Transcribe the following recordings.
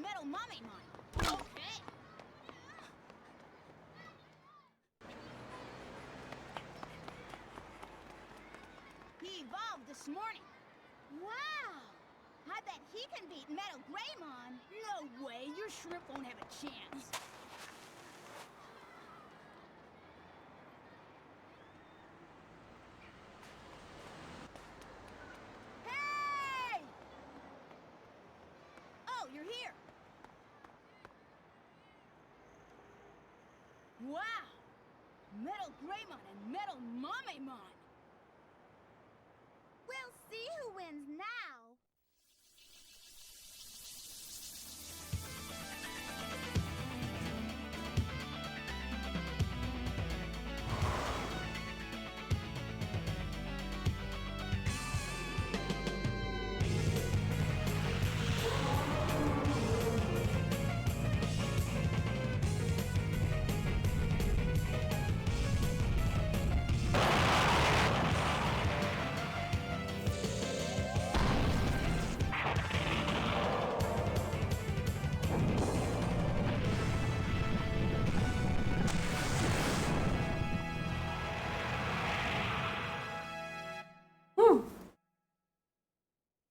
metal mommy mine. Okay. He evolved this morning. Wow! I bet he can beat Metal Greymon. No way, your shrimp won't have a chance. Hey! Oh, you're here. Wow! Metal Greymon and Metal Mamemon. We'll see who wins now.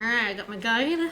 Alright, I got my guide.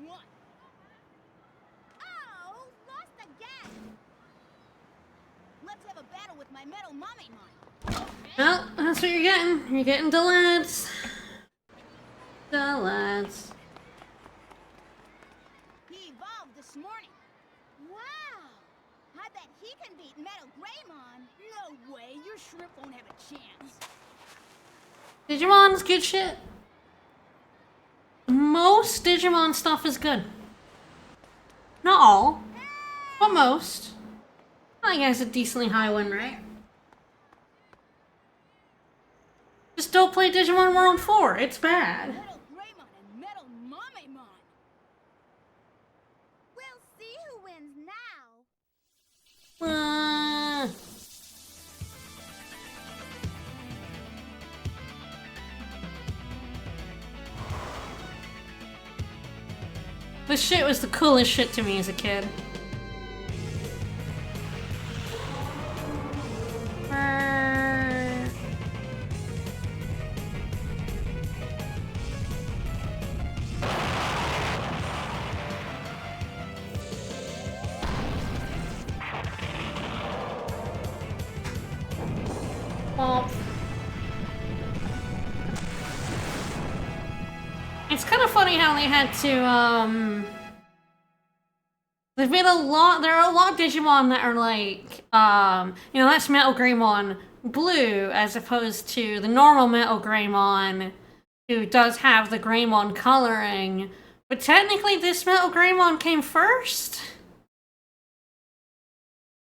#1. Oh, lost again. Let's have a battle with my metal mommy mine. Okay. Well, that's what you're getting. You're getting delads. Delads. He evolved this morning. Wow! I bet he can beat Metal Greymon. No way, your shrimp won't have a chance. Digimon's good shit. Most Digimon stuff is good. Not all, but most. I guess a decently high one, right? Just don't play Digimon World 4. It's bad. Metal Greymon and Metal Mamemon. We'll see who wins now. This shit was the coolest shit to me as a kid. It's kind of funny how they had to, they've made a lot, there are a lot of Digimon that are like, you know, that's Metal Greymon Blue, as opposed to the normal Metal Greymon, who does have the Greymon coloring, but technically this Metal Greymon came first?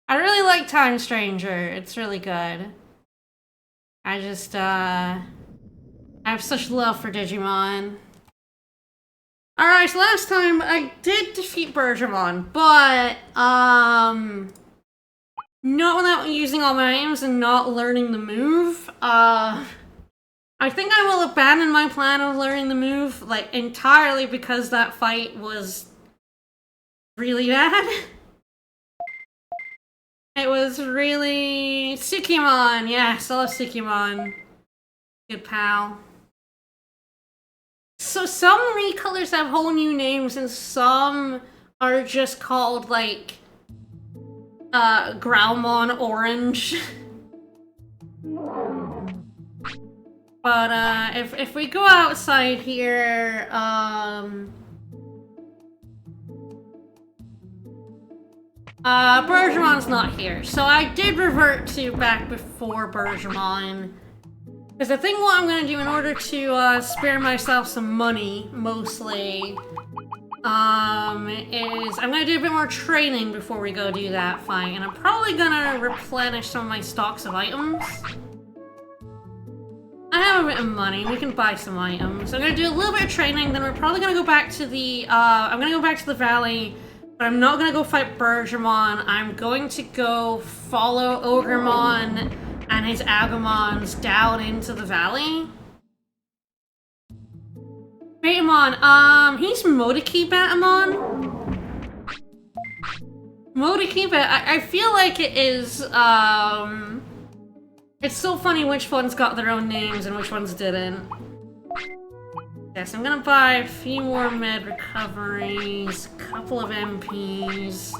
I really like Time Stranger, it's really good. I just, I have such love for Digimon. Alright, so last time I did defeat Bergermon, but, not without using all my items and not learning the move. I think I will abandon my plan of learning the move, like, entirely because that fight was really bad. It was really... Tsukimon! Yes, I love Tsukimon. Good pal. So some recolors have whole new names and some are just called, like, Growlmon Orange. But, if we go outside here, Bergemon's not here, so I did revert to back before Bergemon. Because I think what I'm gonna do in order to spare myself some money, mostly, is I'm gonna do a bit more training before we go do that fight, and I'm probably gonna replenish some of my stocks of items. I have a bit of money, we can buy some items. I'm gonna do a little bit of training, then we're probably gonna go back to the, I'm gonna go back to the valley, but I'm not gonna go fight Bergemon. I'm going to go follow Ogremon and his Agumons down into the valley. Batamon, he's Modiki Batamon. Modiki I feel like it is, it's so funny which ones got their own names and which ones didn't. Yes, I'm gonna buy a few more med recoveries, a couple of MPs.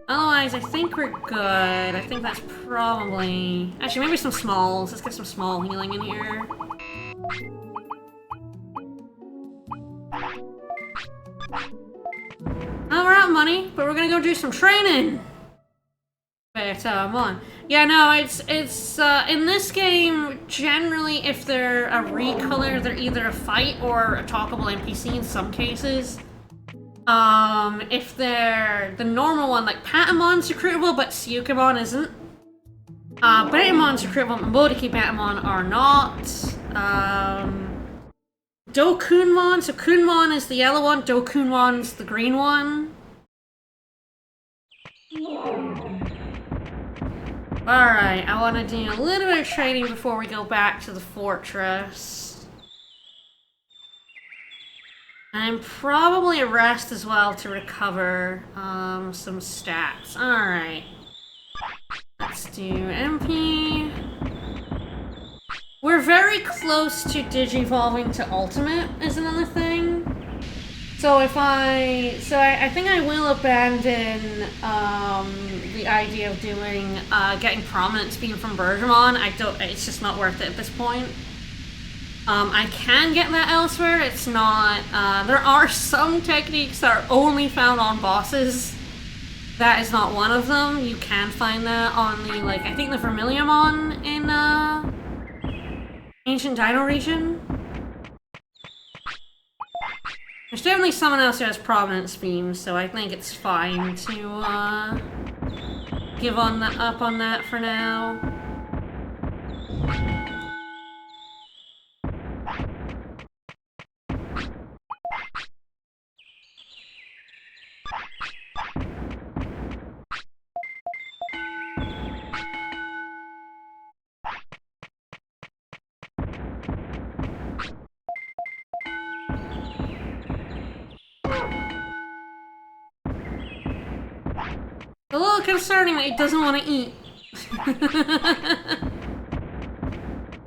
Otherwise, I think we're good. I think that's probably... Actually, maybe some smalls. Let's get some small healing in here. Oh, we're out of money, but we're gonna go do some training. Come on. Yeah, no, it's in this game, generally, if they're a recolor, they're either a fight or a talkable NPC in some cases. If they're the normal one, like Patamon's recruitable, but Syukamon isn't. Batamon's recruitable, but Modiki Batamon are not. Dokunmon, so Kunmon is the yellow one, Dokunmon's the green one. Alright, I want to do a little bit of training before we go back to the fortress. And probably a rest as well to recover some stats. Alright. Let's do MP. We're very close to digivolving to Ultimate is another thing. So if I think I will abandon the idea of doing getting Prominence Beam from Bergemon. It's just not worth it at this point. I can get that elsewhere. It's not. There are some techniques that are only found on bosses. That is not one of them. You can find that on the I think the Vermiliamon in Ancient Dino region. There's definitely someone else who has Prominence Beams, so I think it's fine to give up on that for now. A little concerning that he doesn't want to eat.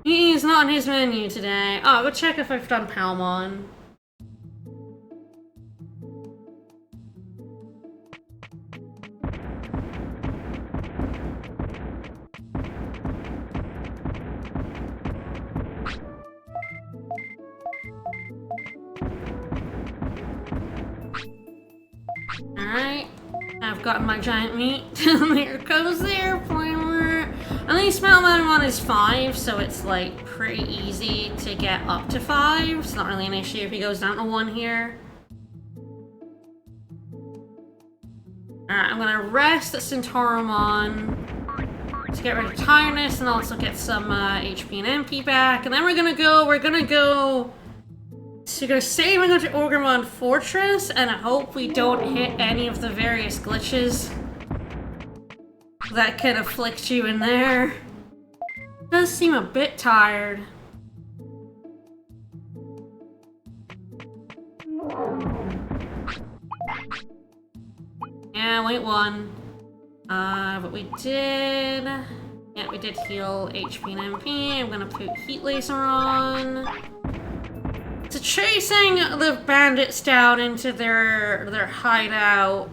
Eating is not on his menu today. Oh, go check if I've done Palmon. Alright. I've gotten my giant meat. There goes the airplane. I think Smeltman 1 is 5, so it's pretty easy to get up to 5. It's not really an issue if he goes down to 1 here. Alright, I'm gonna rest at Centaurimon to get rid of tiredness and also get some HP and MP back. And then we're gonna go so you're gonna save and go to Ogremon Fortress, and I hope we don't hit any of the various glitches that can afflict you in there. Does seem a bit tired. Yeah, wait one. But we did heal HP and MP. I'm gonna put Heat Laser on. So chasing the bandits down into their hideout,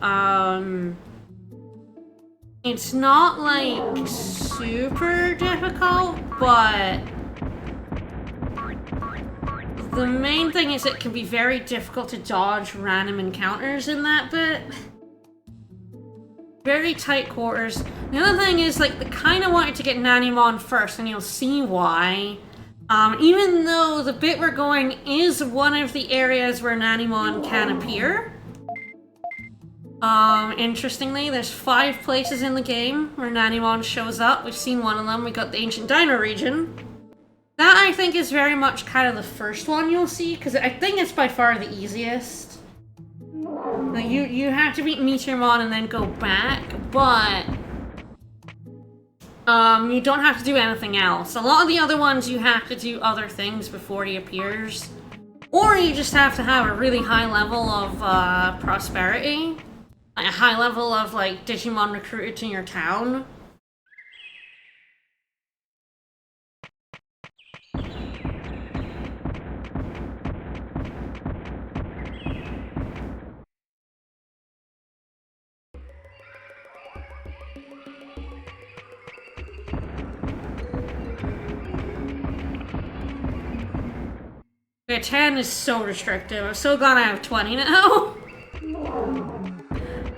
it's not super difficult, but the main thing is it can be very difficult to dodge random encounters in that bit. Very tight quarters. The other thing is, like, they kind of wanted to get Nanimon first, and you'll see why. Even though the bit we're going is one of the areas where Nanimon can appear. Interestingly, there's 5 places in the game where Nanimon shows up. We've seen one of them. We got the Ancient Dino region. That, I think, is very much kind of the first one you'll see, because I think it's by far the easiest. Like, you have to beat Meteormon and then go back, but you don't have to do anything else. A lot of the other ones, you have to do other things before he appears. Or you just have to have a really high level of prosperity. Like a high level of, like, Digimon recruited to your town. Okay, 10 is so restrictive. I'm so glad I have 20 now.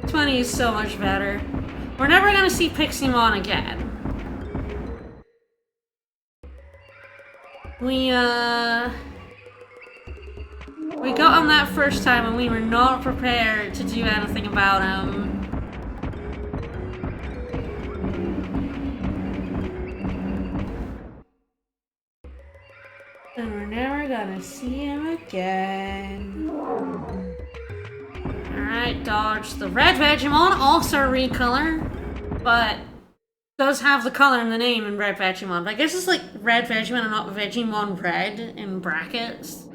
20 is so much better. We're never gonna see Piximon again. We got him that first time and we were not prepared to do anything about him. And we're never gonna see him again. Alright, dodge the red Vegemon, also a recolor, but does have the color in the name in red Vegemon. But I guess it's like red Vegemon and not Vegemon red in brackets.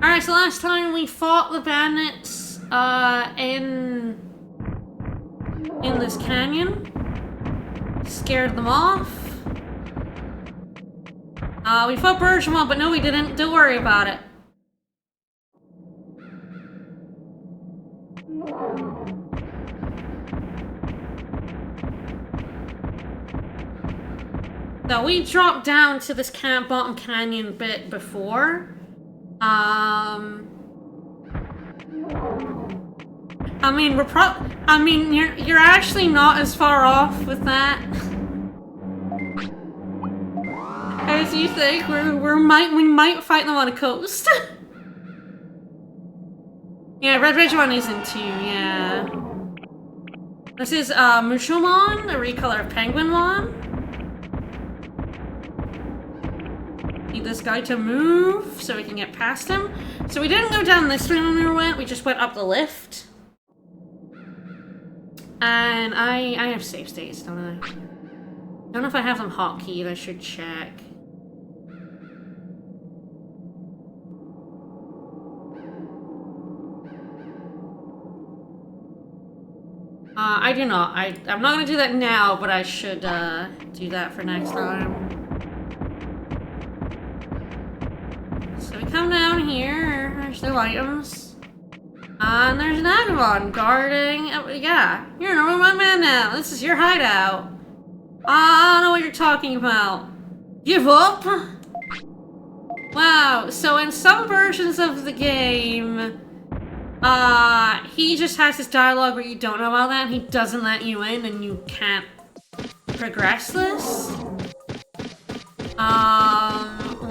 Alright, so last time we fought the bandits, in this canyon. Scared them off. We fought Bergemon, but no we didn't. Don't worry about it. So we dropped down to this bottom canyon bit before. I mean, you're actually not as far off with that as you think. We might fight them on a coast. Yeah, Red Vegemon is in 2, yeah. This is Mushomon, a recolor of Penguinmon. Need this guy to move so we can get past him. So we didn't go down this way when we went, we just went up the lift. And I have save states, don't I? I don't know if I have them hotkeyed, I should check. I do not. I'm not gonna do that now, but I should do that for next time. So we come down here, there's no items. And there's an Agumon guarding, yeah, you're an Agumon man now, this is your hideout. I don't know what you're talking about. Give up? Wow, so in some versions of the game, he just has this dialogue where you don't know about that and he doesn't let you in and you can't progress this.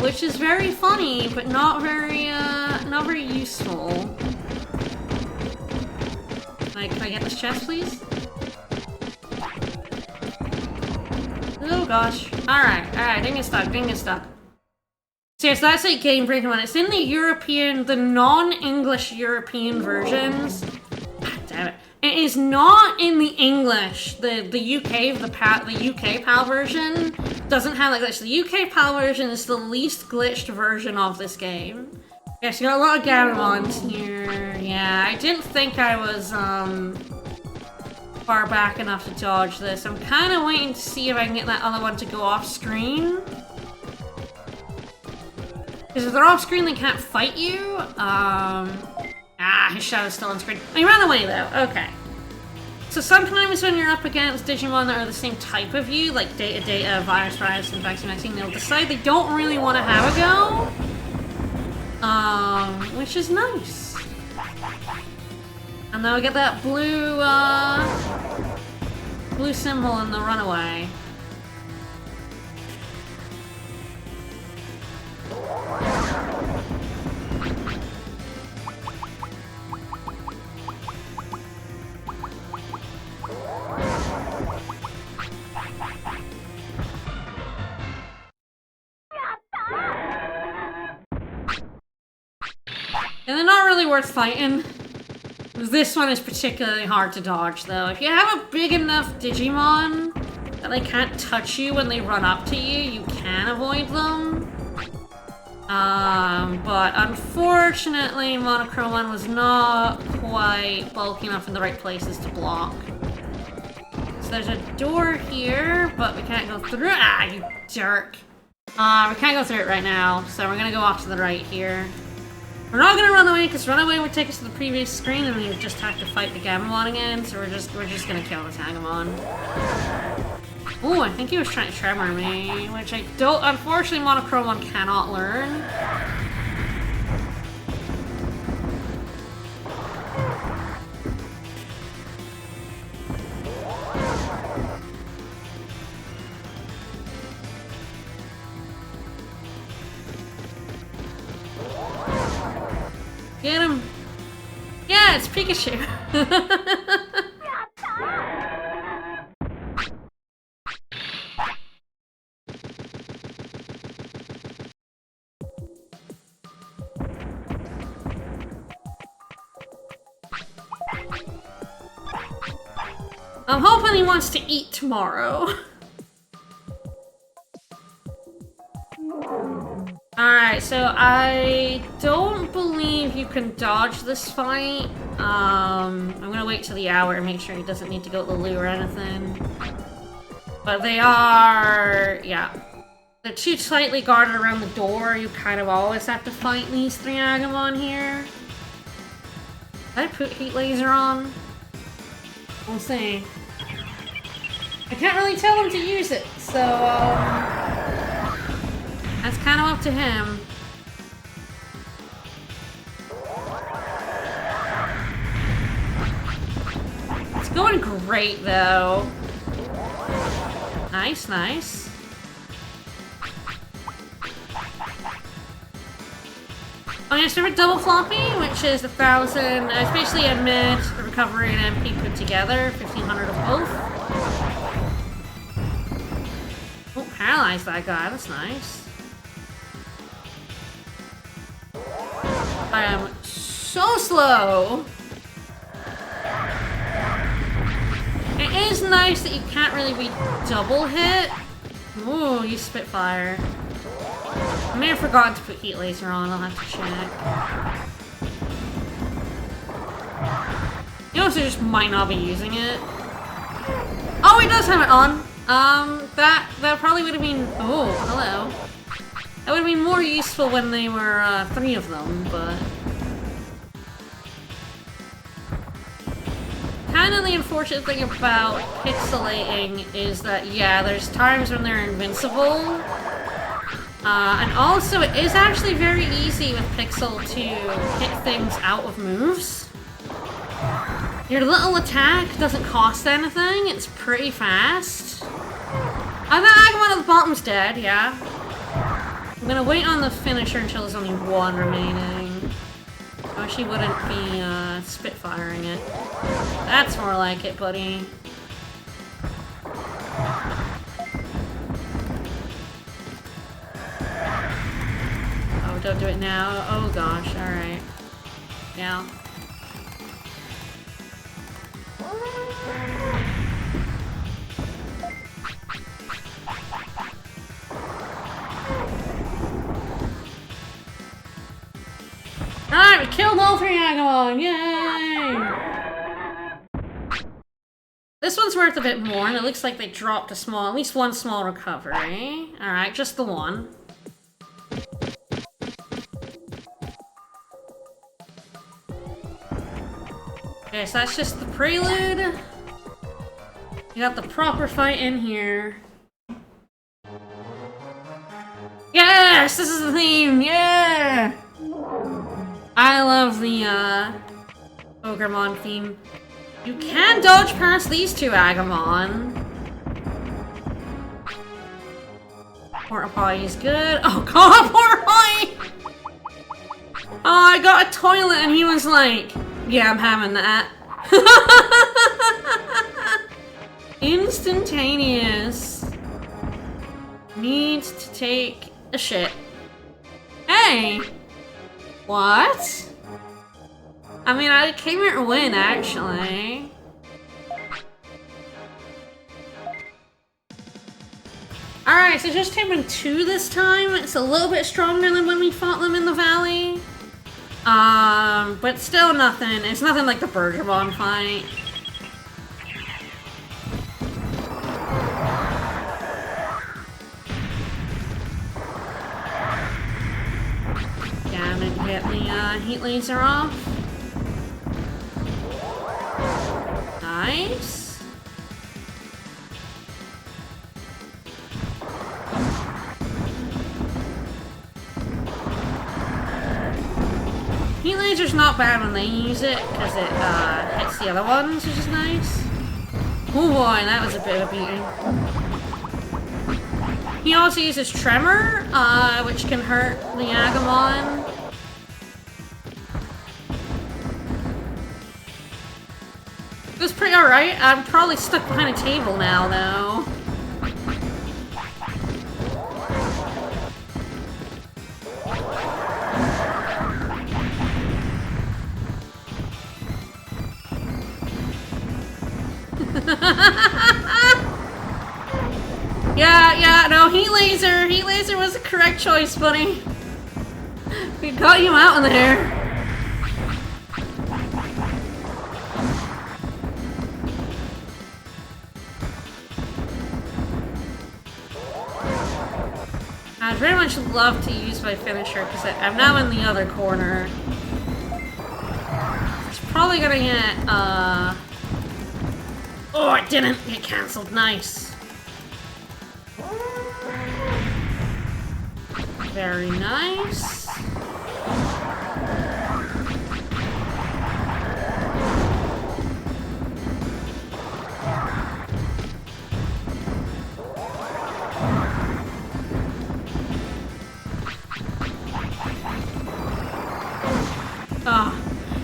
Which is very funny, but not very useful. Like, can I get this chest, please? Oh gosh. Alright, didn't get stuck. So yes, that's like game breaking one. It's in the non-English European versions. God damn it. It is not in the English. The UK PAL version doesn't have like this. The UK PAL version is the least glitched version of this game. Yes, you got a lot of Gabumons here. Yeah, I didn't think I was far back enough to dodge this. I'm kind of waiting to see if I can get that other one to go off screen. Because if they're off screen, they can't fight you. His shadow's still on screen. Oh, he ran away though. Okay. So sometimes when you're up against Digimon that are the same type of you, like Data, Virus, and Vaccine, they'll decide they don't really want to have a go. Which is nice. And then we get that blue, blue symbol in the runaway. And they're not really worth fighting. This one is particularly hard to dodge, though. If you have a big enough Digimon that they can't touch you when they run up to you, you can avoid them. But unfortunately, Monochromon was not quite bulky enough in the right places to block. So there's a door here, but we can't go through. Ah, you jerk. We can't go through it right now, so we're gonna go off to the right here. We're not gonna run away, because runaway would take us to the previous screen and we would just have to fight the Gamamon again, so we're just gonna kill the Tagamon. Ooh, I think he was trying to tremor me, which I don't, unfortunately Monochromon cannot learn. Get him! Yeah, it's Pikachu! I'm hoping he wants to eat tomorrow. Alright, so I don't believe you can dodge this fight. I'm gonna wait till the hour and make sure he doesn't need to go to the loo or anything. But they are... yeah. They're too tightly guarded around the door. You kind of always have to fight these three Agamon here. Did I put Heat Laser on? We'll see. I can't really tell him to use it, so, that's kind of up to him. It's going great, though. Nice, nice. Oh, yes, remember Double Floppy, which is 1,000, it's basically a mid, a recovery, and MP put together, 1,500 of both. Oh, paralyzed that guy, that's nice. I am so slow. It is nice that you can't really be double hit. Ooh, you Spitfire. I may have forgotten to put Heat Laser on, I'll have to check. You also just might not be using it. Oh, he does have it on! That probably would have been... oh, hello. That would have been more useful when they were, 3 of them, but... kind of the unfortunate thing about pixelating is that, yeah, there's times when they're invincible. And also, it is actually very easy with Pixel to hit things out of moves. Your little attack doesn't cost anything, it's pretty fast. I think Agumon at the bottom's dead, yeah. I'm gonna wait on the finisher until there's only 1 remaining. I wish he wouldn't be spitfiring it. That's more like it, buddy. Oh, don't do it now. Oh gosh, alright. Yeah. Alright, we killed all 3 Agumon! Yay! This one's worth a bit more, and it looks like they dropped a small, at least 1 small recovery. Alright, just the 1. Okay, so that's just the prelude. You got the proper fight in here. Yes! This is the theme! Yeah! I love the, Ogremon theme. You can dodge past these two Agumon. Porta Potty is good. Oh god, Porta Potty! Oh, I got a toilet and he was like, yeah, I'm having that. Instantaneous. Needs to take a shit. Hey! What? I mean, I came here to win, actually. Alright, so just Digimon 2 this time. It's a little bit stronger than when we fought them in the valley. But still nothing. It's nothing like the Bergeron fight. Yeah, I'm gonna get the heat laser off. Nice. Heat laser's not bad when they use it, because it hits the other ones, which is nice. Oh boy, that was a bit of a beating. He also uses Tremor, which can hurt the Agumon. It was pretty alright. I'm probably stuck behind a table now, though. Yeah, no, Heat Laser was the correct choice, buddy. We got you out in there. I'd very much love to use my finisher, because I'm now in the other corner. It's probably gonna get, oh, it didn't get cancelled. Nice. Very nice.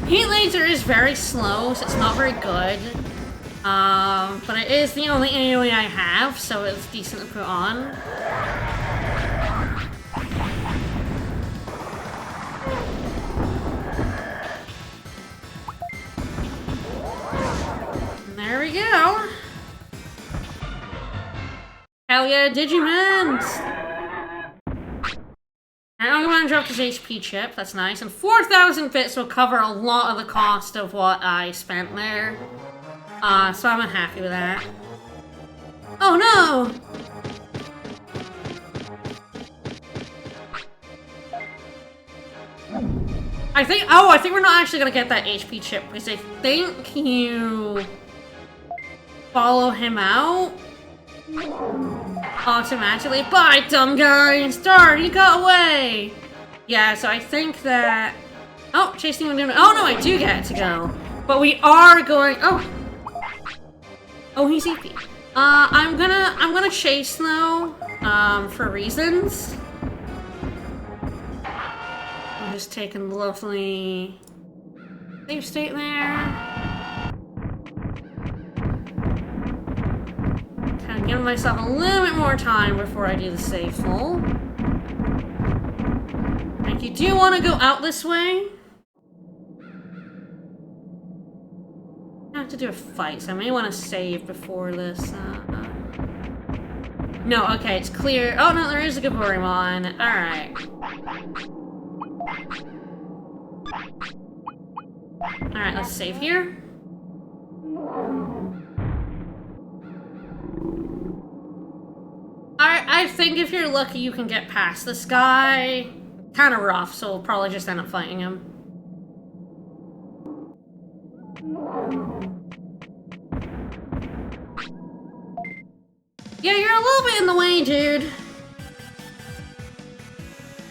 Heat Laser is very slow, so it's not very good. But it is the only AoE I have, so it's decent to put on. There we go. Hell yeah, Digimon! And I'm gonna drop his HP chip, that's nice. And 4,000 bits will cover a lot of the cost of what I spent there. So I'm happy with that. Oh no! I think we're not actually gonna get that HP chip because I think you follow him out automatically. Bye, dumb guy! Darn, he got away! Yeah, so I think that... Oh, chasing him down. Oh no, I do get to go. But we are going... Oh! Oh, he's EP. I'm gonna chase though, for reasons. I'm just taking the lovely save state there. Kind of giving myself a little bit more time before I do the save full. Like, you do want to go out this way. I have to do a fight, so I may want to save before this. No, okay, it's clear. Oh no, there is a Gaburimon. Alright. Alright, let's save here. I think if you're lucky, you can get past this guy. Kind of rough, so we'll probably just end up fighting him. Yeah, you're a little bit in the way, dude.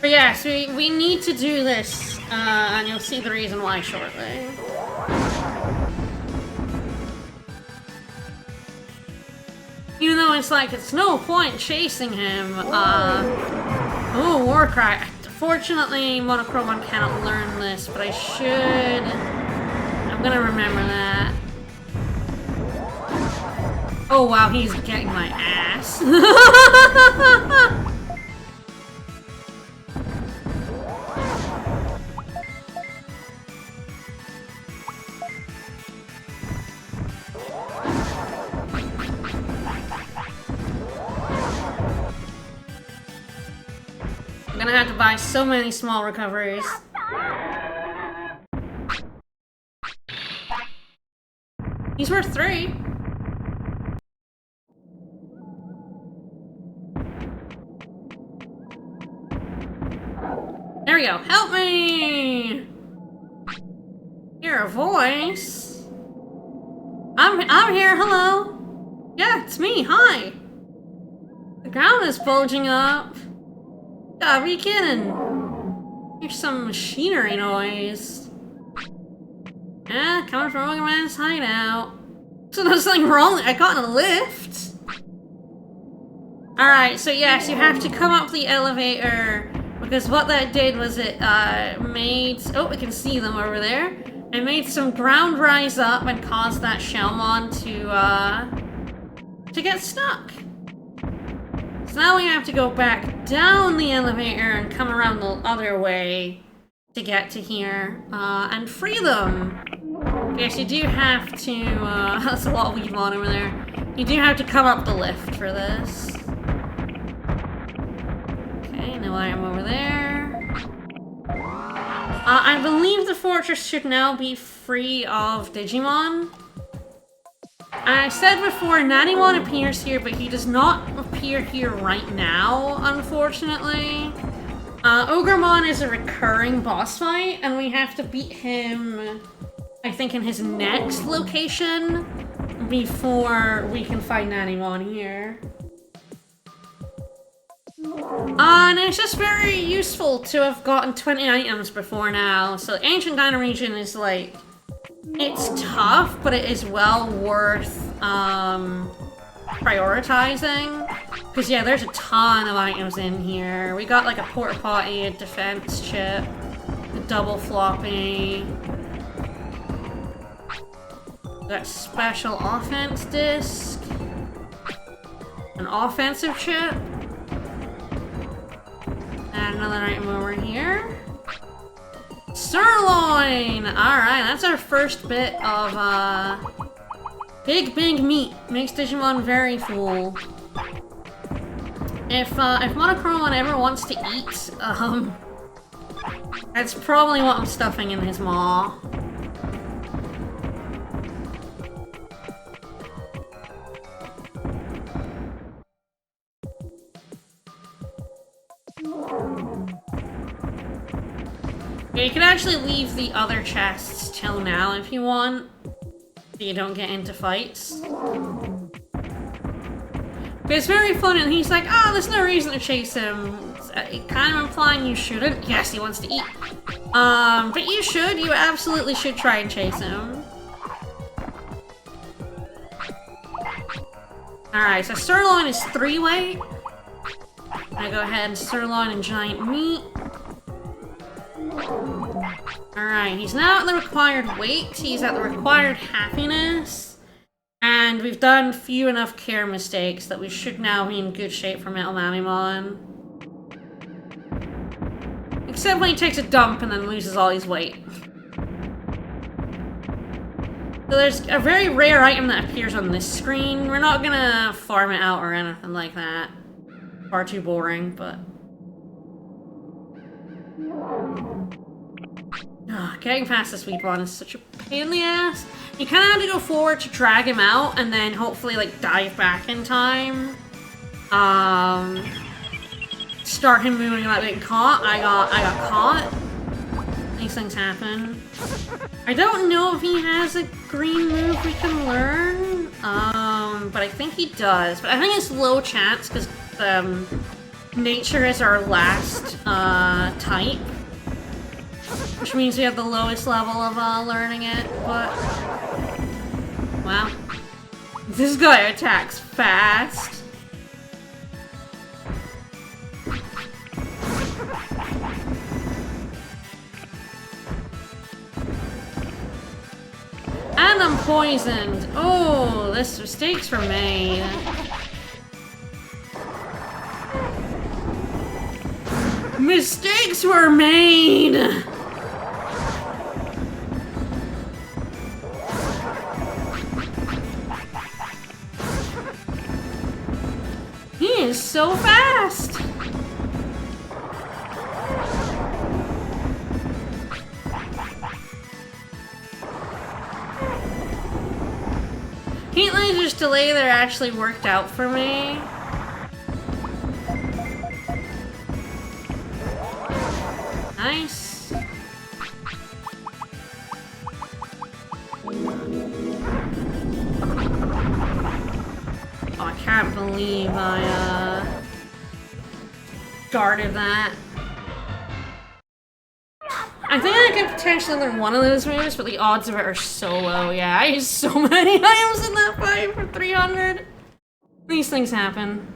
But yes, we need to do this, and you'll see the reason why shortly. Even though it's like, it's no point chasing him, oh, Warcry. Fortunately, Monochromon cannot learn this, but I should... I'm gonna remember that. Oh wow, he's getting my ass. I'm gonna have to buy so many small recoveries. He's worth 3. There we go. Help me! Hear a voice. I'm here. Hello. Yeah, it's me. Hi. The ground is bulging up. Gotta be kidding. Here's some machinery noise. Yeah, coming from Ogaman's hideout. So there's something wrong. I got in a lift. Alright, so yes, you have to come up the elevator. Because what that did was it made... Oh, we can see them over there. It made some ground rise up and caused that Shellmon to get stuck. So now we have to go back down the elevator and come around the other way to get to here and free them. Yes, you do have to... that's a lot of Weedmon over there. You do have to come up the lift for this. Okay, no item over there. I believe the fortress should now be free of Digimon. I said before, Nanimon appears here, but he does not appear here right now, unfortunately. Ogremon is a recurring boss fight, and we have to beat him, I think, in his next location before we can find Nanimon here. And it's just very useful to have gotten 20 items before now. So Ancient Dino Region is like, it's tough, but it is well worth prioritizing. Because yeah, there's a ton of items in here. We got like a porta potty, a defense chip, a double floppy. We got special offense disc, an offensive chip. And another item over here. Sirloin! Alright, that's our first bit of, big meat. Makes Digimon very full. If Monochromon ever wants to eat, that's probably what I'm stuffing in his maw. Yeah, you can actually leave the other chests till now if you want, so you don't get into fights. But it's very fun, and he's like, oh, there's no reason to chase him. It's kind of implying you shouldn't. Yes, he wants to eat. But you should. You absolutely should try and chase him. Alright, so sirloin is 3 weight. I go ahead and sirloin and giant meat. Alright, he's now at the required weight, he's at the required happiness, and we've done few enough care mistakes that we should now be in good shape for Metal Nanimon. Except when he takes a dump and then loses all his weight. So there's a very rare item that appears on this screen. We're not gonna farm it out or anything like that. Far too boring, but... getting past this Weedmon is such a pain in the ass. You kind of have to go forward to drag him out and then hopefully like dive back in time. Start him moving without getting caught. I got caught. These things happen. I don't know if he has a green move we can learn. but I think he does. But I think it's low chance because nature is our last type, which means we have the lowest level of learning it. But wow, this guy attacks fast. And I'm poisoned. Oh, this mistakes were made. Mistakes were made. He is so fast. Heat Laser's delay there actually worked out for me. Nice. Oh, I can't believe I guarded that. I think I could potentially learn one of those moves, but the odds of it are so low. Yeah, I used so many items in that fight for 300. These things happen.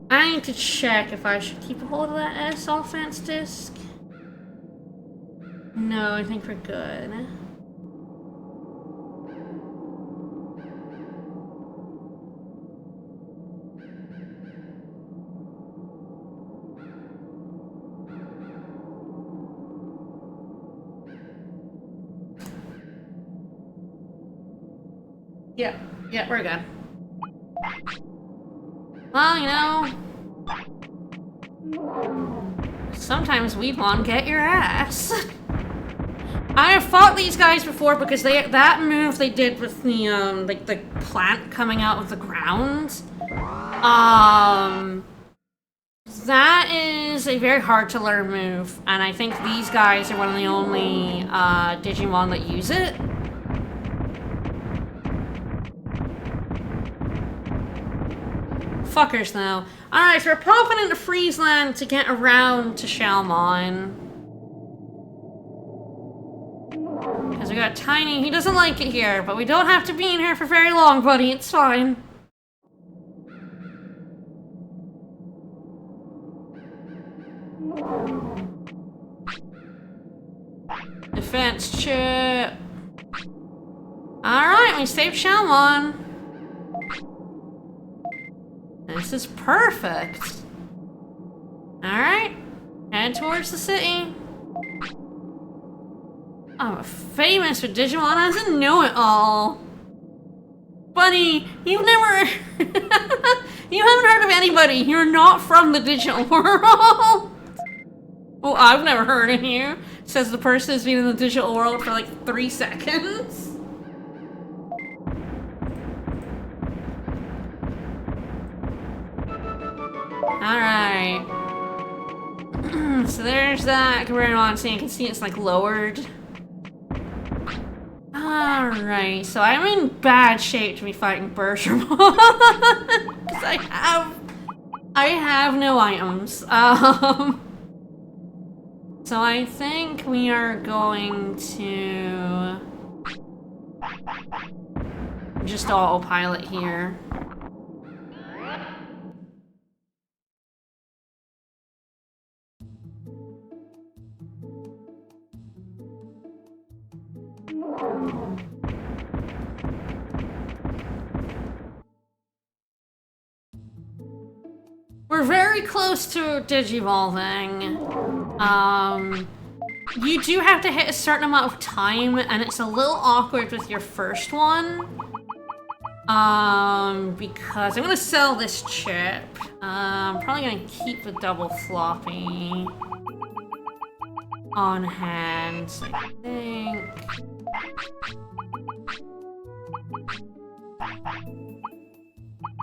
I need to check if I should keep a hold of that S offense disc. No, I think we're good. Yeah, we're good. Well, you know, sometimes Weedmon get your ass. I have fought these guys before because that move they did with the like the plant coming out of the ground. That is a very hard to learn move, and I think these guys are one of the only Digimon that use it. Fuckers, though. Alright, so we're popping into Freezeland to get around to Shalmon. Because we got Tiny. He doesn't like it here, but we don't have to be in here for very long, buddy. It's fine. Defense chip. Alright, we saved Shalmon. This is perfect. Alright. Head towards the city. I'm famous for Digimon as a know-it-all. Buddy, you've never... you haven't heard of anybody. You're not from the digital world. Well, I've never heard of you, says the person who's been in the digital world for like 3 seconds. Alright. So there's that Greymon, so you can see it's like lowered. Alright, so I'm in bad shape to be fighting Bertramon. Because I have no items. So I think we are going to just autopilot here. We're very close to Digivolving. You do have to hit a certain amount of time, and it's a little awkward with your first one. Because I'm gonna sell this chip. I'm probably gonna keep the double floppy on hand, I think.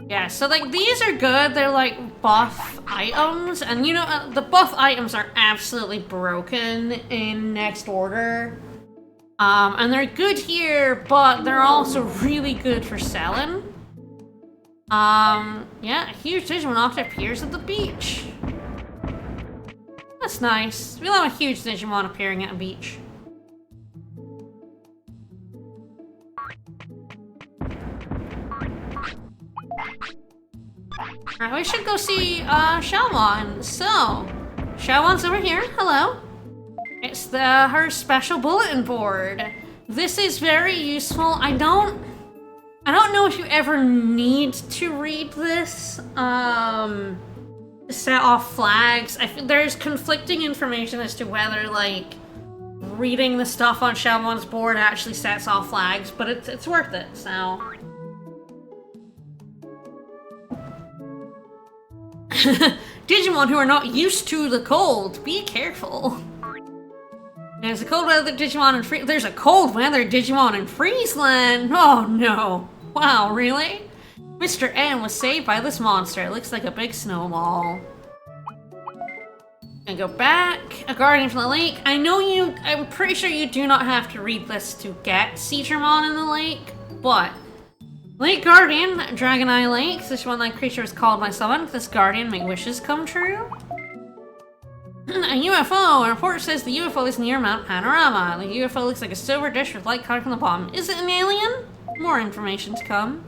Yeah, so like these are good. They're like buff items, and you know the buff items are absolutely broken in next order. And they're good here, but they're also really good for selling. Yeah, a huge Digimon often appears at the beach. That's nice. We love a huge Digimon appearing at a beach. Alright, we should go see, Xiaomon. So, Xiaomon's over here. Hello. It's her special bulletin board. This is very useful. I don't know if you ever need to read this, to set off flags. There's conflicting information as to whether, like, reading the stuff on Xiaomon's board actually sets off flags, but it's worth it, so. Digimon who are not used to the cold, be careful. There's a cold weather Digimon in There's a cold weather Digimon in Friesland. Oh no! Wow, really? Mr. M was saved by this monster. It looks like a big snowball. And go back. A guardian from the lake. I'm pretty sure you do not have to read this to get Seedramon in the lake, but Lake Guardian, Dragon Eye Lake. This one-like creature is called by someone. This guardian make wishes come true. A UFO. A report says the UFO is near Mount Panorama. The UFO looks like a silver dish with light coming from the bottom. Is it an alien? More information to come.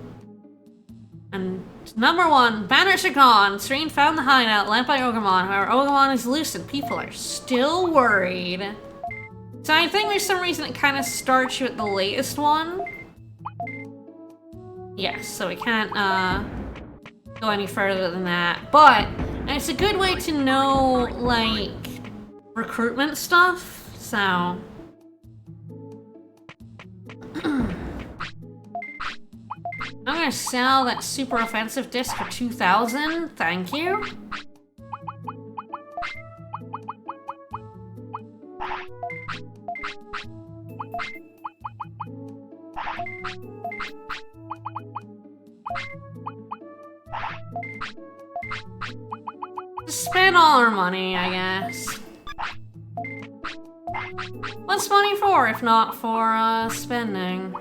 And number 1, banners are gone. Serene found the hideout led by Ogamon. However, Ogamon is lucid. People are still worried. So I think there's some reason it kind of starts you at the latest one. Yes, so we can't go any further than that. But it's a good way to know, like, recruitment stuff, so. I'm gonna sell that super offensive disc for 2,000. Thank you. Spend all our money, I guess. What's money for, if not for, spending?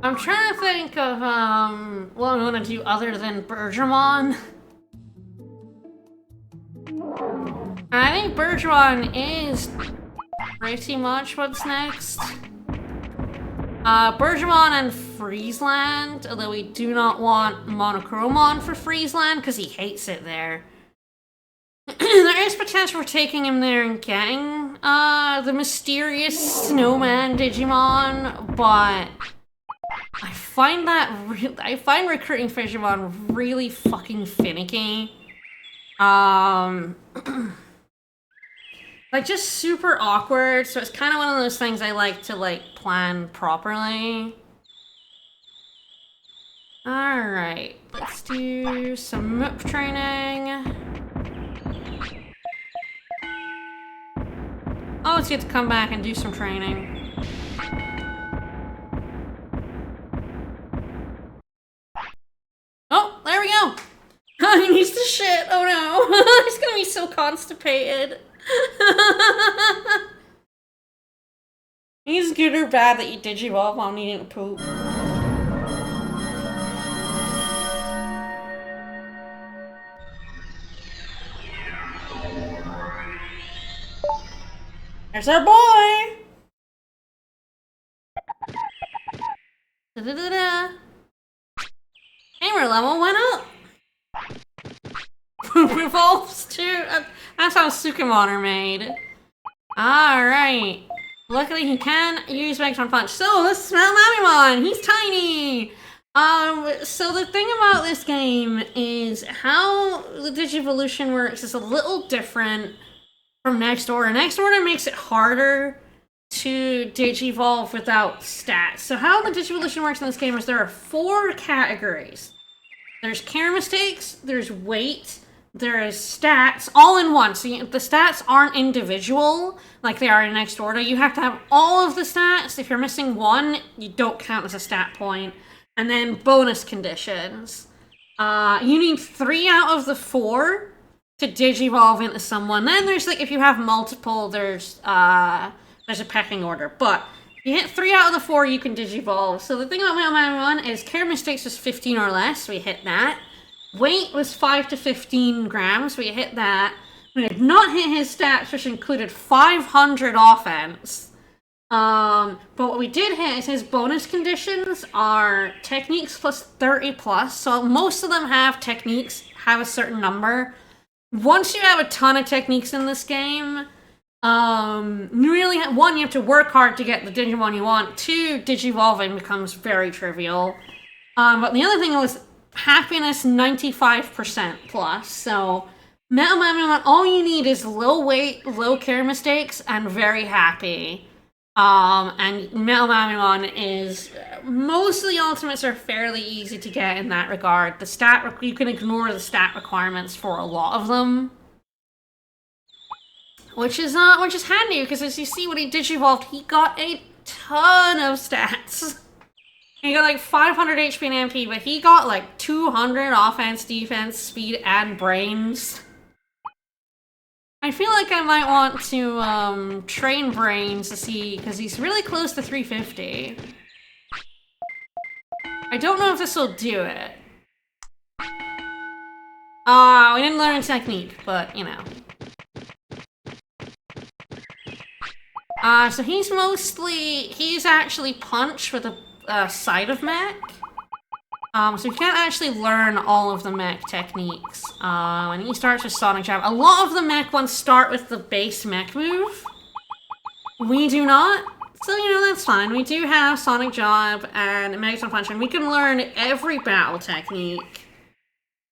I'm trying to think of, what I'm gonna do other than Bergermon. I think Bergermon is pretty much what's next. Bergermon and Friesland, although we do not want Monochromon for Friesland because he hates it there. There is potential for taking him there and getting, the mysterious snowman Digimon, but I find recruiting Fishermon really fucking finicky. Like, just super awkward, so it's kind of one of those things I like to, like, plan properly. Alright, let's do some MOOP training. Oh, let's get to come back and do some training. Oh, there we go! He needs to shit, oh no! He's gonna be so constipated. He's good or bad that you digivolve while needing to poop. There's our boy! Da-da-da-da. Gamer level went up! Poop evolves too? That's how Sukamon are made. Alright. Luckily he can use Megatron Punch. So let's smell Mamimon! He's tiny! So the thing about this game is how the Digivolution works is a little different from Next Order. Next Order makes it harder to Digivolve without stats. So how the Digivolution works in this game is there are 4 categories. There's care mistakes, there's weight, there is stats all in one. So the stats aren't individual like they are in Next Order. You have to have all of the stats. If you're missing one, you don't count as a stat point. And then bonus conditions. You need 3 out of the 4 to digivolve into someone. Then there's like, if you have multiple, there's a pecking order. But if you hit 3 out of the 4, you can digivolve. So the thing about Metal Man 1 is care mistakes was 15 or less. We hit that. Weight was 5 to 15 grams. We hit that. We did not hit his stats, which included 500 offense. But what we did hit is his bonus conditions are techniques plus 30 plus. So most of them have techniques, have a certain number. Once you have a ton of techniques in this game, you really have, 1, you have to work hard to get the Digimon you want. 2, digivolving becomes very trivial. But the other thing was happiness 95% plus. So Metal Man, all you need is low weight, low care mistakes, and very happy. And Metal Man is, most of the ultimates are fairly easy to get in that regard. The stat, you can ignore the stat requirements for a lot of them. Which is handy, because as you see when he digivolved, he got a ton of stats. He got like 500 HP and MP, but he got like 200 offense, defense, speed, and brains. I feel like I might want to train brains to see, because he's really close to 350. I don't know if this will do it. We didn't learn technique, but you know. So he's actually punch with a side of mech. So you can't actually learn all of the mech techniques. And he starts with Sonic Jab. A lot of the mech ones start with the base mech move. We do not. So, you know, that's fine. We do have Sonic Jab and Megaton Punch, and we can learn every battle technique.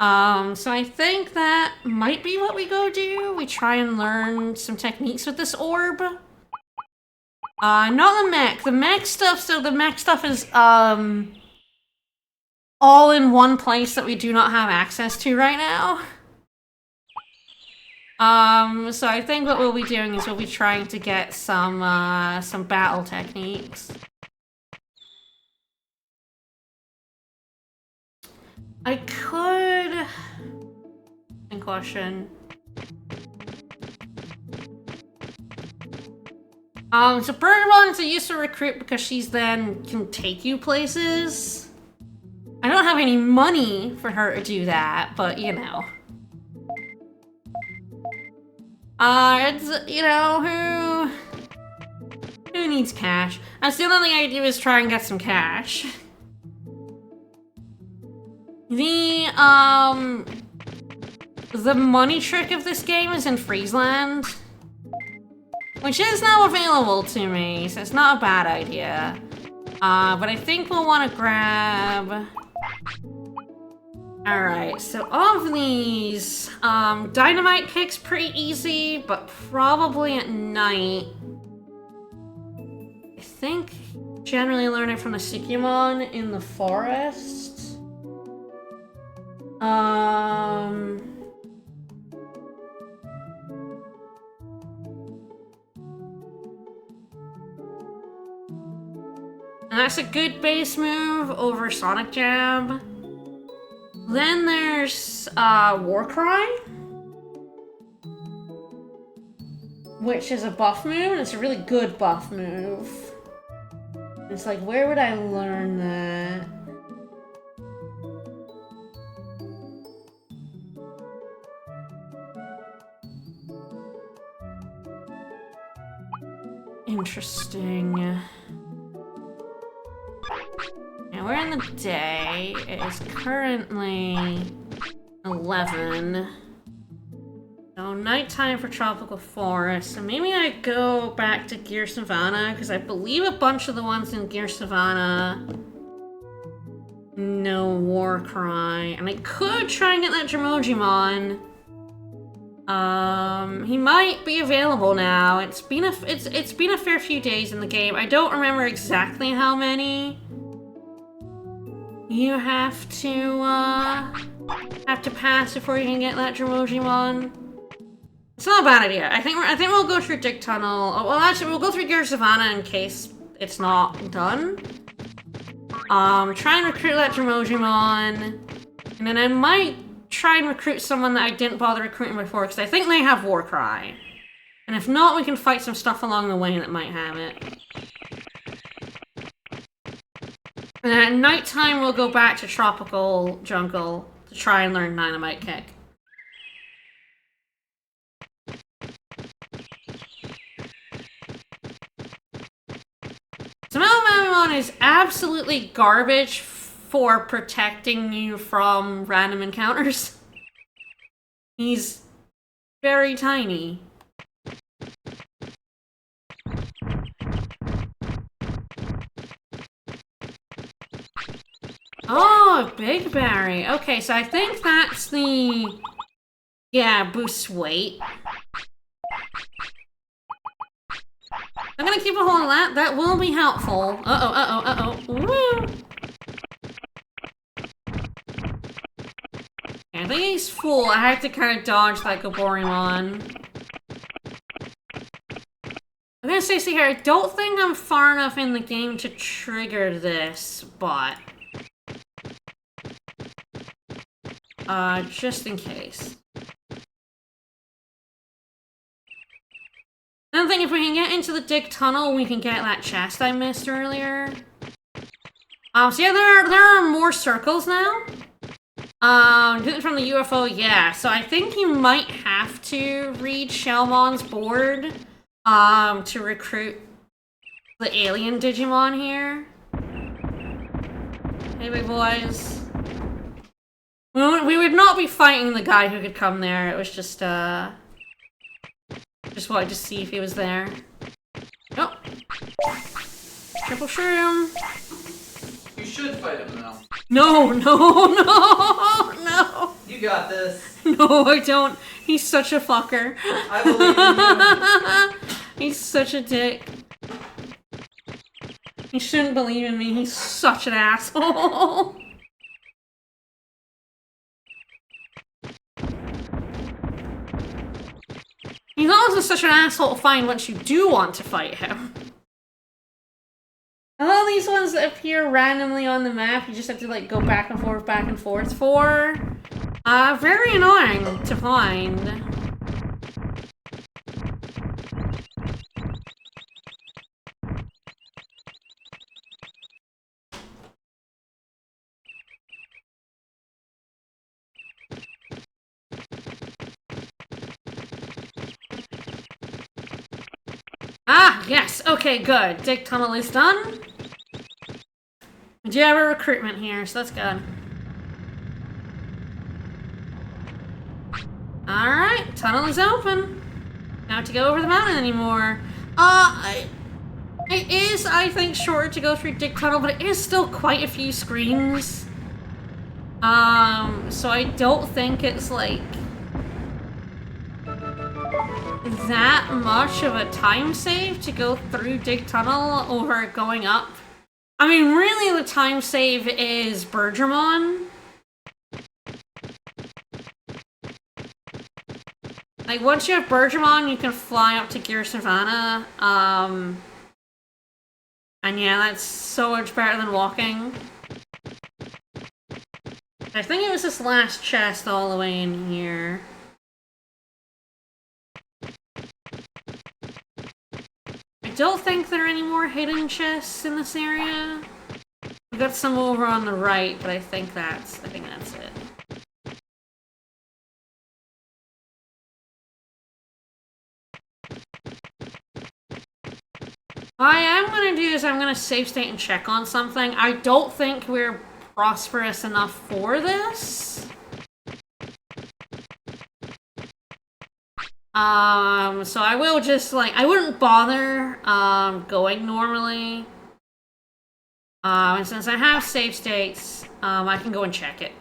So I think that might be what we go do. We try and learn some techniques with this orb. Not the mech. The mech stuff, so the mech stuff is, all in one place that we do not have access to right now. So I think what we'll be doing is we'll be trying to get some battle techniques. I could... in question. So Bergamot's a useful recruit because she's then can take you places. I don't have any money for her to do that, but you know. It's, you know, who needs cash? That's the only thing I do is try and get some cash. The money trick of this game is in Friesland, which is now available to me, so it's not a bad idea. But I think we'll want to grab... Alright, so of these, Dynamite Kick's pretty easy, but probably at night. I think generally learn it from the Digimon in the forest. And that's a good base move over Sonic Jab. Then there's Warcry, which is a buff move, and it's a really good buff move. It's like, where would I learn that? Interesting. Now we're in the day. It is currently 11. So nighttime for Tropical Forest. So maybe I go back to Gear Savannah, because I believe a bunch of the ones in Gear Savannah know Warcry. And I could try and get that Jimojimon. He might be available now. It's been a fair few days in the game. I don't remember exactly how many. You have to have to pass before you can get that Dromojimon. It's not a bad idea. I think we'll go through Dig Tunnel. Oh, well, actually, we'll go through Gear Savannah in case it's not done. Try and recruit that Dromojimon, and then I might try and recruit someone that I didn't bother recruiting before, because I think they have Warcry. And if not, we can fight some stuff along the way that might have it. And at nighttime, we'll go back to Tropical Jungle to try and learn Dynamite Kick. So Metalmon is absolutely garbage for protecting you from random encounters. He's very tiny. Oh, Big Berry. Okay, so I think that's the... Yeah, boosts weight. I'm gonna keep a hold of that. That will be helpful. Woo! I think he's full. I have to kind of dodge that Goborimon. I'm gonna say, see here, I don't think I'm far enough in the game to trigger this, but... just in case. Another thing, if we can get into the Dig Tunnel, we can get that chest I missed earlier. So yeah, there are more circles now. From the UFO, yeah. So I think you might have to read Shellmon's board, to recruit the alien Digimon here. Hey, big boys. We would not be fighting the guy who could come there. It was just wanted to see if he was there. Oh. Triple shroom. You should fight him now. No. You got this. No, I don't. He's such a fucker. I believe in you. He's such a dick. He shouldn't believe in me. He's such an asshole. He's also such an asshole to find once you do want to fight him. And all these ones that appear randomly on the map, you just have to like go back and forth for. Very annoying to find. Ah, yes, okay, good. Dig Tunnel is done. We do have a recruitment here, so that's good. Alright, tunnel is open. Don't have to go over the mountain anymore. It is, I think, shorter to go through Dig Tunnel, but it is still quite a few screens. So I don't think it's, like, that much of a time save to go through Dig Tunnel over going up. I mean, really the time save is Bergermon. Like, once you have Bergermon, you can fly up to Gear Savannah. And yeah, that's so much better than walking. I think it was this last chest all the way in here. I don't think there are any more hidden chests in this area. We got some over on the right, but I think that's it. What I am gonna do is I'm gonna save state and check on something. I don't think we're prosperous enough for this. So I will just, like, I wouldn't bother, going normally. And since I have save states, I can go and check it.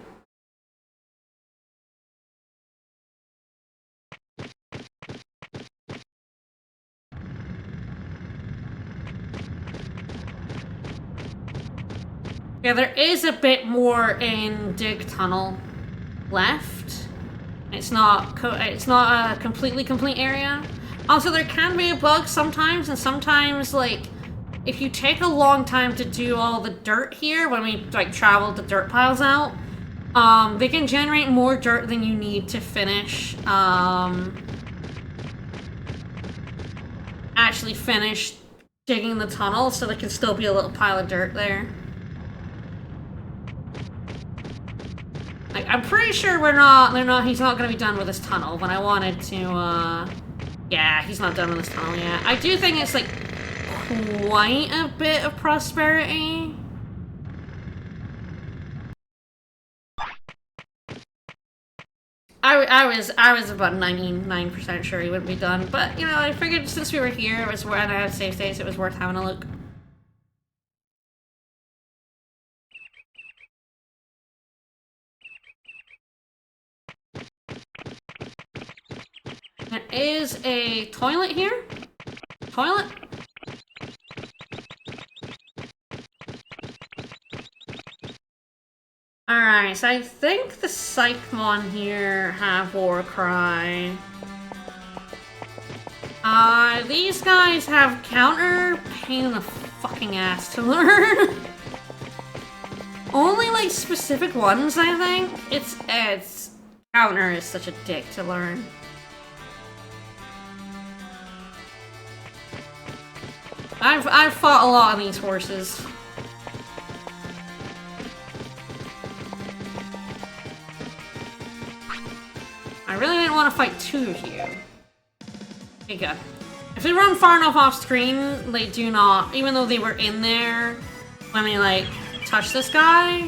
Yeah, there is a bit more in Dig Tunnel. left. It's not a completely complete area. Also, there can be a bug sometimes, and sometimes, like, if you take a long time to do all the dirt here, when we, like, travel the dirt piles out, they can generate more dirt than you need to finish, actually finish digging the tunnel, so there can still be a little pile of dirt there. Like, I'm pretty sure he's not gonna be done with this tunnel when I wanted to, yeah, he's not done with this tunnel yet. I do think it's, like, quite a bit of prosperity. I was about 99% sure he wouldn't be done, but, you know, I figured since we were here, it was, and I had save states, it was worth having a look. There is a toilet here. Toilet? Alright, so I think the Psychmon here have Warcry. These guys have counter, pain in the fucking ass to learn. Only, like, specific ones, I think. It's counter is such a dick to learn. I've fought a lot on these horses. I really didn't want to fight two of you. Okay, good. If they run far enough off screen, they do not, even though they were in there when they, like, touched this guy,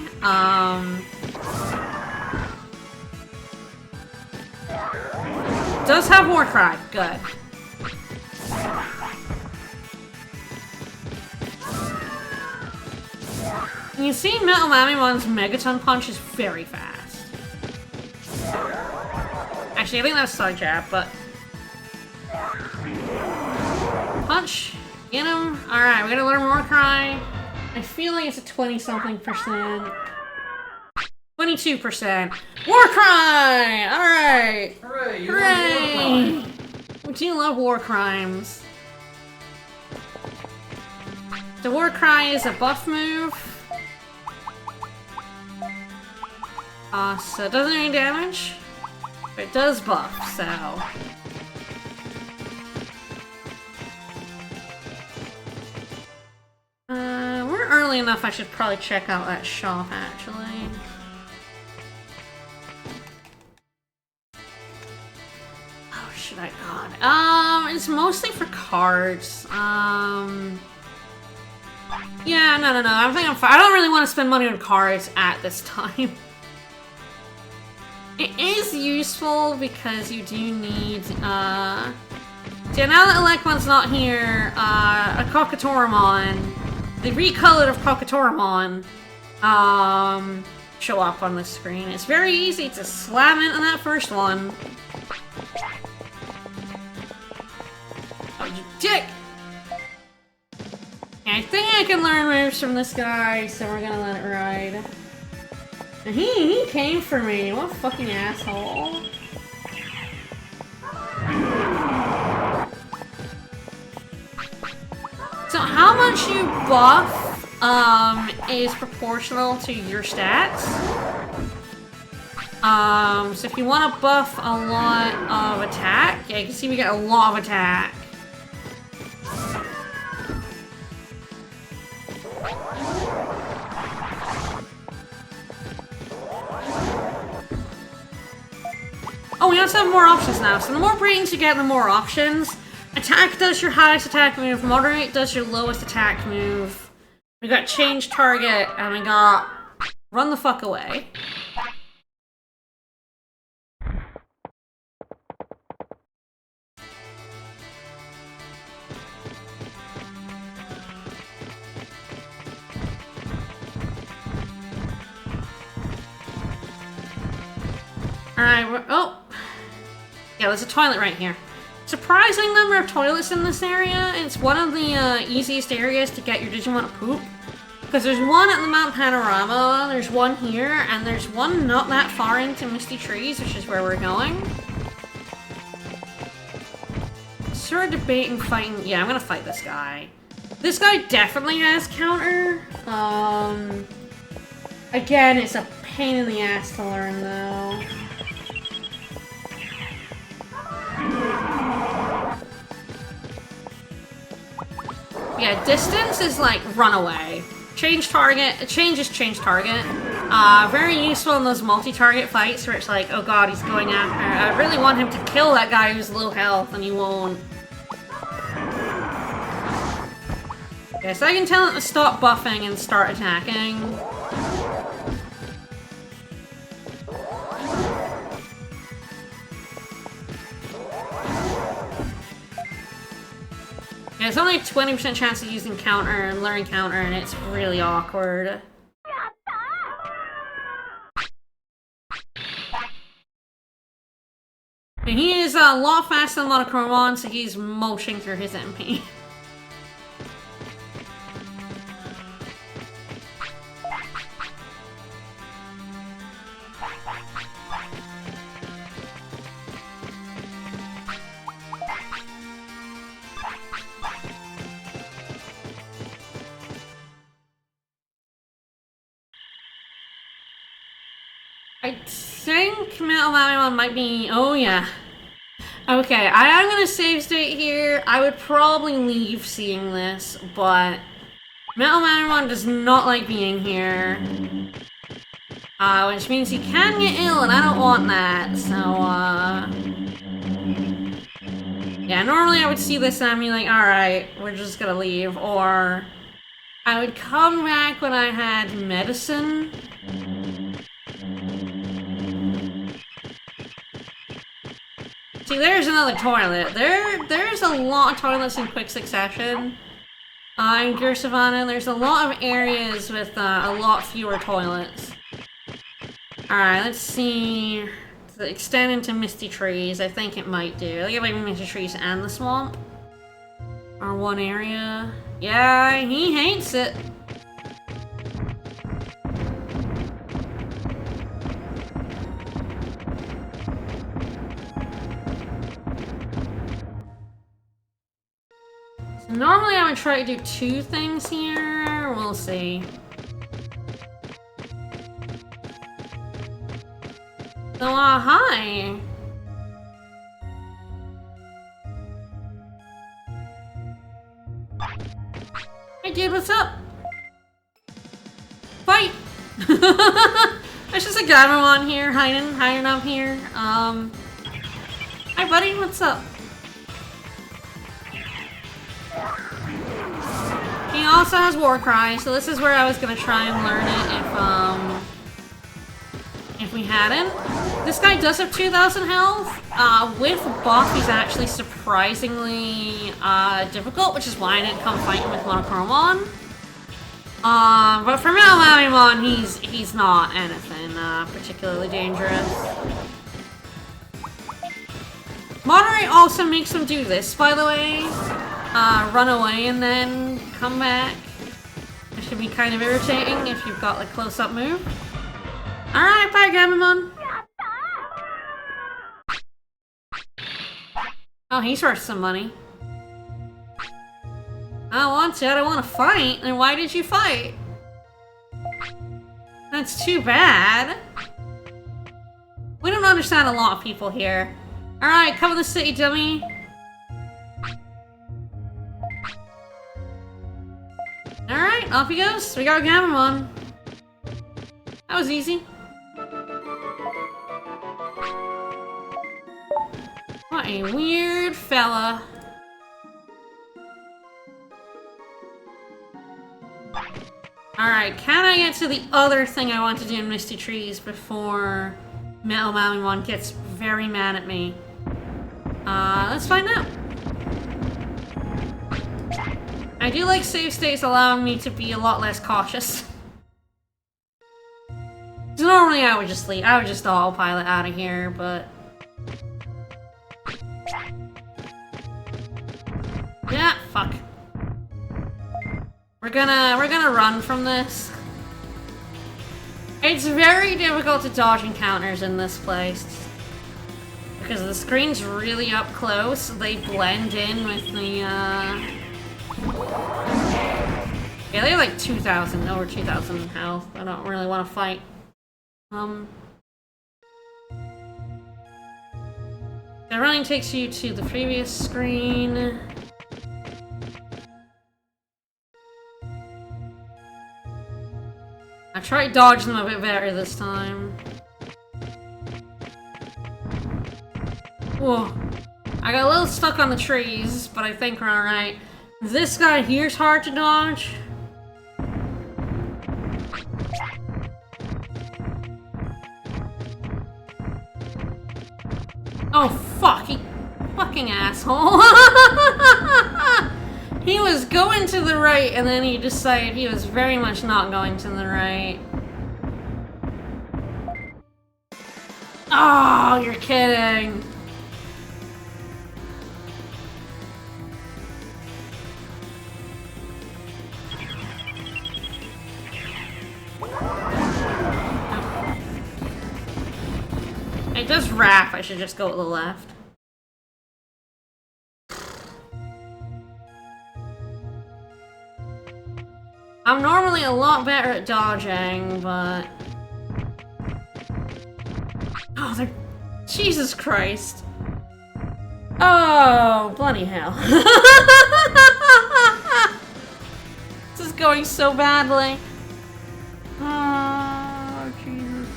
does have Warcry. Good. And you see Metal Mamimon's Megaton Punch is very fast. Actually, I think that's Side Jab, but... Punch! Get him! Alright, we gotta learn Warcry. I feel like it's a 20-something%. 22%. Warcry! Alright! Hooray! Hooray! We do love war crimes. The Warcry is a buff move. So it doesn't do any damage, but it does buff, so... we're early enough, I should probably check out that shop, actually. Oh, should I? God. It's mostly for cards. Yeah, no. I think I'm fine. I don't really want to spend money on cards at this time. It is useful because you do need, so now that Elecmon's not here, a Cocatoramon, the recolored of Cocatoramon, show up on the screen. It's very easy to slam into that first one. Oh, you dick! I think I can learn moves from this guy, so we're gonna let it ride. And he came for me. What a fucking asshole. So how much you buff is proportional to your stats. So if you want to buff a lot of attack, yeah, you can see we got a lot of attack. Oh, we also have more options now. So the more ratings you get, the more options. Attack does your highest attack move. Moderate does your lowest attack move. We got change target, and we got run the fuck away. Alright, oh! Yeah, there's a toilet right here. Surprising number of toilets in this area. It's one of the easiest areas to get your Digimon to poop. Because there's one at the Mount Panorama, there's one here, and there's one not that far into Misty Trees, which is where we're going. Sort of debating fighting. Yeah, I'm gonna fight this guy. This guy definitely has counter. Again, it's a pain in the ass to learn, though. Yeah, distance is like run away. Change target, change target. Very useful in those multi-target fights where it's like, oh god, he's going after. I really want him to kill that guy who's low health, and he won't. Okay, so I can tell it to stop buffing and start attacking. Yeah, it's only a 20% chance of using counter and learning counter, and it's really awkward. And he is a lot faster than Monochromon, so he's moshing through his MP. I think Metal Mamimon might be... Oh, yeah. Okay, I am going to save state here. I would probably leave seeing this, but... Metal Mamimon does not like being here. Which means he can get ill, and I don't want that, so, yeah, normally I would see this and I'd be like, alright, we're just gonna leave, or... I would come back when I had medicine. See, there's another toilet. There's a lot of toilets in quick succession. In Gur Savannah, there's a lot of areas with a lot fewer toilets. Alright, let's see. Does it extend into Misty Trees? I think it might do. I think it might be Misty Trees and the swamp. Or one area. Yeah, he hates it. Normally I would try to do two things here. We'll see. So, hi. Hey dude, what's up? Fight! There's just a Gabramon here, hiding up here. Hi buddy, what's up? He also has Warcry, so this is where I was gonna try and learn it if we hadn't. This guy does have 2,000 health. With buff, he's actually surprisingly difficult, which is why I didn't come fighting with Monochromon. But for Metal Mamimon, he's not anything particularly dangerous. Moderate also makes him do this, by the way. Run away and then come back. It should be kind of irritating if you've got like close-up move. Alright, bye Gabramon. Oh, he's worth some money. I don't want to, I don't want to fight. Then why did you fight? That's too bad. We don't understand a lot of people here. Alright, come to the city, dummy. Alright, off he goes. We got Gabramon. That was easy. What a weird fella. Alright, can I get to the other thing I want to do in Misty Trees before Metal Mamimon gets very mad at me? Let's find out. I do like save states allowing me to be a lot less cautious. So normally I would just leave. I would just autopilot out of here, but... Yeah, fuck. We're gonna run from this. It's very difficult to dodge encounters in this place. Because the screen's really up close, they blend in with the, Yeah, they have like 2,000, over 2,000 health. I don't really want to fight. The running takes you to the previous screen. I tried dodging them a bit better this time. Whoa. I got a little stuck on the trees, but I think we're alright. This guy here's hard to dodge. Oh fuck, he fucking asshole. He was going to the right and then he decided he was very much not going to the right. Oh, you're kidding. It does rap, I should just go to the left. I'm normally a lot better at dodging, but... Oh, they're... Jesus Christ. Oh, bloody hell. This is going so badly. Oh, Jesus.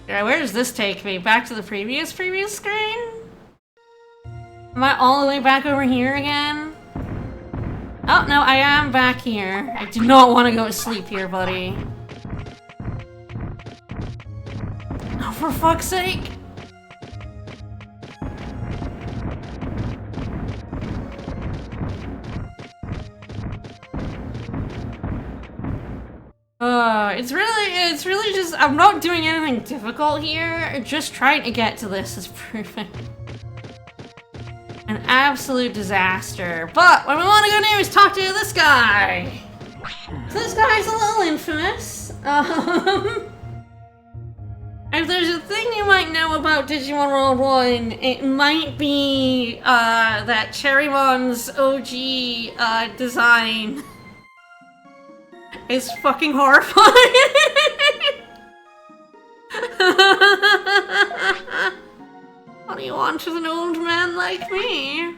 Alright, where does this take me? Back to the previous screen? Am I all the way back over here again? Oh, no, I am back here. I do not want to go to sleep here, buddy. Oh, for fuck's sake! It's really just, I'm not doing anything difficult here. Just trying to get to this is perfect. An absolute disaster. But what we want to go do is talk to this guy. So this guy's a little infamous. If there's a thing you might know about Digimon World 1, it might be that Cherrymon's OG design is fucking horrifying. What do you want with an old man like me?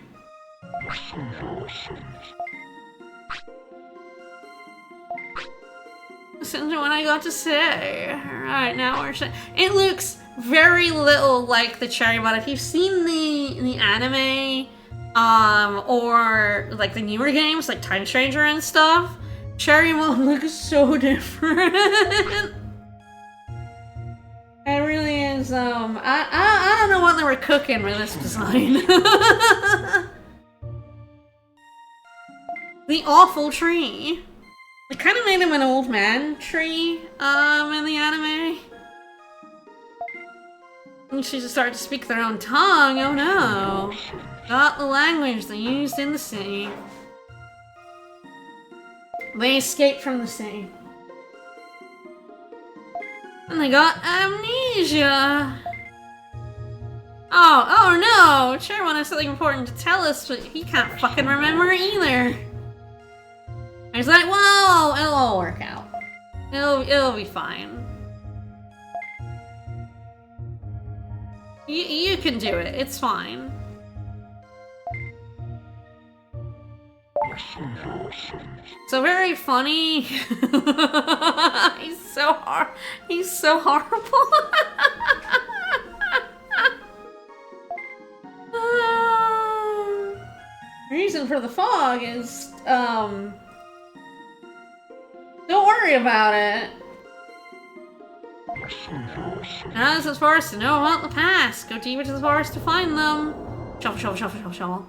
Listen to what I got to say. Alright, now we're it looks very little like the Cherrymon. If you've seen the anime, or like the newer games, like Time Stranger and stuff, Cherrymon looks so different. It really is, I don't know what they were cooking with this design. The awful tree. They kind of made him an old man tree, in the anime. And she just started to speak their own tongue, oh no. Got the language they used in the city. They escaped from the city. And they got amnesia. Oh no! Cherrymon has something important to tell us, but he can't fucking remember either. And he's like, whoa, it'll all work out. It'll be fine. You can do it, it's fine. So very funny. He's so horrible. Reason for the fog is, don't worry about it. Now this is for us to know about the past. Go deeper to the forest to find them. Shovel, shovel, shovel, shovel, shovel.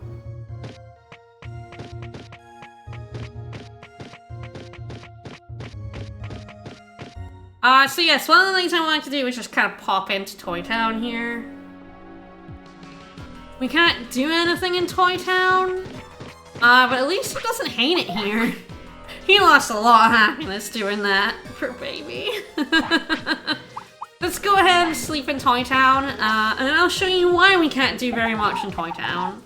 So yes, one of the things I wanted to do was just kind of pop into Toy Town here. We can't do anything in Toy Town, but at least he doesn't hate it here. He lost a lot of happiness doing that. Poor baby. Let's go ahead and sleep in Toy Town, and then I'll show you why we can't do very much in Toy Town.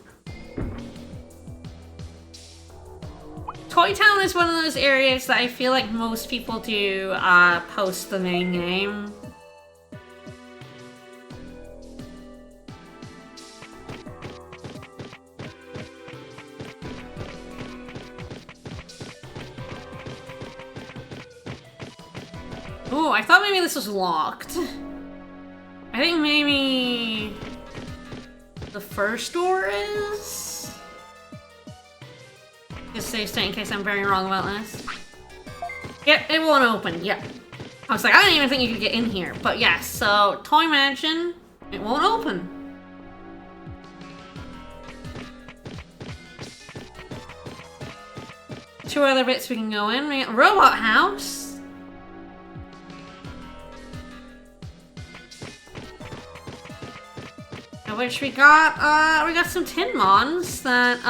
Toy Town is one of those areas that I feel like most people do post the main game. Oh, I thought maybe this was locked. I think maybe the first door is? Just save state in case I'm very wrong about this. Yep, it won't open, yep. I was like, I don't even think you could get in here. But yes, so Toy Mansion, it won't open. Two other bits we can go in. We got Robot House. In which we got some Tin Mons that,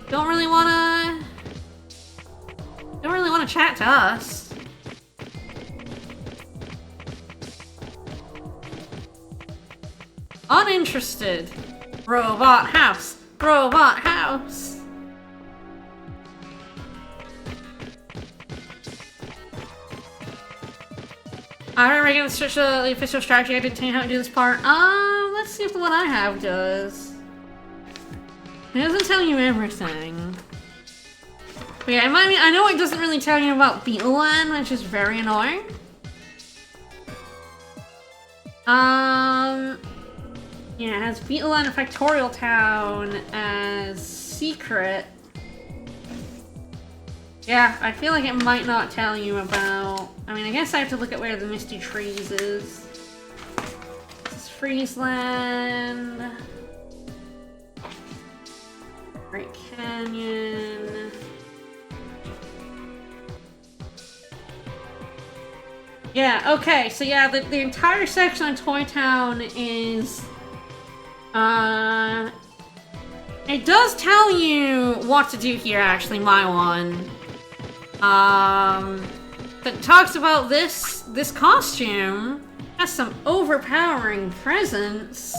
don't really wanna chat to us. Uninterested. Robot house. Robot house. Alright, we're gonna switch the official strategy. I didn't tell you how to do this part. Let's see if the one I have does. It doesn't tell you everything. But yeah, I know it doesn't really tell you about Beetleland, which is very annoying. Yeah, it has Beetleland and Factorial Town as secret. Yeah, I feel like it might not tell you about... I mean, I guess I have to look at where the Misty Trees is. This is Friesland. Great Canyon. Yeah, okay, so yeah, the entire section on Toy Town is... It does tell you what to do here, actually, my one. That talks about this costume has some overpowering presence.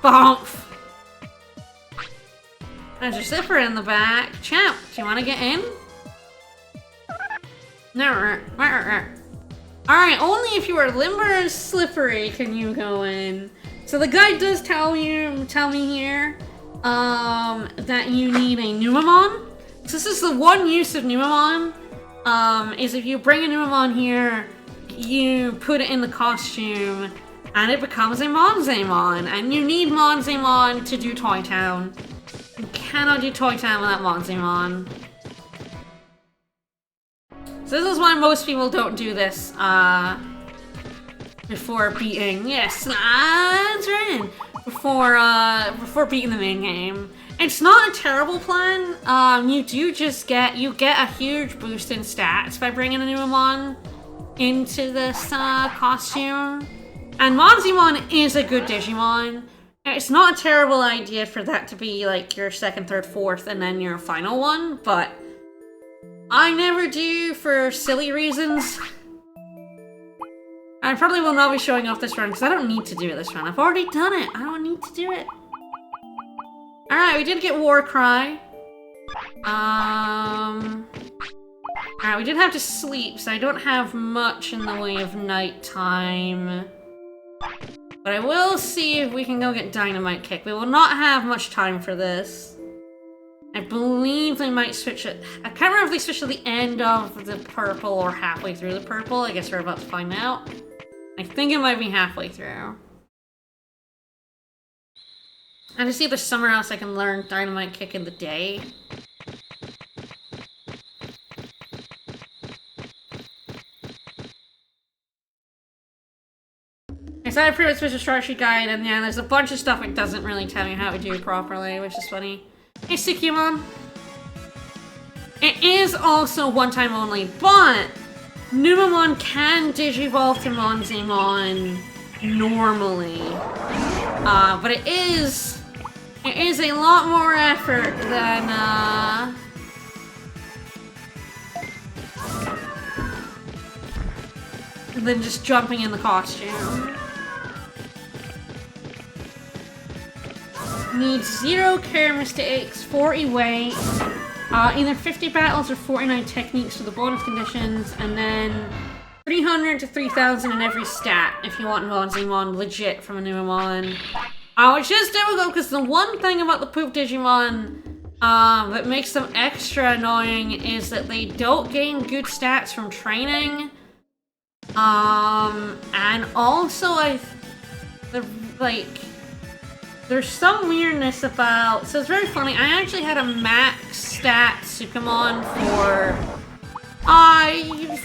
Bonk! There's your zipper in the back. Champ, do you want to get in? No. Alright, only if you are limber and slippery can you go in. So the guide does tell me here, that you need a Numemon. So this is the one use of Numemon, is if you bring a Numemon here, you put it in the costume, and it becomes a Monzaemon. And you need Monzaemon to do Toy Town. You cannot do Toy Town without Monzaemon. So this is why most people don't do this, before beating, yes, that's right, before beating the main game. It's not a terrible plan. You get a huge boost in stats by bringing a Numemon into this, costume. And Monzaemon is a good Digimon. It's not a terrible idea for that to be, like, your second, third, fourth, and then your final one, but I never do for silly reasons. I probably will not be showing off this run because I don't need to do it this run. I've already done it. I don't need to do it. Alright, we did get Warcry. Alright, we did have to sleep, so I don't have much in the way of nighttime. But I will see if we can go get Dynamite Kick. We will not have much time for this. I believe they might switch it. I can't remember if they switched at the end of the purple or halfway through the purple. I guess we're about to find out. I think it might be halfway through. And to see if there's somewhere else I can learn Dynamite Kick in the day. I saw a pretty much special strategy guide, and yeah, there's a bunch of stuff it doesn't really tell you how to do properly, which is funny. Hey, Sukumon. It is also one time only, but Numamon can digivolve to Monzemon normally. But it is a lot more effort than just jumping in the costume. Needs 0 care mistakes, 40 weight, either 50 battles or 49 techniques for the bonus conditions, and then 300 to 3,000 in every stat if you want Monzemon legit from a Numamon. Which is difficult because the one thing about the poop Digimon that makes them extra annoying is that they don't gain good stats from training. And also there's some weirdness about, so it's very funny, I actually had a max stat Sukamon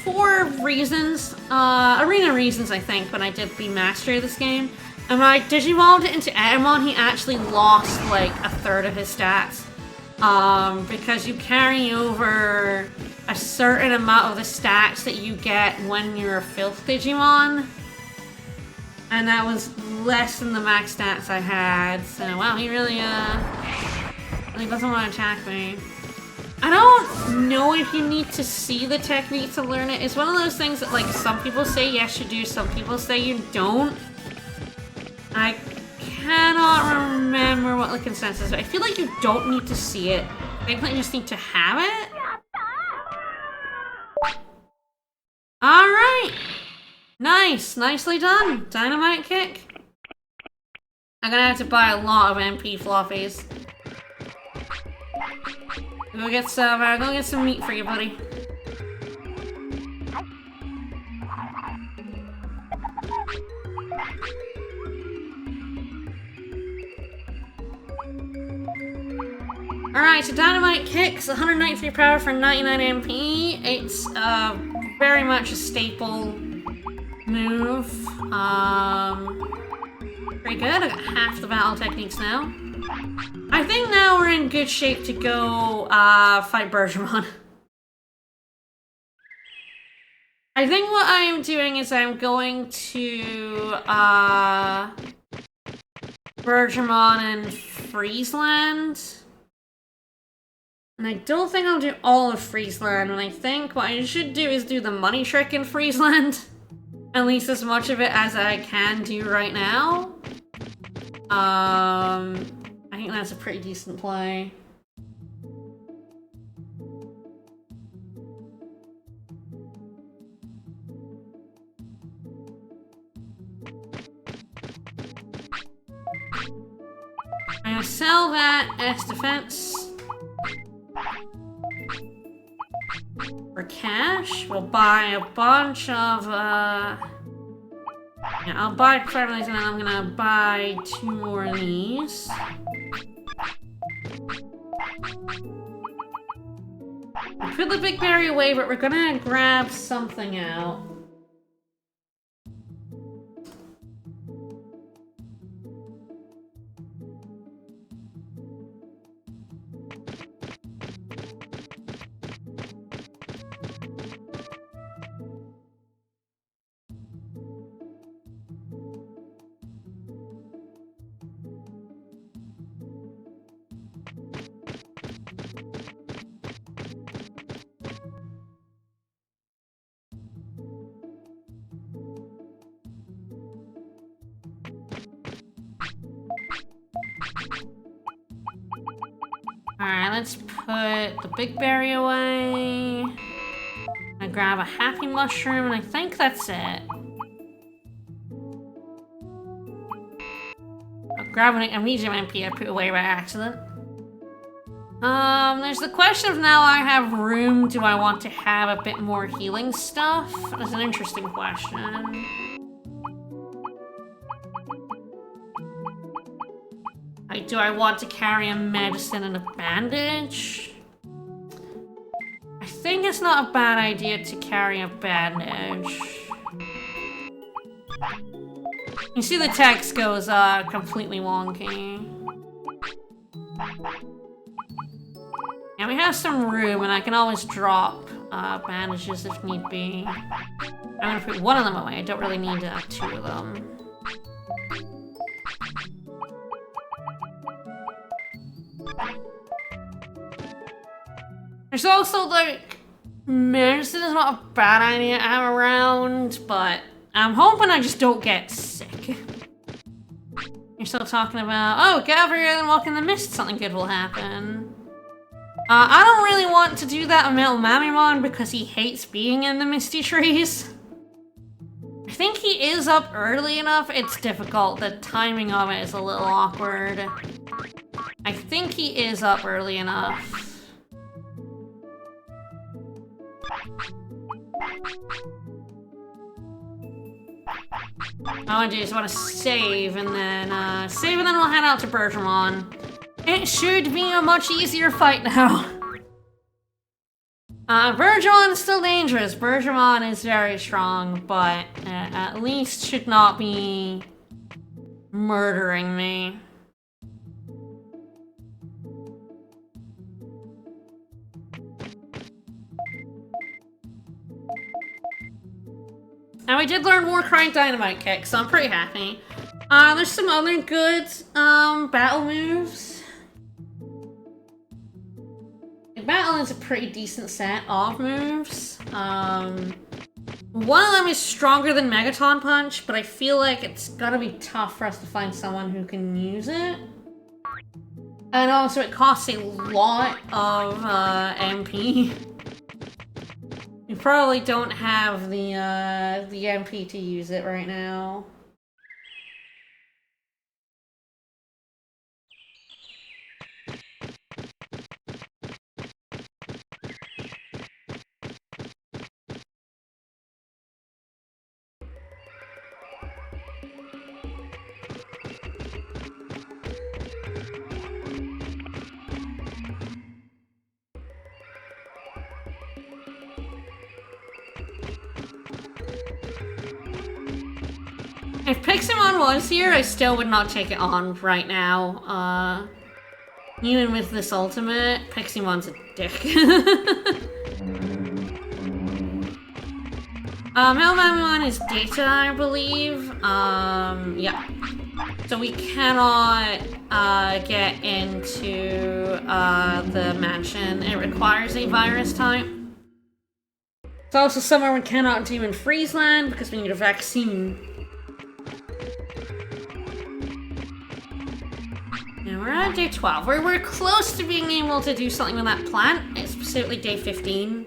for reasons, arena reasons I think, when I did the mastery of this game. And when I digivolved it into Etamon, he actually lost like a third of his stats. Because you carry over a certain amount of the stats that you get when you're a Filth Digimon. And that was less than the max stats I had. So, wow, he really doesn't want to attack me. I don't know if you need to see the technique to learn it. It's one of those things that, like, some people say yes you do, some people say you don't. I cannot remember what the consensus is. I feel like you don't need to see it. I think you just need to have it. Alright! Nice! Nicely done! Dynamite kick. I'm gonna have to buy a lot of MP floppies. Go get some meat for you, buddy. Alright, so Dynamite Kicks, 193 power for 99 MP. It's very much a staple move. Pretty good. I got half the battle techniques now. I think now we're in good shape to go fight Bergermon. I think what I am doing is I'm going to Bergermon and Friesland. And I don't think I'll do all of Friesland, and I think what I should do is do the money trick in Friesland. At least as much of it as I can do right now. I think that's a pretty decent play. I'm gonna sell that S defense. For cash, we'll buy a bunch of, yeah, I'll buy 5 of these and then I'm gonna buy 2 more of these. We'll put the big berry away, but we're gonna grab something out. Alright, let's put the big berry away. I grab a happy mushroom, and I think that's it. I'll grab a medium MP I put away by accident. There's the question of now I have room, do I want to have a bit more healing stuff? That's an interesting question. Like, do I want to carry a medicine and a bandage? I think it's not a bad idea to carry a bandage. You see the text goes completely wonky. Damn we have some room, and I can always drop bandages if need be. I'm gonna put one of them away. I don't really need two of them. There's also, like, medicine is not a bad idea to have around, but I'm hoping I just don't get sick. You're still talking about, oh, get over here and walk in the mist, something good will happen. I don't really want to do that with Metal Mamimon because he hates being in the misty trees. I think he is up early enough, it's difficult. The timing of it is a little awkward. I think he is up early enough. I just want to save and then we'll head out to Bergermon. It should be a much easier fight now. Bergermon is still dangerous. Bergermon is very strong, but at least should not be murdering me. And we did learn Warcry Dynamite Kick, so I'm pretty happy. There's some other good battle moves. Battle is a pretty decent set of moves. One of them is stronger than Megaton Punch, but I feel like it's gonna be tough for us to find someone who can use it. And also it costs a lot of MP. You probably don't have the MP to use it right now. If Piximon was here, I still would not take it on right now. Even with this ultimate, Piximon's a dick. Melmamon is data, I believe. Yeah. So we cannot get into the mansion. It requires a virus type. It's also somewhere we cannot do in Friesland because we need a vaccine. Now we're at day 12. We're close to being able to do something with that plant. It's specifically day 15.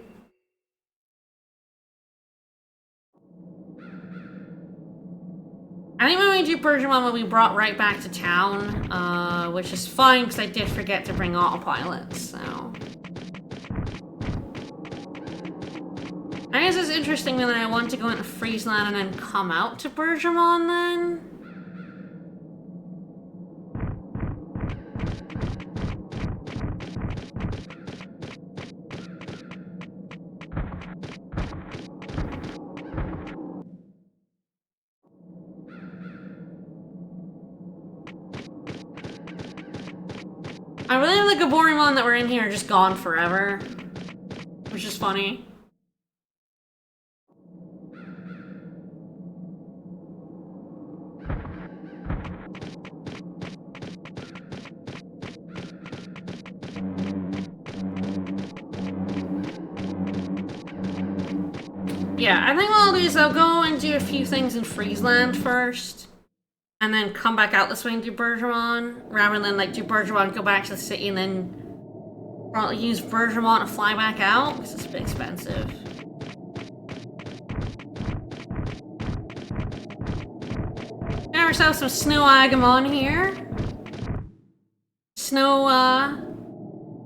I think when we do Bergermon, we'll be brought right back to town, which is fine because I did forget to bring autopilot, so. I guess it's interesting that I want to go into Friesland and then come out to Bergermon then. I really think the Gaborimon that were in here are just gone forever, which is funny. Yeah, I think what I'll do is I'll go and do a few things in Friesland first, and then come back out this way and do Bergermon, rather than like do Bergermon, go back to the city, and then probably use Bergermon to fly back out, because it's a bit expensive. Got ourselves some Snow Agamon here. Snow,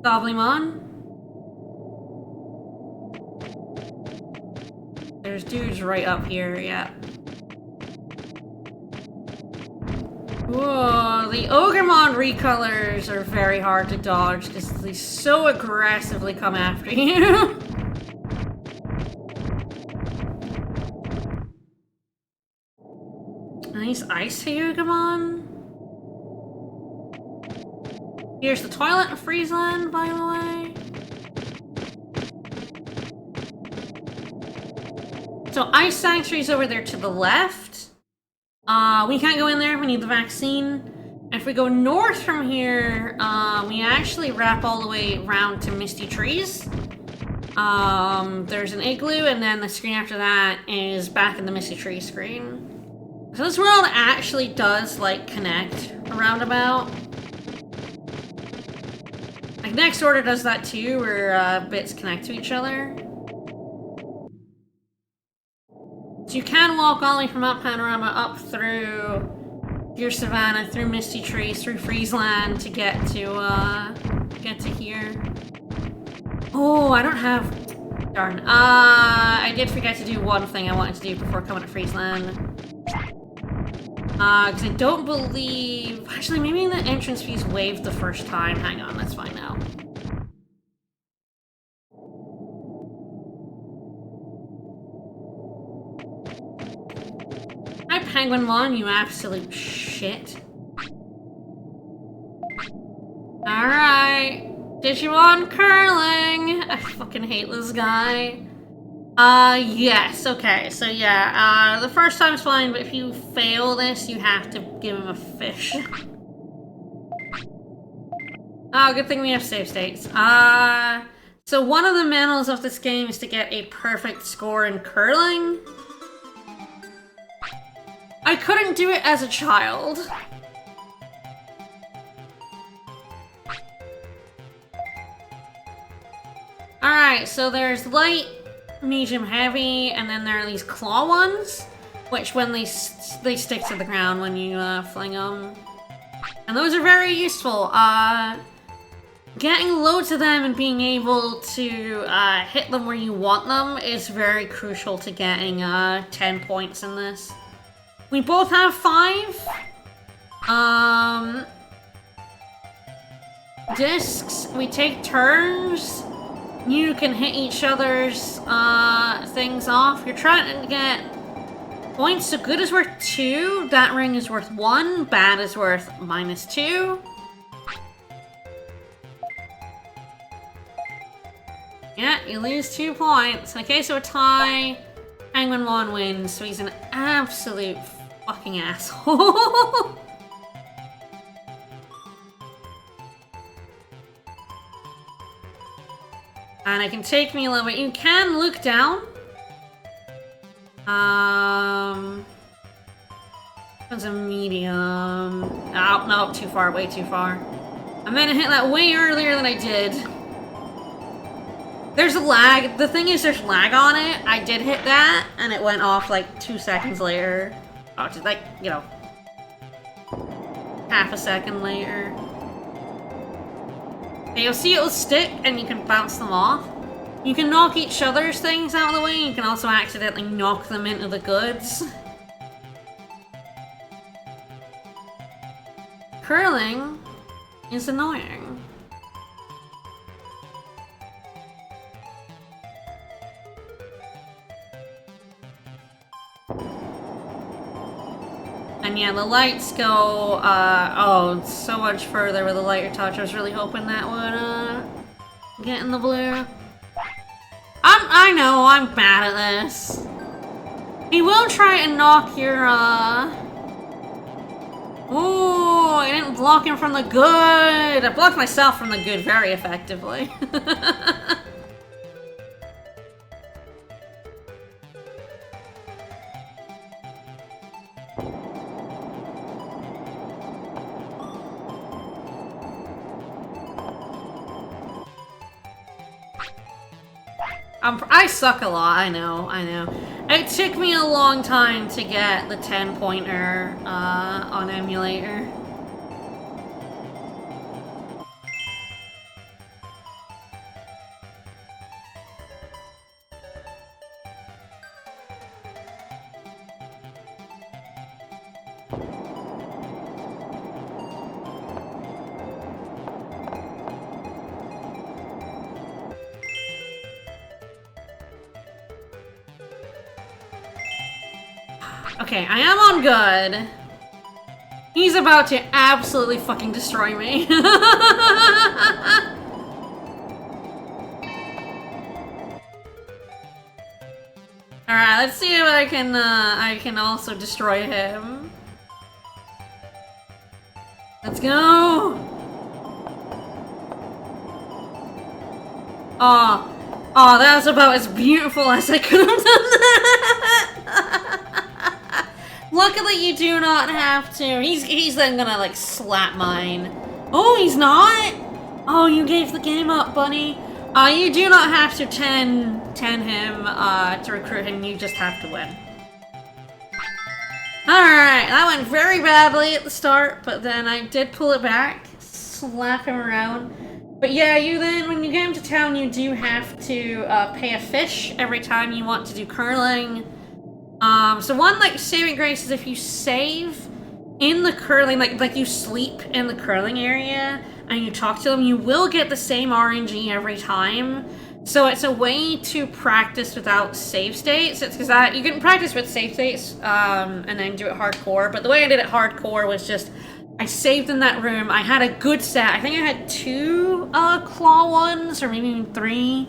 Goblimon. There's dudes right up here, yeah. Whoa, the Ogremon recolors are very hard to dodge because they so aggressively come after you. Nice Ice Hyugamon. Here's the toilet in Friesland, by the way. So Ice Sanctuary's over there to the left. We can't go in there, we need the vaccine. If we go north from here, we actually wrap all the way around to Misty Trees. There's an igloo, and then the screen after that is back in the Misty Tree screen. So this world actually does, like, connect a roundabout. Like, Next Order does that too, where bits connect to each other. So you can walk all the way from Up Panorama up through your Savannah, through Misty Trees, through Freezeland to get to here. Oh, I don't have... Darn. I did forget to do one thing I wanted to do before coming to Freezeland. Because I don't believe... Actually, maybe the entrance fees waived the first time. Hang on, that's fine now. Hi, Penguinmon, you absolute shit. Alright. Digimon curling! I fucking hate this guy. Yes, okay, so yeah, the first time's fine, but if you fail this, you have to give him a fish. Oh, good thing we have save states. So one of the medals of this game is to get a perfect score in curling. I couldn't do it as a child. Alright, so there's light, medium, heavy, and then there are these claw ones, which when they stick to the ground when you fling them. And those are very useful. Getting loads of them and being able to hit them where you want them is very crucial to getting 10 points in this. We both have 5. Discs, we take turns. You can hit each other's things off. You're trying to get points. So good is worth 2. That ring is worth 1. Bad is worth -2. Yeah, you lose 2 points. In case of a tie, Penguinmon wins, so he's an absolute fucking asshole. And it can take me a little bit. You can look down. That's a medium. Oh, no, too far, way too far. I meant to hit that way earlier than I did. There's a lag. The thing is, there's lag on it. I did hit that, and it went off like 2 seconds later. Oh, just like, you know, half a second later. Okay, you'll see it'll stick, and you can bounce them off. You can knock each other's things out of the way. You can also accidentally knock them into the goods. Curling is annoying. And yeah, the lights go, oh, so much further with a lighter touch. I was really hoping that would, get in the blue. I know, I'm bad at this. He will try and knock your, Ooh, I didn't block him from the good! I blocked myself from the good very effectively. I suck a lot, I know. It took me a long time to get the 10-pointer on emulator. Okay, I am on good. He's about to absolutely fucking destroy me. Alright, let's see what I can also destroy him. Let's go! Oh, that was about as beautiful as I could have done that! Luckily you do not have to. He's then gonna like slap mine. Oh, he's not? Oh, you gave the game up, buddy. You do not have to 10 him to recruit him, you just have to win. Alright, that went very badly at the start, but then I did pull it back, slap him around. But yeah, when you get into town, you do have to pay a fish every time you want to do curling. So one like saving grace is if you save in the curling, like you sleep in the curling area and you talk to them, you will get the same RNG every time. So it's a way to practice without save states. It's because you can practice with save states and then do it hardcore. But the way I did it hardcore was just I saved in that room. I had a good set. I think I had 2 claw ones or maybe even 3.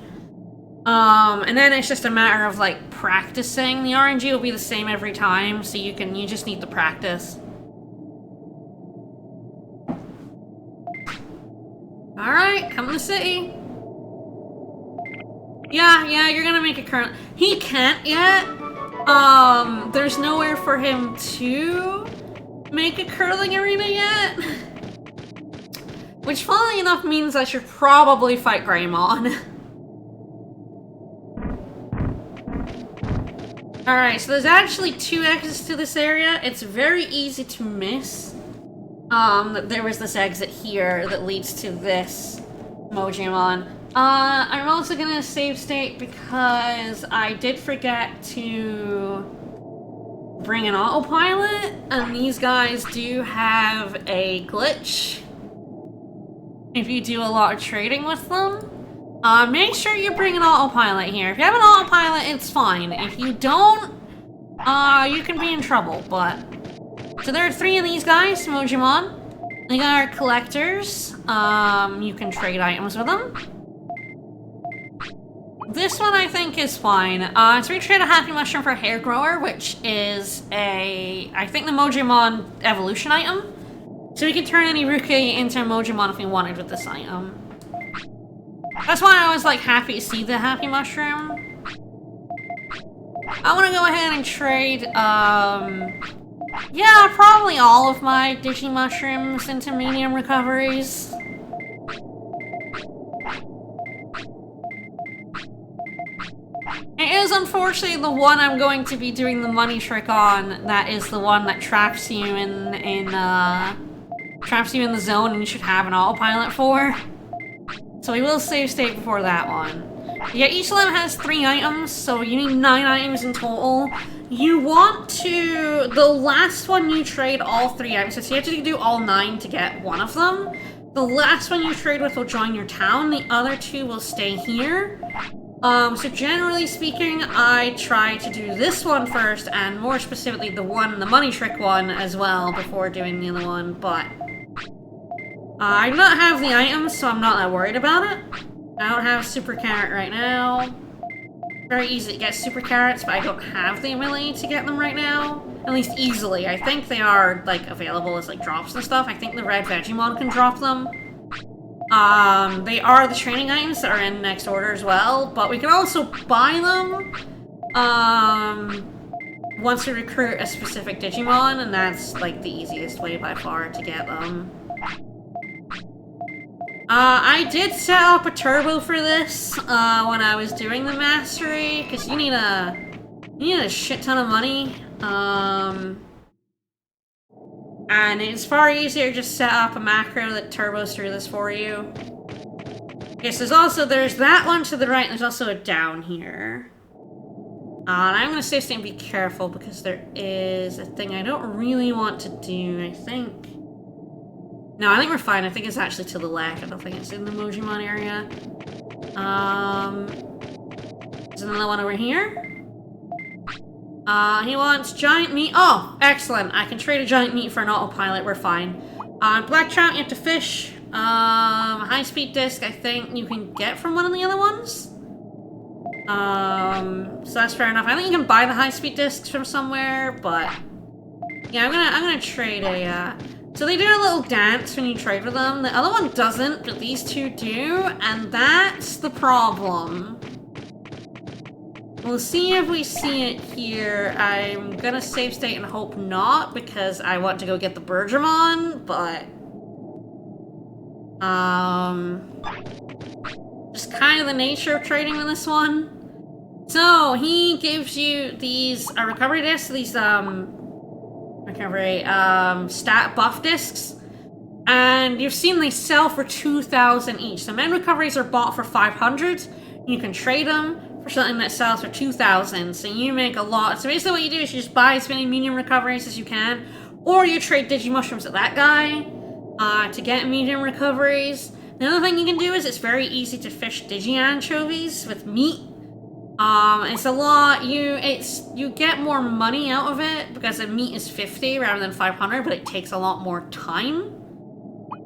And then it's just a matter of like practicing. The RNG will be the same every time, so you just need to practice. Alright, come to the city. Yeah, you're gonna make a current. He can't yet. There's nowhere for him to make a curling arena yet. Which, funnily enough, means I should probably fight Greymon. Alright, so there's actually 2 exits to this area. It's very easy to miss. There was this exit here that leads to this Mojimon. I'm also gonna save state because I did forget to bring an autopilot, and these guys do have a glitch if you do a lot of trading with them. Make sure you bring an autopilot here. If you have an autopilot, it's fine. If you don't, you can be in trouble, but... So there are 3 of these guys, Mojimon. They are collectors. You can trade items with them. This one I think is fine. So we trade a Happy Mushroom for a Hair Grower, which is I think the Mojimon evolution item. So we can turn any Rookie into a Mojimon if we wanted with this item. That's why I was like happy to see the Happy Mushroom. I want to go ahead and trade, yeah, probably all of my Digimushrooms into medium recoveries. It is unfortunately the one I'm going to be doing the money trick on that is the one that traps you traps you in the zone and you should have an autopilot for. So we will save state before that one. Yeah, each of them has 3 items, so you need 9 items in total. You want to... The last one you trade all 3 items, so you have to do all 9 to get one of them. The last one you trade with will join your town, the other 2 will stay here. So generally speaking, I try to do this one first, and more specifically the money trick one as well, before doing the other one, but... I do not have the items, so I'm not that worried about it. I don't have Super Carrot right now. Very easy to get Super Carrots, but I don't have the ability to get them right now. At least easily. I think they are, like, available as, like, drops and stuff. I think the red Vegemon can drop them. They are the training items that are in next order as well, but we can also buy them, once we recruit a specific Digimon, and that's, like, the easiest way by far to get them. I did set up a turbo for this, when I was doing the mastery, because you need a shit ton of money, and it's far easier to just set up a macro that turbos through this for you. Okay, so there's that one to the right, and there's also a down here. And I'm gonna stay and be careful, because there is a thing I don't really want to do, I think. No, I think we're fine. I think it's actually to the left. I don't think it's in the Mojimon area. There's another one over here. He wants giant meat. Oh, excellent. I can trade a giant meat for an autopilot. We're fine. Black trout, you have to fish. High-speed disc, I think you can get from one of the other ones. So that's fair enough. I think you can buy the high-speed discs from somewhere, but yeah, I'm gonna trade a. So they do a little dance when you trade with them. The other one doesn't, but these two do, and that's the problem. We'll see if we see it here. I'm gonna save state and hope not, because I want to go get the Bergermon, but just kind of the nature of trading with this one. So he gives you these recovery discs, these stat buff discs, and you've seen they sell for 2,000 each. So men recoveries are bought for 500. You can trade them for something that sells for 2,000. So you make a lot. So basically, what you do is you just buy as many medium recoveries as you can, or you trade Digimushrooms at that guy to get medium recoveries. The other thing you can do is it's very easy to fish Digi-anchovies with meat. It's a lot, you get more money out of it because the meat is 50 rather than 500, but it takes a lot more time.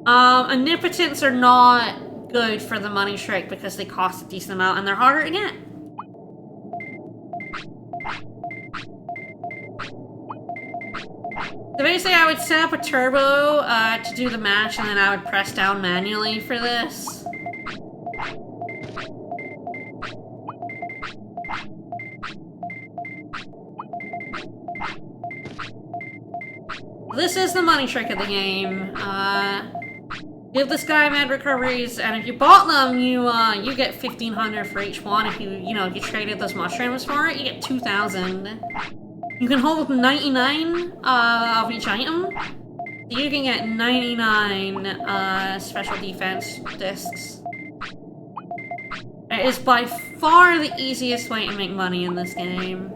Omnipotents are not good for the money trick because they cost a decent amount and they're harder to get. So basically I would set up a turbo to do the match, and then I would press down manually for this. This is the money trick of the game. Give this guy mad recoveries, and if you bought them, you get 1,500 for each one. If you traded those mushrooms for it, you get 2,000. You can hold 99 of each item. So you can get 99 special defense discs. It is by far the easiest way to make money in this game.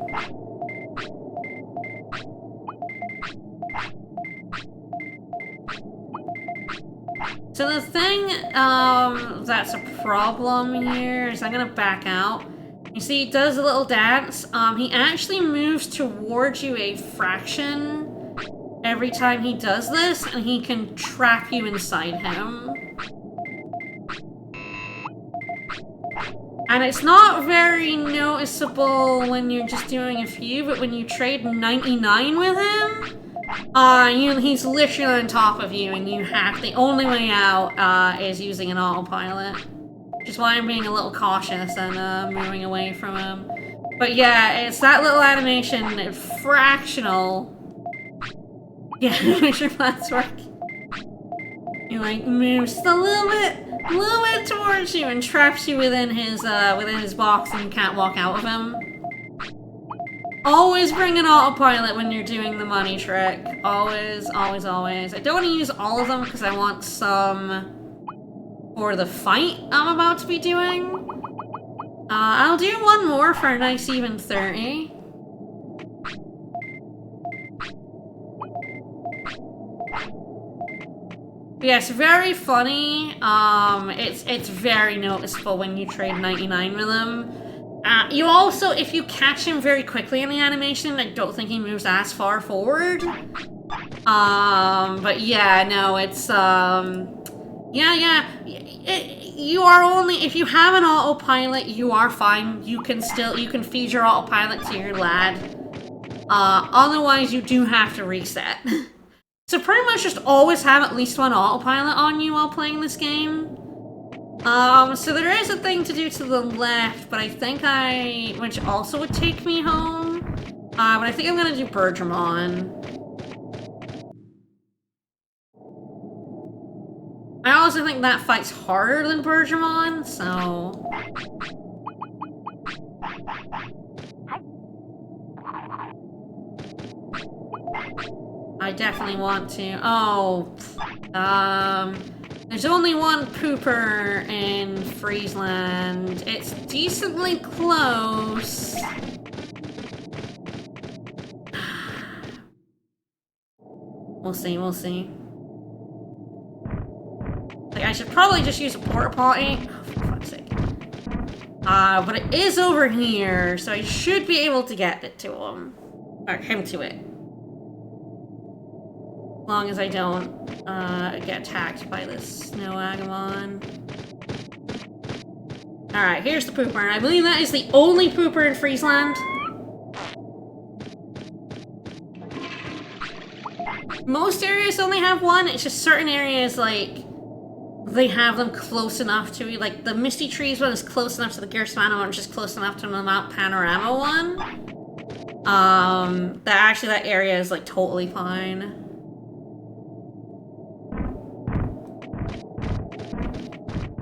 So the thing that's a problem here is I'm gonna back out. You see, he does a little dance. He actually moves towards you a fraction every time he does this, and he can trap you inside him. And it's not very noticeable when you're just doing a few, but when you trade 99 with him, he's literally on top of you, and the only way out is using an autopilot. Which is why I'm being a little cautious and moving away from him. But yeah, it's that little animation, fractional. Yeah, make sure that's working. He like moves a little bit towards you and traps you within his box, and you can't walk out of him. Always bring an autopilot when you're doing the money trick. Always, always, always. I don't want to use all of them because I want some for the fight I'm about to be doing. I'll do one more for a nice even 30. But yeah, it's very funny. It's very noticeable when you trade 99 with him. You also, if you catch him very quickly in the animation, I don't think he moves as far forward. But yeah, no, it's, you are only, if you have an autopilot, you are fine. You can feed your autopilot to your lad. Otherwise, you do have to reset. So pretty much just always have at least one autopilot on you while playing this game. So there is a thing to do to the left, but I think which also would take me home. But I think I'm gonna do Bergermon. I also think that fight's harder than Bergermon, so... I definitely want to... Oh... There's only one pooper in Friesland. It's decently close. We'll see, we'll see. Like, I should probably just use a porta potty. Oh, for fuck's sake. But it is over here, so I should be able to get it to him. Or him to it. As long as I don't get attacked by this snow agamon. Alright, here's the pooper. I believe that is the only pooper in Friesland. Most areas only have one, it's just certain areas, like, they have them close enough to, like, the Misty Trees one is close enough to the Gearsavannah one, which is close enough to the Mount Panorama one. That actually that area is, like, totally fine.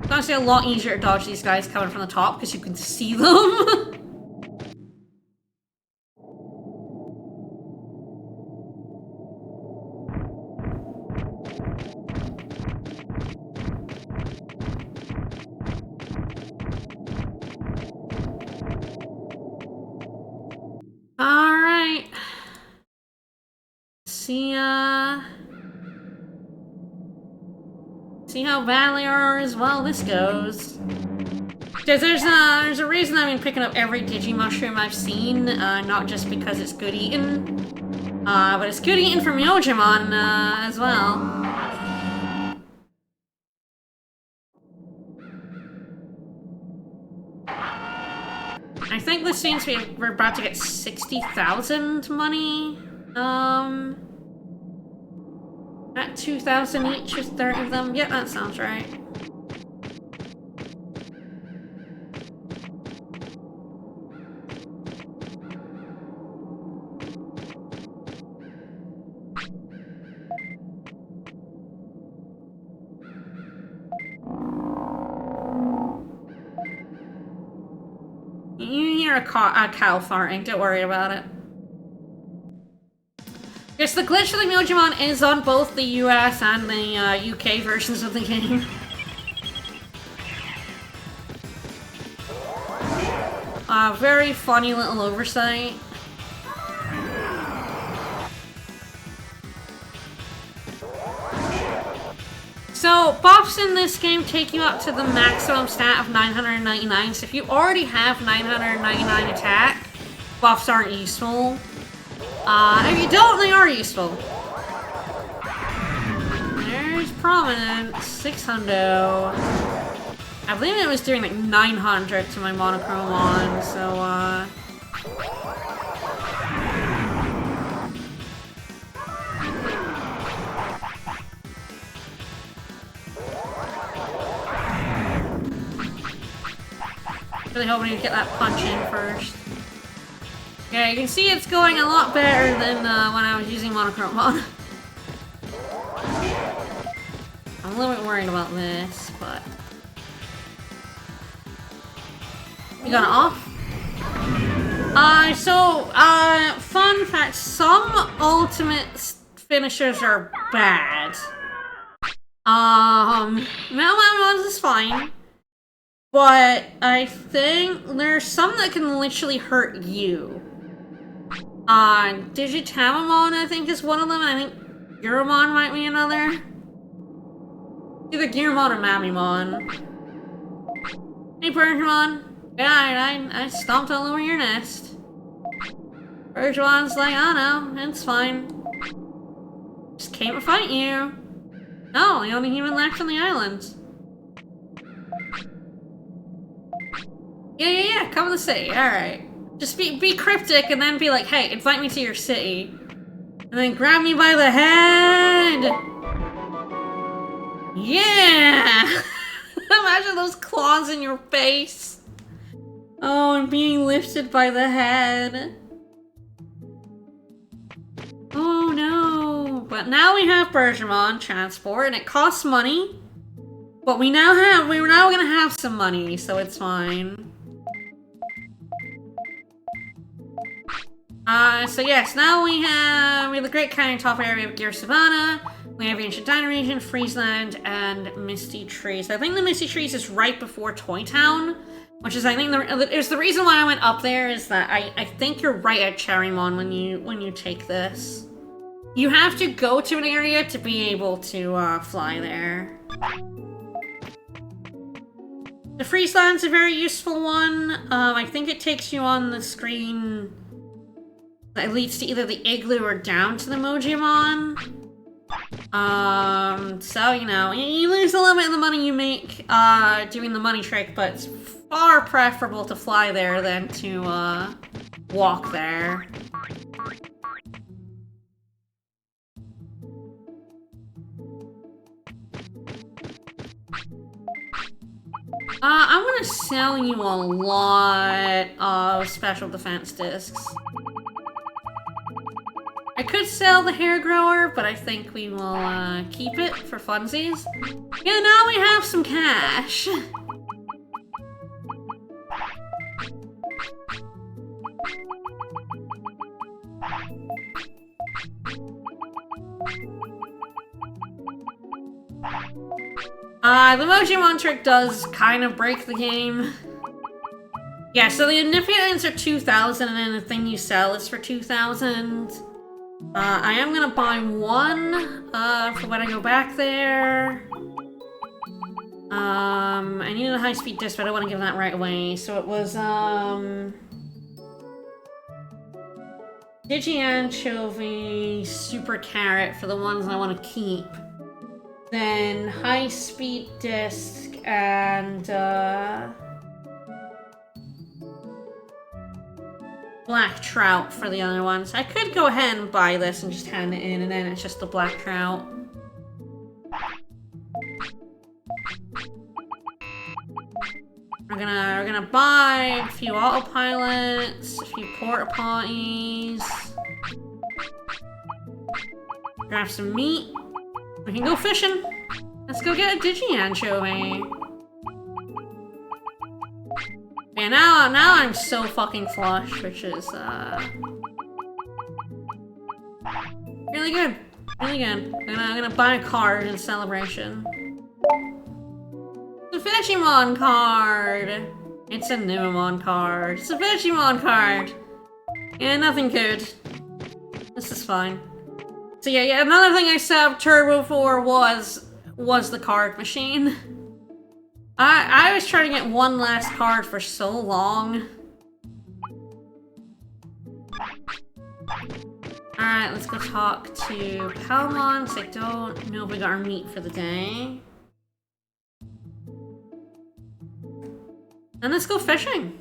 It's honestly a lot easier to dodge these guys coming from the top because you can see them. Alright. See how badly or as well this goes. There's a reason I've been picking up every Digimushroom I've seen, not just because it's good eating, but it's good eating from Yojimon, as well. I think this seems to be, we're about to get 60,000 money, at 2,000 each with 30 of them. Yep, that sounds right. You hear a cow farting, don't worry about it. Yes, the glitch of the Mojimon is on both the US and the UK versions of the game. Very funny little oversight. So, buffs in this game take you up to the maximum stat of 999, so if you already have 999 attack, buffs aren't useful. If you don't, they are useful. There's Prominent, 600. I believe it was doing like 900 to my monochrome on, so really hoping to get that punch in first. Yeah, you can see it's going a lot better than when I was using monochrome on. I'm a little bit worried about this, but... You got it off? Fun fact, some ultimate finishers are bad. Metal is fine. But I think there's some that can literally hurt you. Digitamamon, I think, is one of them. I think Gurumon might be another. Either Gurumon or Mamimon. Hey, Persiamon. Yeah, I stomped all over your nest. Persiamon's like, oh no, it's fine. Just came to fight you. No, the only human left on the island. Yeah, come to the city, alright. Just be cryptic and then be like, hey, invite me to your city. And then grab me by the head! Yeah! Imagine those claws in your face. Oh, and being lifted by the head. Oh no. But now we have Persiamon transport and it costs money. But we're now gonna have some money, so it's fine. So yes, now we have the Great Canyon Top area of Gearsavannah, we have Ancient Dino Region, Friesland, and Misty Trees. I think the Misty Trees is right before Toy Town, which is, I think, the reason why I went up there is that I think you're right at Cherrymon when you take this. You have to go to an area to be able to fly there. The Friesland's a very useful one. I think it takes you on the screen that leads to either the igloo or down to the Mojimon. So, you know, you lose a little bit of the money you make doing the money trick, but it's far preferable to fly there than to, walk there. I'm gonna sell you a lot of special defense discs. I could sell the hair grower, but I think we will keep it for funsies. Yeah, now we have some cash. The Digimon trick does kind of break the game. Yeah, so the Initiates are 2,000 and then the thing you sell is for 2,000. I am gonna buy one, for when I go back there. I needed a high-speed disc, but I don't want to give that right away. So it was, Digi-Anchovy, Super Carrot for the ones I want to keep. Then high-speed disc and, black trout for the other ones. I could go ahead and buy this and just hand it in, and then it's just the black trout. We're gonna buy a few autopilots, a few porta potties. Grab some meat. We can go fishing. Let's go get a Digi-Anchovy. Yeah, now I'm so fucking flush, which is, really good. Really good. I'm gonna buy a card in celebration. It's a Digimon card! It's a Numemon card. It's a Digimon card! Yeah, nothing good. This is fine. So yeah, another thing I set up Turbo for was the card machine. I was trying to get one last card for so long. Alright, let's go talk to Palmon, because I don't know if we got our meat for the day. And let's go fishing.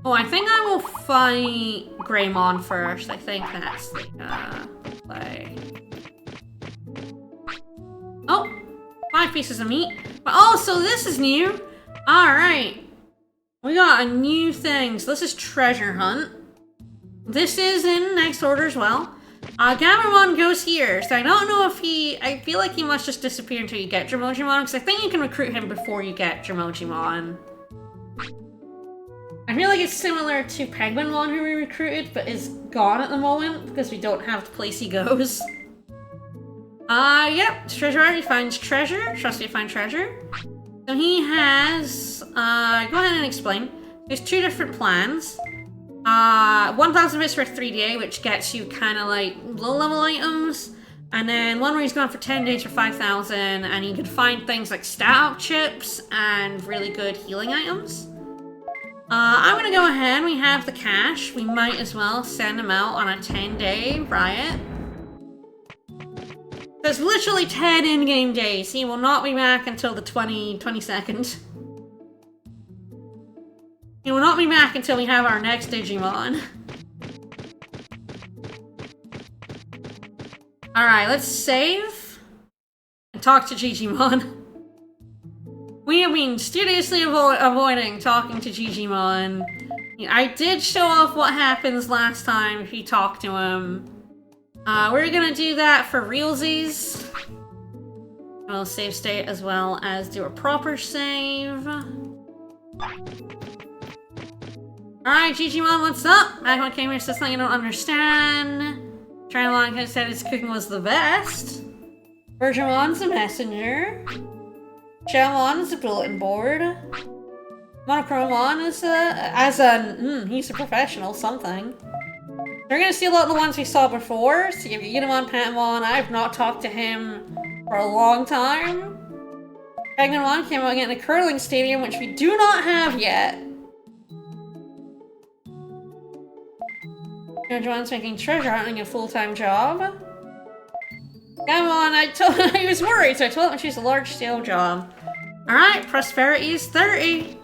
Oh, I think I will fight Greymon first. I think that's the play. Oh, 5 pieces of meat. Oh, so this is new. Alright. We got a new thing. So this is Treasure Hunt. This is in next order as well. Gabumon goes here. So I don't know if I feel like he must just disappear until you get Dromogimon, because I think you can recruit him before you get Dromogimon. I feel like it's similar to Penguinmon who we recruited, but is gone at the moment because we don't have the place he goes. Yep, Treasure Hunt, he finds treasure. Trust me, find treasure. So he has, go ahead and explain. There's 2 different plans. 1,000 bits for 3DA, which gets you kind of like low-level items. And then one where he's gone for 10 days for 5,000, and you can find things like stat-up chips and really good healing items. I'm gonna go ahead, we have the cash. We might as well send him out on a 10-day riot. There's literally 10 in-game days. He will not be back until the 22nd. He will not be back until we have our next Digimon. Alright, let's save and talk to Digimon. We have been studiously avoiding talking to Digimon. I did show off what happens last time if you talk to him. We're gonna do that for realsies. We'll save state as well as do a proper save. Alright, Digimon, what's up? Back came here says something I don't understand. Trinalon has said his cooking was the best. Virgimon's a messenger. Shellmon is a bulletin board. Monochromon is he's a professional something. We're gonna see a lot of the ones we saw before. So you have Unimon, Patamon. I have not talked to him for a long time. Penguinmon came out getting a curling stadium, which we do not have yet. Jojo's making treasure hunting a full-time job. Come on, I told him he was worried, so I told him she's a large steel job. Alright, prosperity is 30.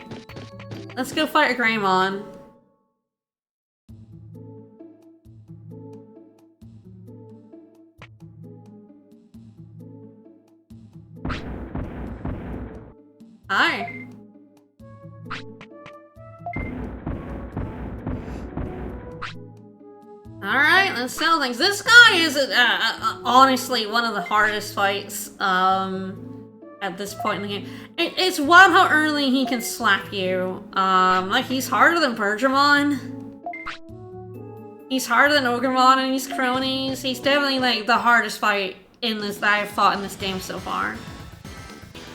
Let's go fight a Greymon. Hi. Alright, let's sell things. This guy is honestly one of the hardest fights at this point in the game. It's wild how early he can slap you. Like, he's harder than Bergermon. He's harder than Ogremon and his cronies. He's definitely like the hardest fight in this that I've fought in this game so far.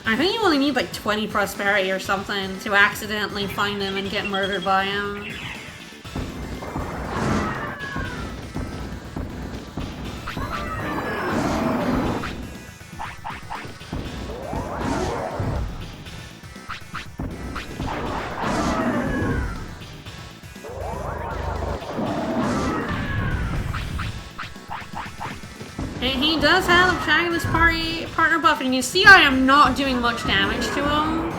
I think you only need like 20 prosperity or something to accidentally find him and get murdered by him. And he does have a protagonist partner buff, and you see I am not doing much damage to him.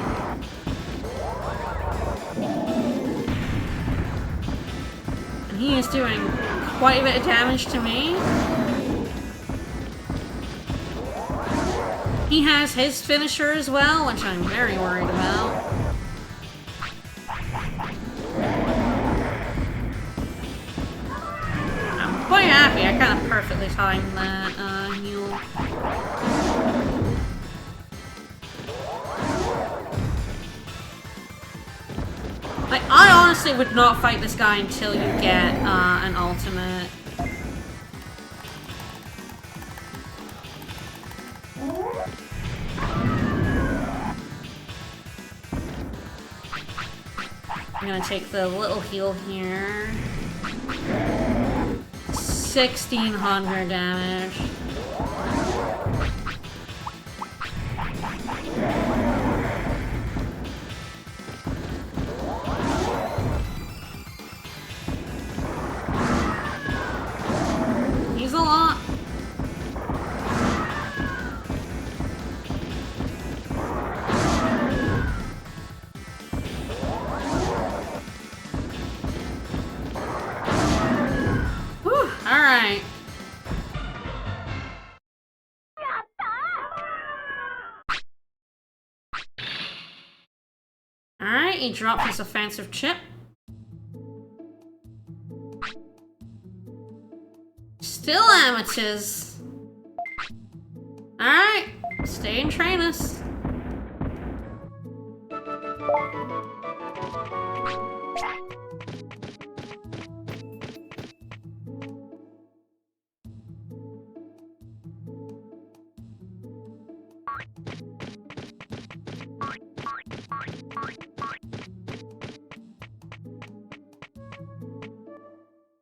And he is doing quite a bit of damage to me. He has his finisher as well, which I'm very worried about. Quite happy, I kind of perfectly timed that heal. Like, I honestly would not fight this guy until you get an ultimate. I'm gonna take the little heal here. 1600 damage. He's a lot. Alright. Alright, he dropped his offensive chip. Still amateurs. Alright, stay and train us.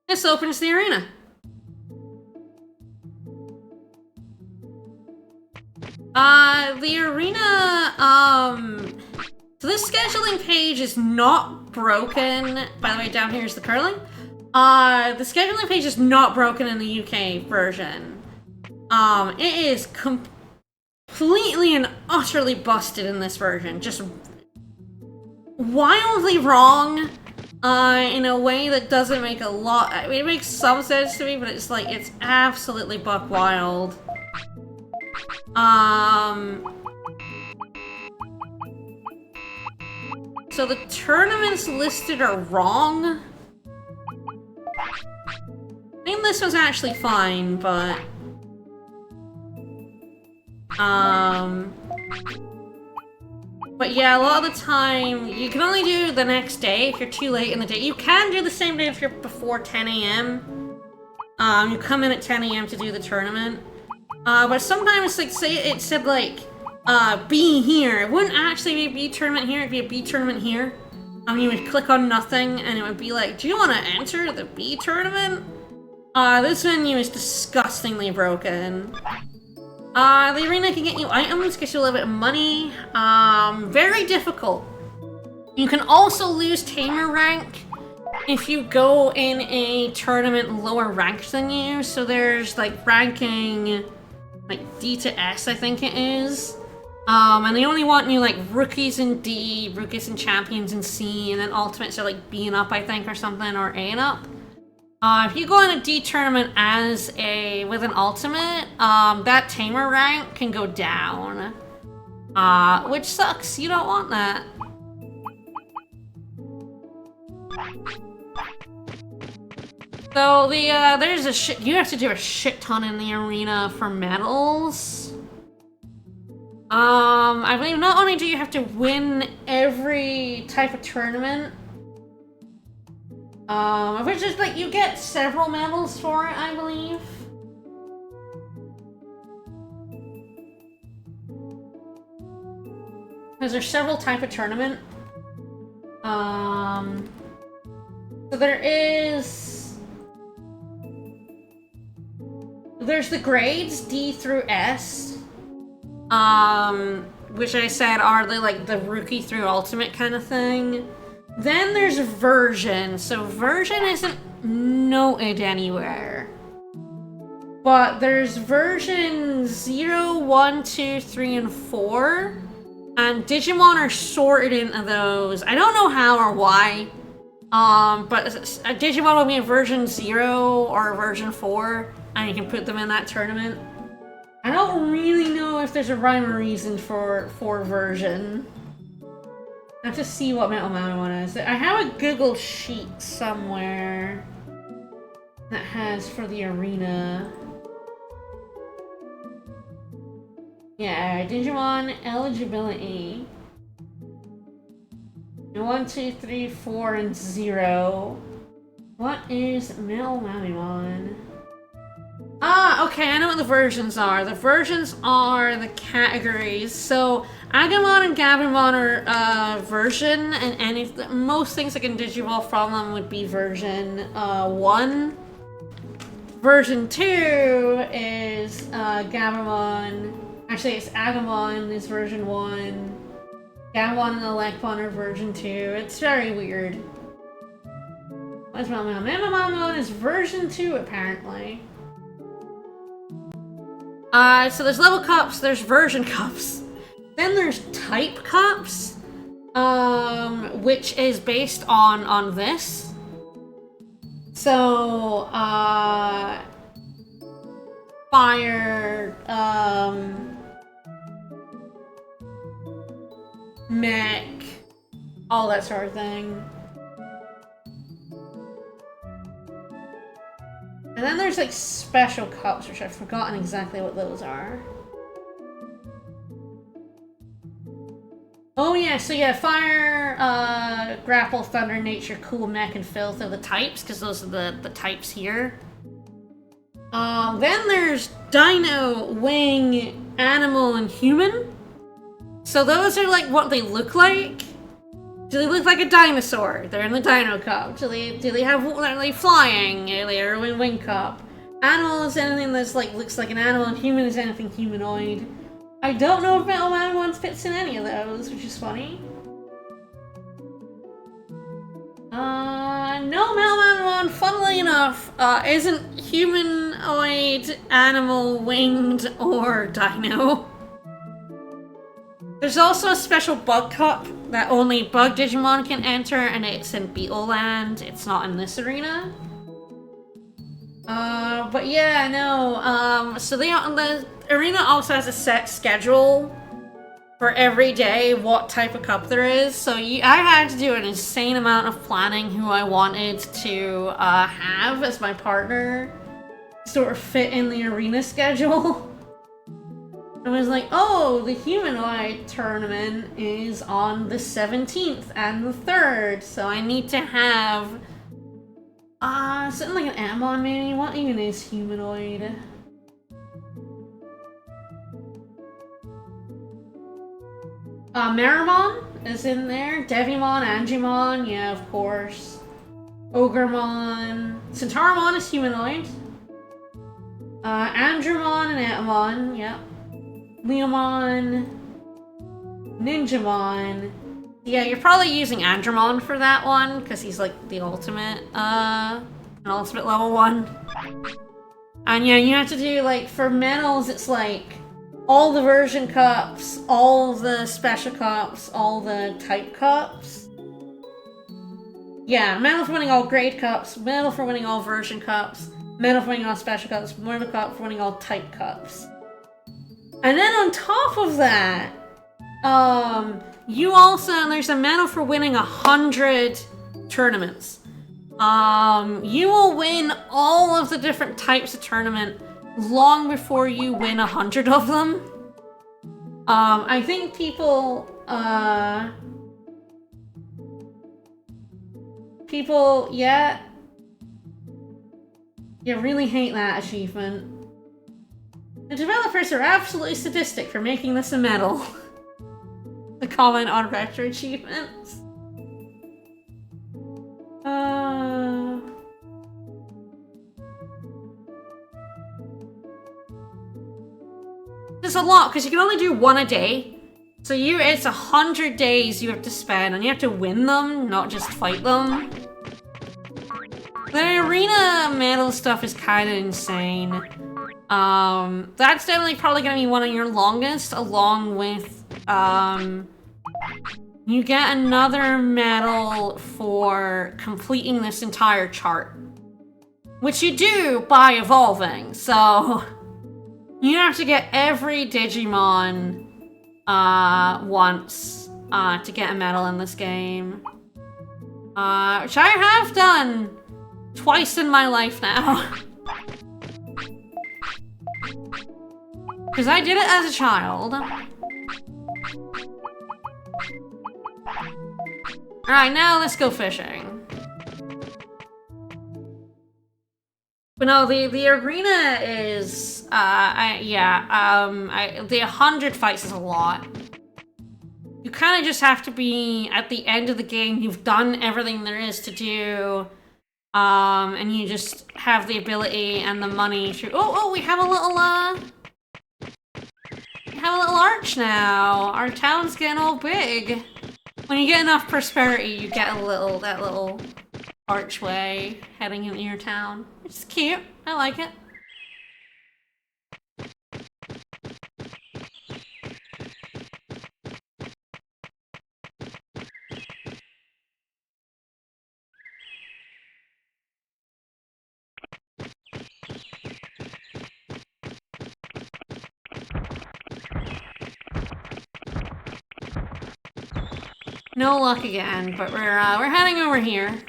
This opens the arena. The arena, so this scheduling page is not broken. By the way, down here is the curling. The scheduling page is not broken in the UK version. It is completely and utterly busted in this version. Just wildly wrong. In a way that doesn't make a lot. I mean, it makes some sense to me, but it's like, it's absolutely buck wild. So the tournaments listed are wrong. I think this one's actually fine, but... But yeah, a lot of the time, you can only do the next day if you're too late in the day. You can do the same day if you're before 10 a.m. You come in at 10 a.m. to do the tournament. But sometimes, like, say it said, like, B here. It wouldn't actually be a B tournament here, it'd be a B tournament here. You would click on nothing, and it would be like, do you want to enter the B tournament? This menu is disgustingly broken. The arena can get you items, gets you a little bit of money. Very difficult. You can also lose Tamer rank if you go in a tournament lower ranked than you. So there's like ranking like D to S, I think it is. And they only want you like rookies in D, rookies and champions in C, and then ultimates are like B and up, I think, or something, or A and up. If you go in a D tournament with an ultimate, that tamer rank can go down. Which sucks. You don't want that. So you have to do a shit ton in the arena for medals. I believe not only do you have to win every type of tournament, which is like you get several medals for it, I believe. Because there's several type of tournament. So there's the grades D through S, which I said are the rookie through ultimate kind of thing. Then there's version. So version isn't noted anywhere. But there's version 0, 1, 2, 3, and 4. And Digimon are sorted into those. I don't know how or why. But a Digimon will be a version 0 or a version 4. And you can put them in that tournament. I don't really know if there's a rhyme or reason for version. I have to see what Metal Mamamon is. I have a Google sheet somewhere that has for the arena. Yeah, Digimon eligibility. 1, 2, 3, 4, and 0. What is Metal Mamamon? Ah, okay, I know what the versions are. The versions are the categories. So, Agumon and Gabumon are version, and most things that can Digivolve from them would be version 1. Version 2 is Gabumon. Actually, it's Agumon is version 1. Gabumon and Electron are version 2. It's very weird. What's Mamamon? Mamamon is version 2, apparently. So there's level cups, there's version cups. Then there's type cups, which is based on this. So, fire, mech, all that sort of thing. And then there's like special cups, which I've forgotten exactly what those are. Oh yeah, so yeah, fire, grapple, thunder, nature, cool, mech, and filth are the types, because those are the types here. Then there's dino, wing, animal, and human. So those are like what they look like. Do they look like a dinosaur? They're in the Dino Cup. Are they flying? Are they in Wing Cup? Animal is anything that's looks like an animal, and human is anything humanoid. I don't know if Metal Mamamon fits in any of those, which is funny. No, Metal Mamamon, funnily enough, isn't humanoid, animal, winged, or dino. There's also a special bug cup that only bug Digimon can enter, and it's in Beetle Land. It's not in this arena. But yeah, no, so the arena also has a set schedule for every day what type of cup there is. So I had to do an insane amount of planning who I wanted to have as my partner to sort of fit in the arena schedule. I was like, oh, the humanoid tournament is on the 17th and the 3rd, so I need to have something like an Amon maybe. What even is humanoid? Meramon is in there. Devimon, Angemon, yeah, of course. Ogremon. Centauramon is humanoid. Andromon and Atomon, yep. Leomon. Ninjamon. Yeah, you're probably using Andromon for that one, because he's like the ultimate, an ultimate level 1. And yeah, you have to do, like, for medals, it's like all the version cups, all the special cups, all the type cups. Yeah, medal for winning all grade cups, medal for winning all version cups, medal for winning all special cups, medal cup for winning all type cups. And then on top of that, you also, there's a medal for winning 100 tournaments. You will win all of the different types of tournament long before you win 100 of them. I think people, yeah. You really hate that achievement. The developers are absolutely sadistic for making this a medal. The comment on retro achievements. There's a lot, because you can only do one a day. So it's 100 days you have to spend, and you have to win them, not just fight them. The arena medal stuff is kind of insane. That's definitely probably gonna be one of your longest, along with, you get another medal for completing this entire chart. Which you do by evolving, so you have to get every Digimon, once, to get a medal in this game. Which I have done twice in my life now. Because I did it as a child. Alright, now let's go fishing. But no, the arena is, the 100 fights is a lot. You kind of just have to be, at the end of the game, you've done everything there is to do, and you just have the ability and the money to, we have a little, arch now. Our town's getting all big. When you get enough prosperity, you get that little archway heading into your town. It's cute. I like it. No luck again, but we're heading over here.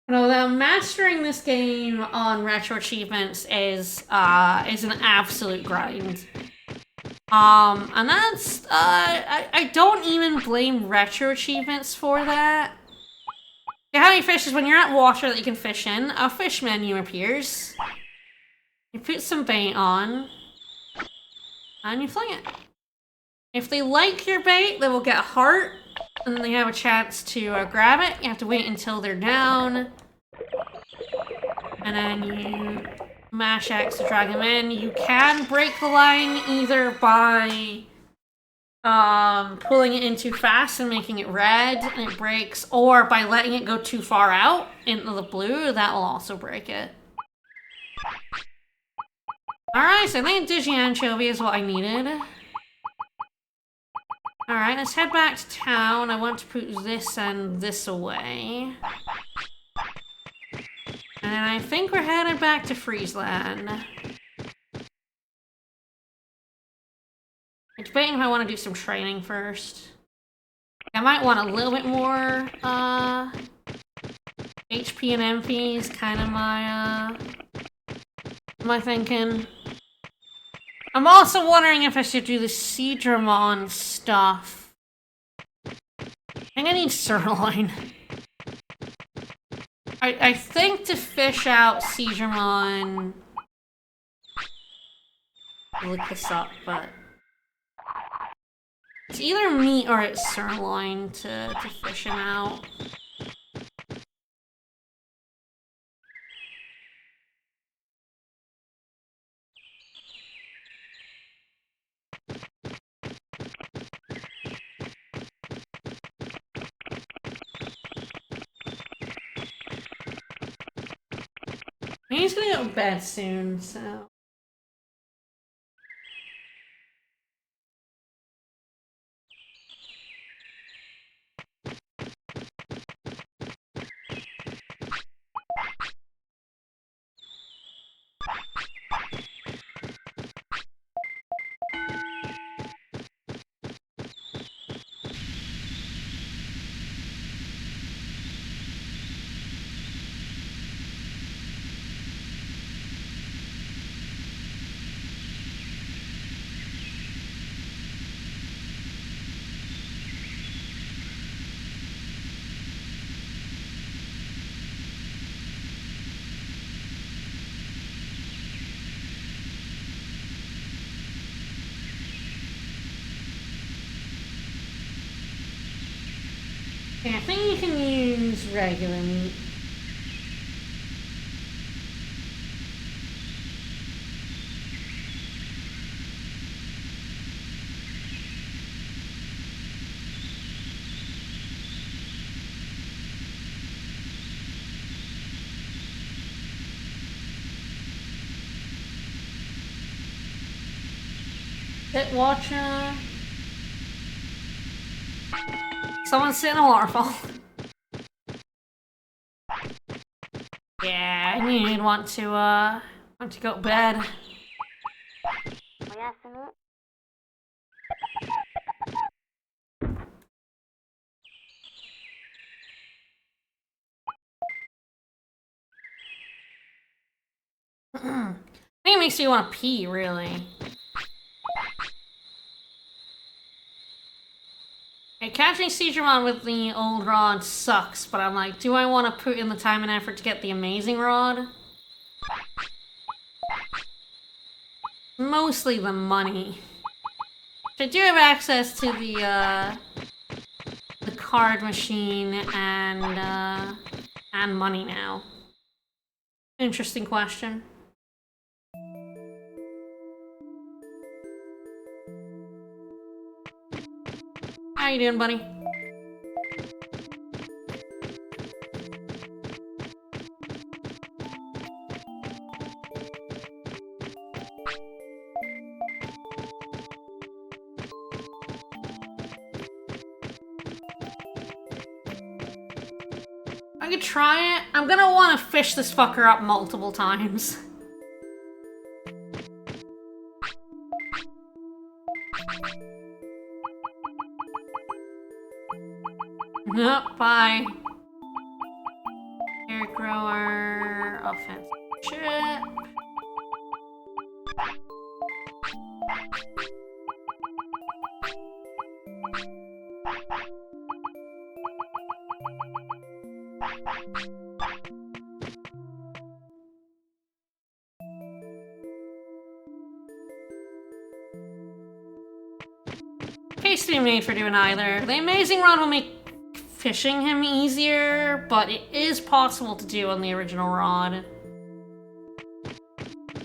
No, mastering this game on retro achievements is an absolute grind. And that's I don't even blame retro achievements for that. How many fishes when you're at water that you can fish in? A fish menu appears. You put some bait on, and you fling it. If they like your bait, they will get a heart, and then they have a chance to grab it. You have to wait until they're down. And then you mash X to drag them in. You can break the line either by pulling it in too fast and making it red and it breaks, or by letting it go too far out into the blue. That will also break it. Alright, so I think a Digi Anchovy is what I needed. Alright, let's head back to town. I want to put this and this away. And I think we're headed back to Friesland. I'm debating if I want to do some training first. I might want a little bit more, HP and MP is kind of my thinking. I'm also wondering if I should do the Digimon stuff. I think I need sirloin. I think to fish out Digimon, look this up, but it's either meat or it's sirloin to fish him out. He's gonna go to bed soon, so. Yeah, I think you can use regular meat. Pit watcher. Someone's sitting in a waterfall. Yeah, I knew you'd want to go to bed. I think it makes you want to pee, really. Okay, catching Digimon with the old rod sucks, but I'm like, do I want to put in the time and effort to get the amazing rod? Mostly the money. I do have access to the card machine and money now. Interesting question. How you doing, buddy? I could try it. I'm gonna want to fish this fucker up multiple times. Nope, bye. Air grower, offensive chip. Case to be made for doing either. The amazing rod will make fishing him easier, but it is possible to do on the original rod. I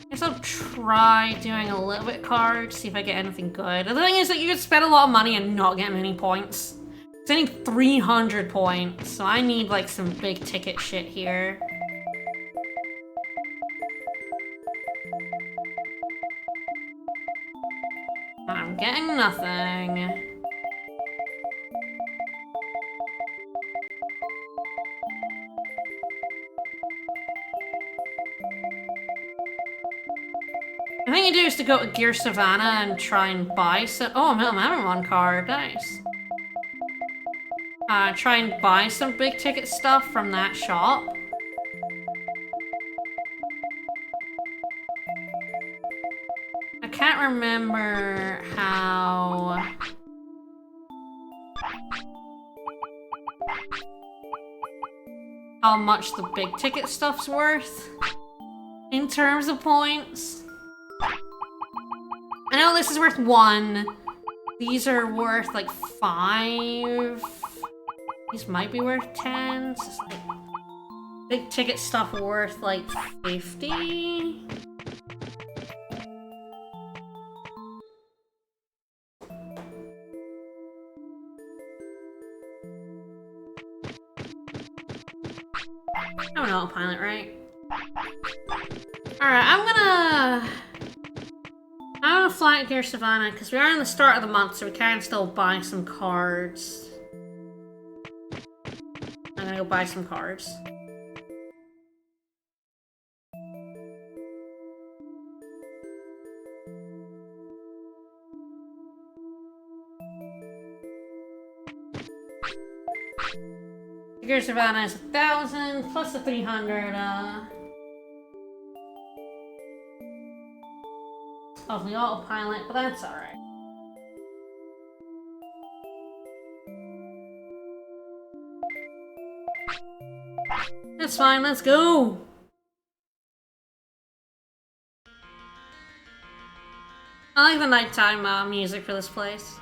guess I'll try doing a little bit card, see if I get anything good. The thing is that you could spend a lot of money and not get many points. It's only 300 points, so I need like some big ticket shit here. I'm getting nothing. The thing you do is to go to Gear Savannah and try and buy some— oh, I'm having one card, nice. Try and buy some big ticket stuff from that shop. I can't remember how much the big ticket stuff's worth in terms of points. I know this is worth 1. These are worth like 5. These might be worth 10. It's just like big ticket stuff worth like 50. I don't know, pilot, right? Alright, I'm gonna fly out here, Savannah, because we are in the start of the month, so we can still buy some cards. I'm gonna go buy some cards. Figure Savannah is 1,000 plus the 300, of the autopilot, but that's alright. That's fine, let's go! I like the nighttime music for this place.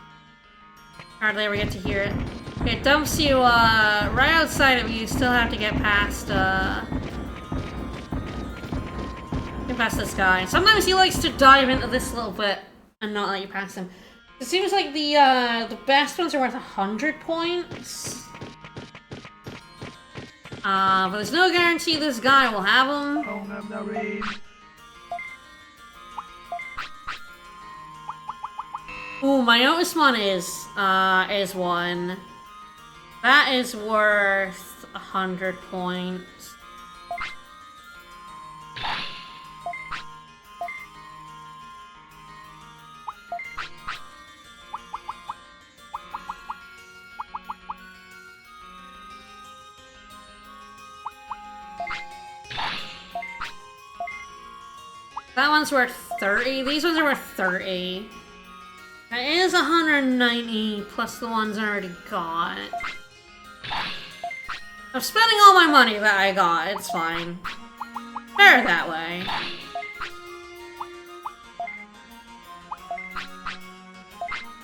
Hardly ever get to hear it. It dumps you right outside of you. You still have to get past this guy. Sometimes he likes to dive into this little bit and not let you pass him. It seems like the best ones are worth 100 points. But there's no guarantee this guy will have them. Ooh, my newest one is one. That is worth 100 points. That one's worth 30. These ones are worth 30. That is 190 plus the ones I already got. I'm spending all my money that I got. It's fine. Fair that way.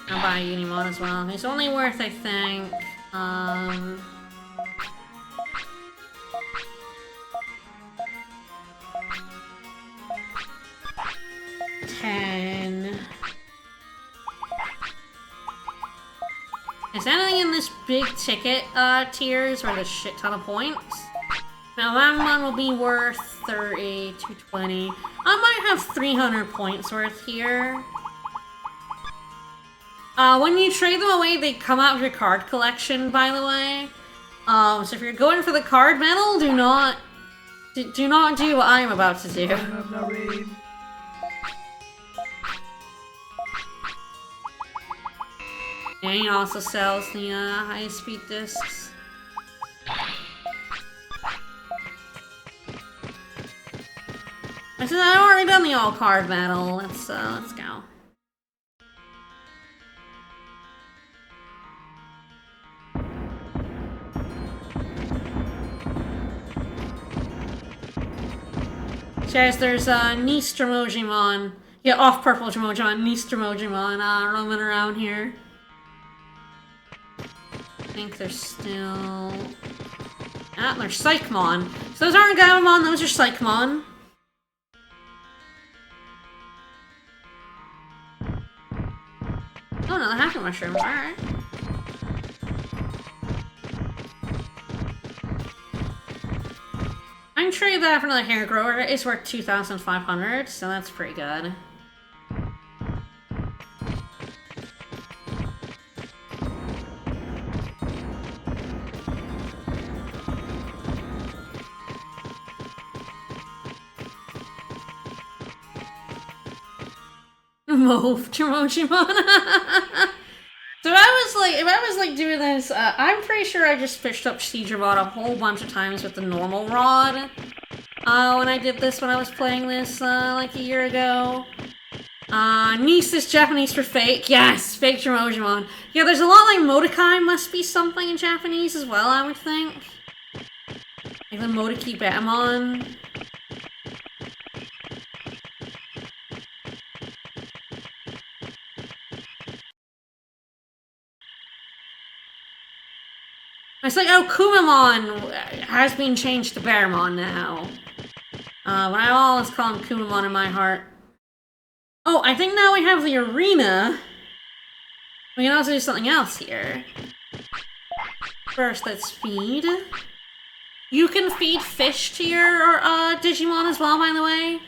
I'll buy a Unimon as well. It's only worth, I think, 10. Is anything in this big ticket tiers worth a shit ton of points? Now that one will be worth 30, 220. I might have 300 points worth here. When you trade them away, they come out of your card collection, by the way. So if you're going for the card medal, do not do what I'm about to do. And he also sells the high-speed discs. I said I've already done the all-card battle. Let's go. Guys, there's Nistromojimon. Yeah, off-purple Jimojimon, Nistromojimon roaming around here. I think there's still... Ah, there's Psychmon. So those aren't Gabamon, those are Psychmon. Oh no, the Happy Mushroom, alright. I can trade that for another hair grower. It's worth 2,500, so that's pretty good. Mauve Jimojimon. So if I was like doing this, I'm pretty sure I just fished up Seedramon a whole bunch of times with the normal rod. When I did this, when I was playing this, like a year ago. Nice is Japanese for fake. Yes, fake Jimojimon. Yeah, there's a lot like Modokai must be something in Japanese as well, I would think. Like the Modoki Betamon. It's like, oh, Kumamon has been changed to Bearmon now. But I always call him Kumamon in my heart. Oh, I think now we have the arena. We can also do something else here. First, let's feed. You can feed fish to your Digimon as well, by the way.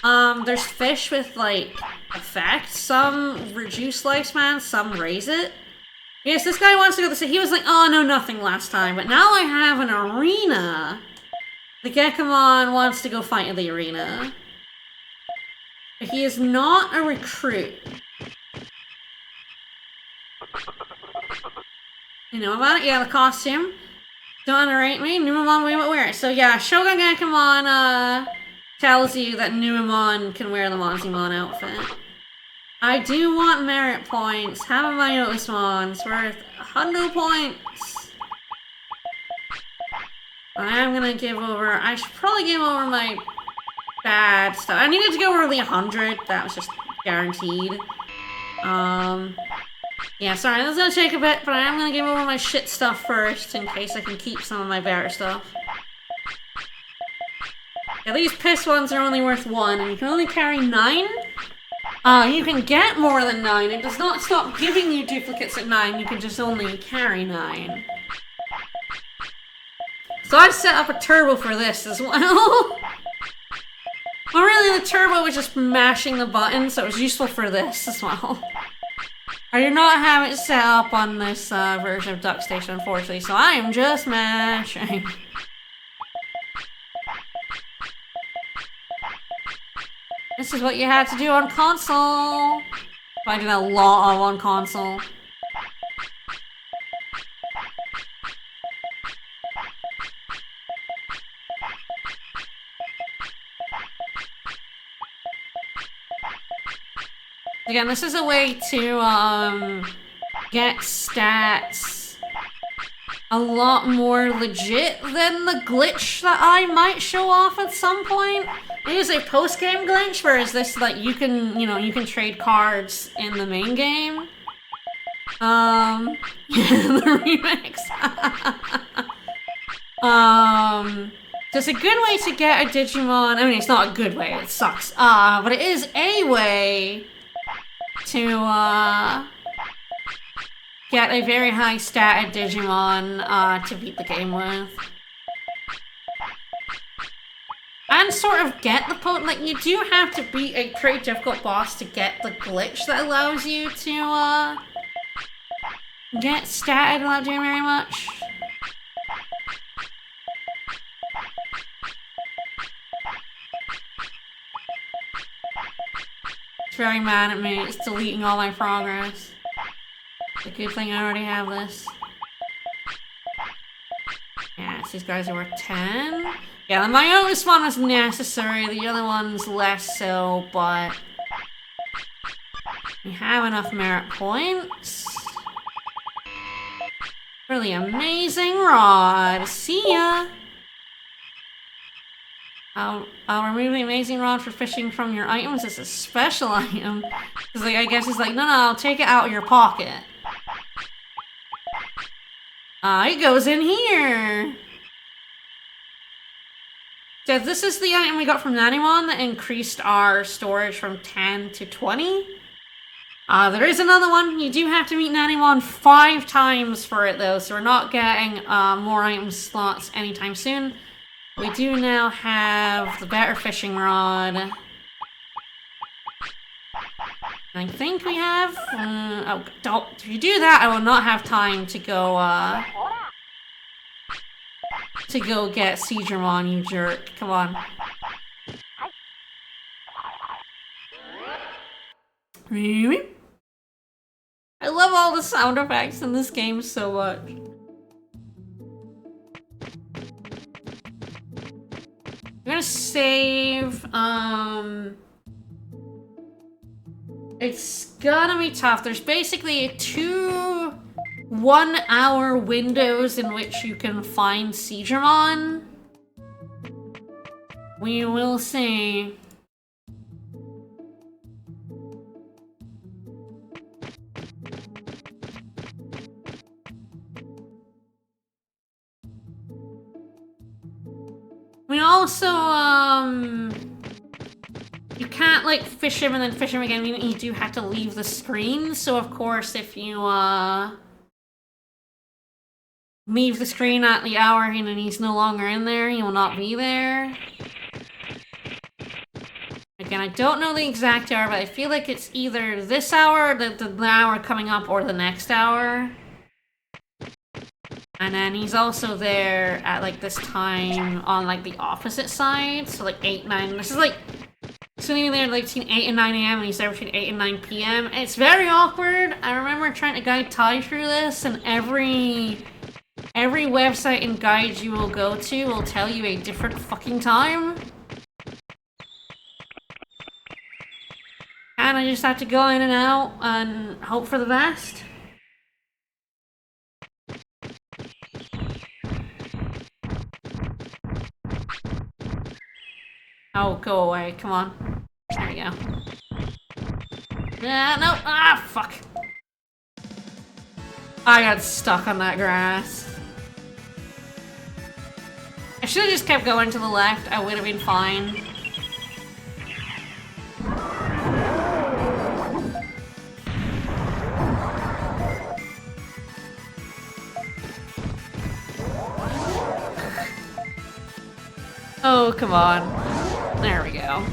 There's fish with, like, effects. Some reduce lifespan, some raise it. Yes, this guy wants to go to the city. He was like, oh, no, nothing last time. But now I have an arena. The Gekomon wants to go fight in the arena. But he is not a recruit. You know about it? Yeah, the costume. Don't underrate me. Numemon will wear it. So yeah, Shogun Gekomon, tells you that Numemon can wear the Monzimon outfit. I do want merit points. Have my Notismons worth 100 points. I am gonna give over. I should probably give over my bad stuff. I needed to go over the 100. That was just guaranteed. Yeah, sorry, this is gonna take a bit, but I am gonna give over my shit stuff first in case I can keep some of my better stuff. Yeah, these piss ones are only worth 1, and you can only carry 9. You can get more than 9. It does not stop giving you duplicates at 9. You can just only carry 9. So I set up a turbo for this as well. Well, really, the turbo was just mashing the buttons, so it was useful for this as well. I do not have it set up on this version of Duck Station, unfortunately, so I am just mashing. This is what you had to do on console. I did a lot on console. Again, this is a way to get stats a lot more legit than the glitch that I might show off at some point. It is a post-game glitch, whereas this, like, you can, you can trade cards in the main game. The remix. So it's a good way to get a Digimon. I mean, it's not a good way, it sucks. But it is a way to, get a very high stat Digimon, to beat the game with. And sort of get the like, you do have to beat a pretty difficult boss to get the glitch that allows you to, get statted without doing very much. It's very mad at me. It's deleting all my progress. It's a good thing I already have this. Yes, these guys are worth 10. Yeah, the Myotis one was necessary, the other one's less so, but we have enough merit points. Really amazing rod. See ya! I'll remove the amazing rod for fishing from your items. It's a special item. Cause like, I guess it's like, no, I'll take it out of your pocket. It goes in here. So this is the item we got from Nanimon that increased our storage from 10 to 20. There is another one. You do have to meet Nanimon 5 times for it though, so we're not getting more item slots anytime soon. We do now have the better fishing rod. I think we have... oh, don't... If you do that, I will not have time to go get Seedramon, you jerk. Come on. I love all the sound effects in this game so much. I'm gonna save, it's gonna be tough. There's basically 2 1-hour windows in which you can find Seedramon. We will see. We also, you can't, like, fish him and then fish him again. You do have to leave the screen. So, of course, if you, leave the screen at the hour and he's no longer in there, he will not be there. Again, I don't know the exact hour, but I feel like it's either this hour, the hour coming up, or the next hour. And then he's also there at, like, this time on, like, the opposite side. So, like, 8, 9... This is, like... So he's there, like, between 8 and 9 a.m. and he's there between 8 and 9 p.m. It's very awkward. I remember trying to guide Ty through this, and every website and guide you will go to will tell you a different fucking time. And I just have to go in and out and hope for the best. Oh, go away. Come on. There we go. Yeah, no. Ah, fuck. I got stuck on that grass. I should have just kept going to the left. I would have been fine. Oh, come on. There we go.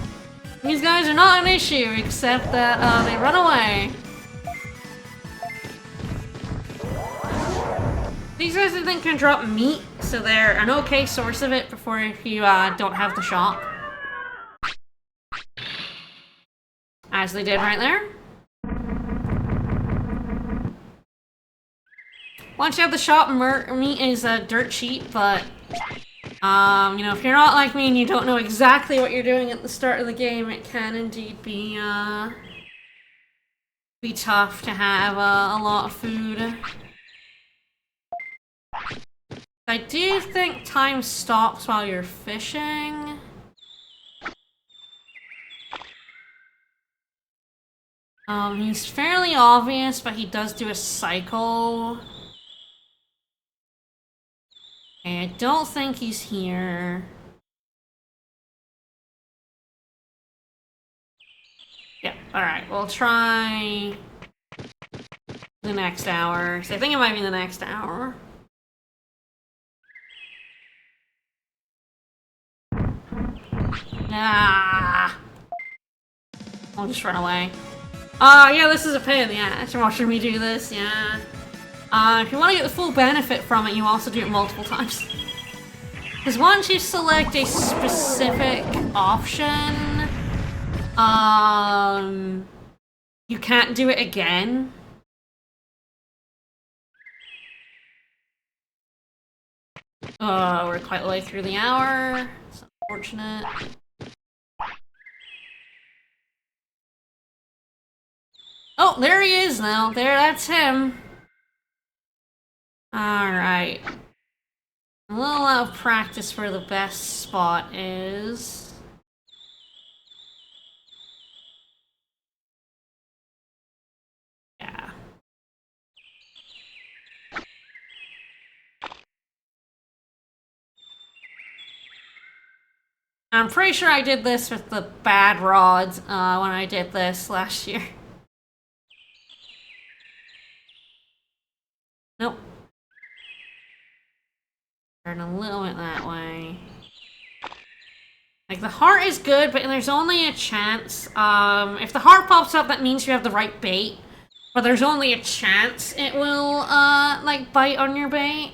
These guys are not an issue, except that they run away. These guys, I think, can drop meat, so they're an okay source of it before you don't have the shop. As they did right there. Once you have the shop, meat is dirt cheap, but you know, if you're not like me and you don't know exactly what you're doing at the start of the game, it can indeed be tough to have a lot of food. I do think time stops while you're fishing. He's fairly obvious, but he does do a cycle. Okay, I don't think he's here. Yeah, alright, we'll try the next hour. So I think it might be the next hour. Ah! I'll just run away. Oh, yeah, this is a pain in the ass. You're watching me do this, yeah. If you want to get the full benefit from it, you also do it multiple times. Because once you select a specific option, you can't do it again. Oh, we're quite a way through the hour. It's unfortunate. Oh, there he is now. There, that's him. Alright. A little out of practice where the best spot is. Yeah. I'm pretty sure I did this with the bad rods when I did this last year. Nope. Turn a little bit that way. Like, the heart is good, but there's only a chance. If the heart pops up, that means you have the right bait. But there's only a chance it will, like, bite on your bait.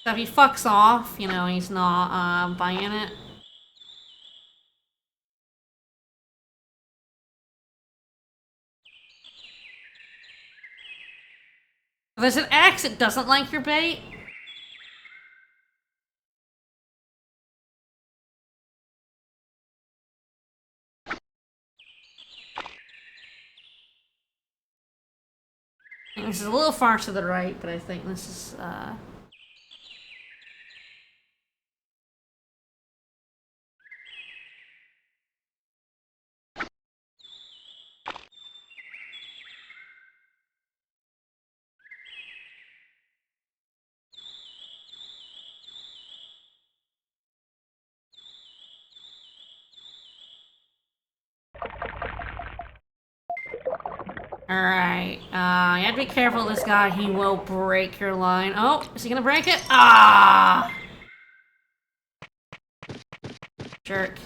So if he fucks off, you know, he's not, biting it. If there's an X, it doesn't like your bait. And this is a little far to the right, but I think this is, Alright, you have to be careful of this guy, he will break your line. Oh, is he gonna break it? Ah! Jerk.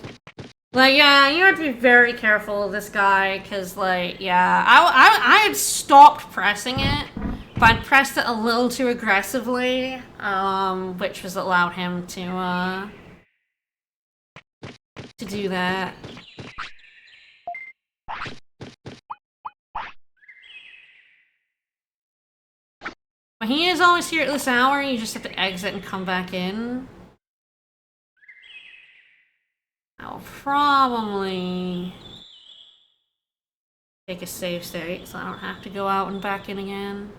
Like, yeah, you have to be very careful of this guy, because, like, yeah, I had stopped pressing it, but I'd pressed it a little too aggressively, which was allowed him to do that. But he is always here at this hour, you just have to exit and come back in. I'll probably take a save state so I don't have to go out and back in again.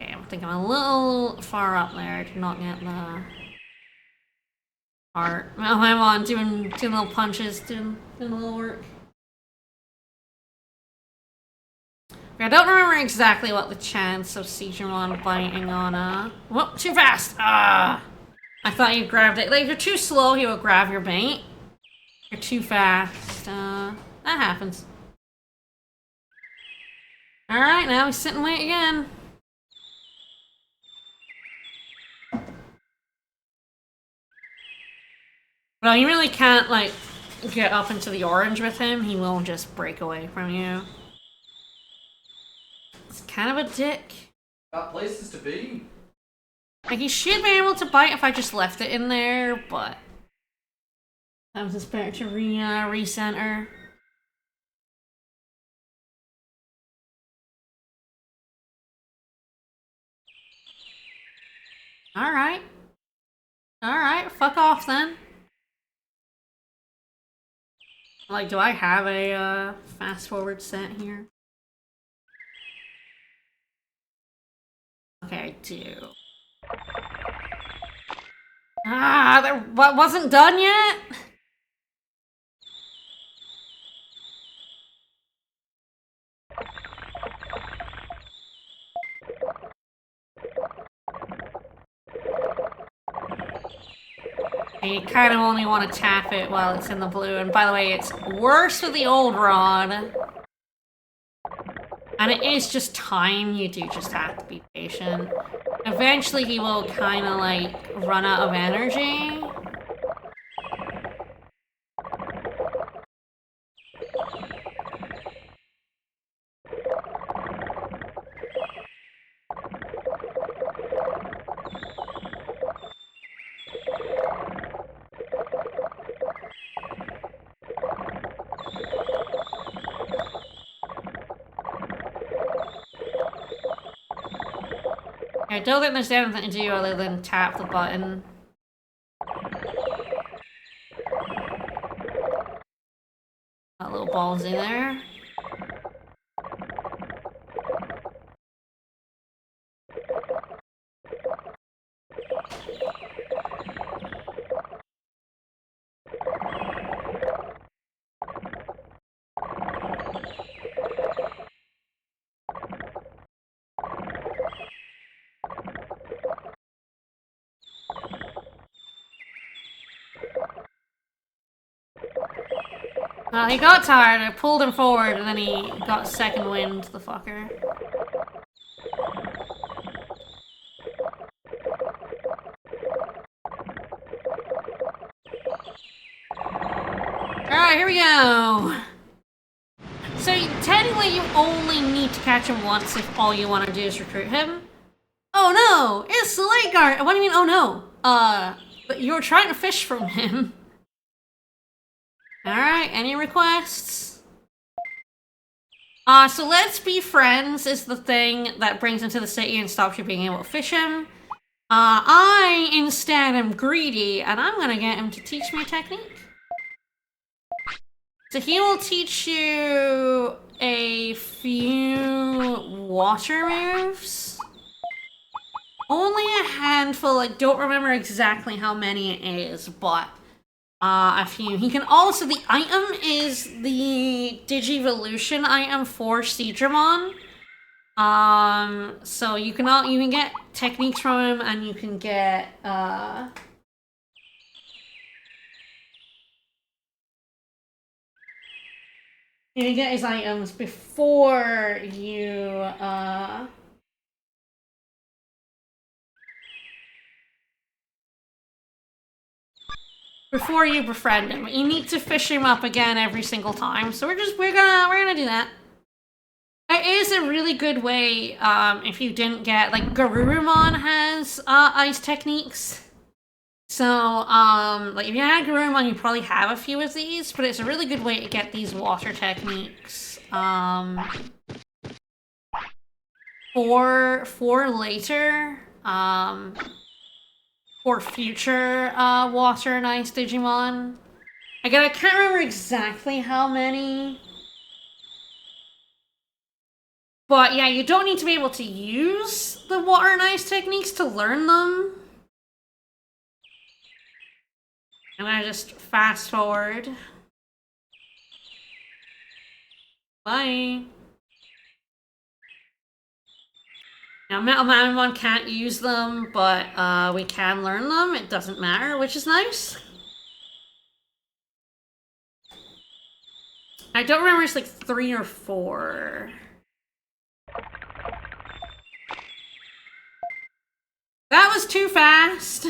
Okay, I think I'm a little far up there to not get the heart. Oh, I'm on doing little punches, doing a little work. I don't remember exactly what the chance of Digimon biting on whoop, too fast! Ah! I thought you grabbed it. Like, if you're too slow, he will grab your bait. If you're too fast, that happens. Alright, now we sit and wait again. Well, you really can't, like, get up into the orange with him. He will just break away from you. It's kind of a dick. Got places to be. Like, he should be able to bite if I just left it in there, but I was just better to recenter. Alright. Alright, fuck off then. Like, do I have a fast forward set here? Okay, I do. Ah, that wasn't done yet? You kind of only want to tap it while it's in the blue, and by the way, it's worse with the old rod. And it is just time, you do just have to be patient. Eventually he will kind of like run out of energy. I don't think there's anything to do other than tap the button. That little ball's in there. Well, he got tired, I pulled him forward, and then he got second wind, the fucker. Alright, here we go! So, technically you only need to catch him once if all you want to do is recruit him. Oh no! It's the late guard! What do you mean, oh no? But you were trying to fish from him. Alright, any requests? So let's be friends is the thing that brings him to the city and stops you being able to fish him. I instead am greedy, and I'm gonna get him to teach me a technique. So he will teach you a few water moves. Only a handful, I don't remember exactly how many it is, but a few. He can also, the item is the Digivolution item for Digimon. So you can get techniques from him, and you can get, you can get his items before you, before you befriend him. You need to fish him up again every single time. So we're gonna do that. It is a really good way, if you didn't get, like, Garurumon has, ice techniques. So, like, if you had Garurumon, you probably have a few of these, but it's a really good way to get these water techniques, for later, for future, water and ice Digimon. Again, I can't remember exactly how many. But yeah, you don't need to be able to use the water and ice techniques to learn them. I'm gonna just fast forward. Bye. Now, Metal Mamamon can't use them, but we can learn them. It doesn't matter, which is nice. I don't remember, it's like 3 or 4. That was too fast.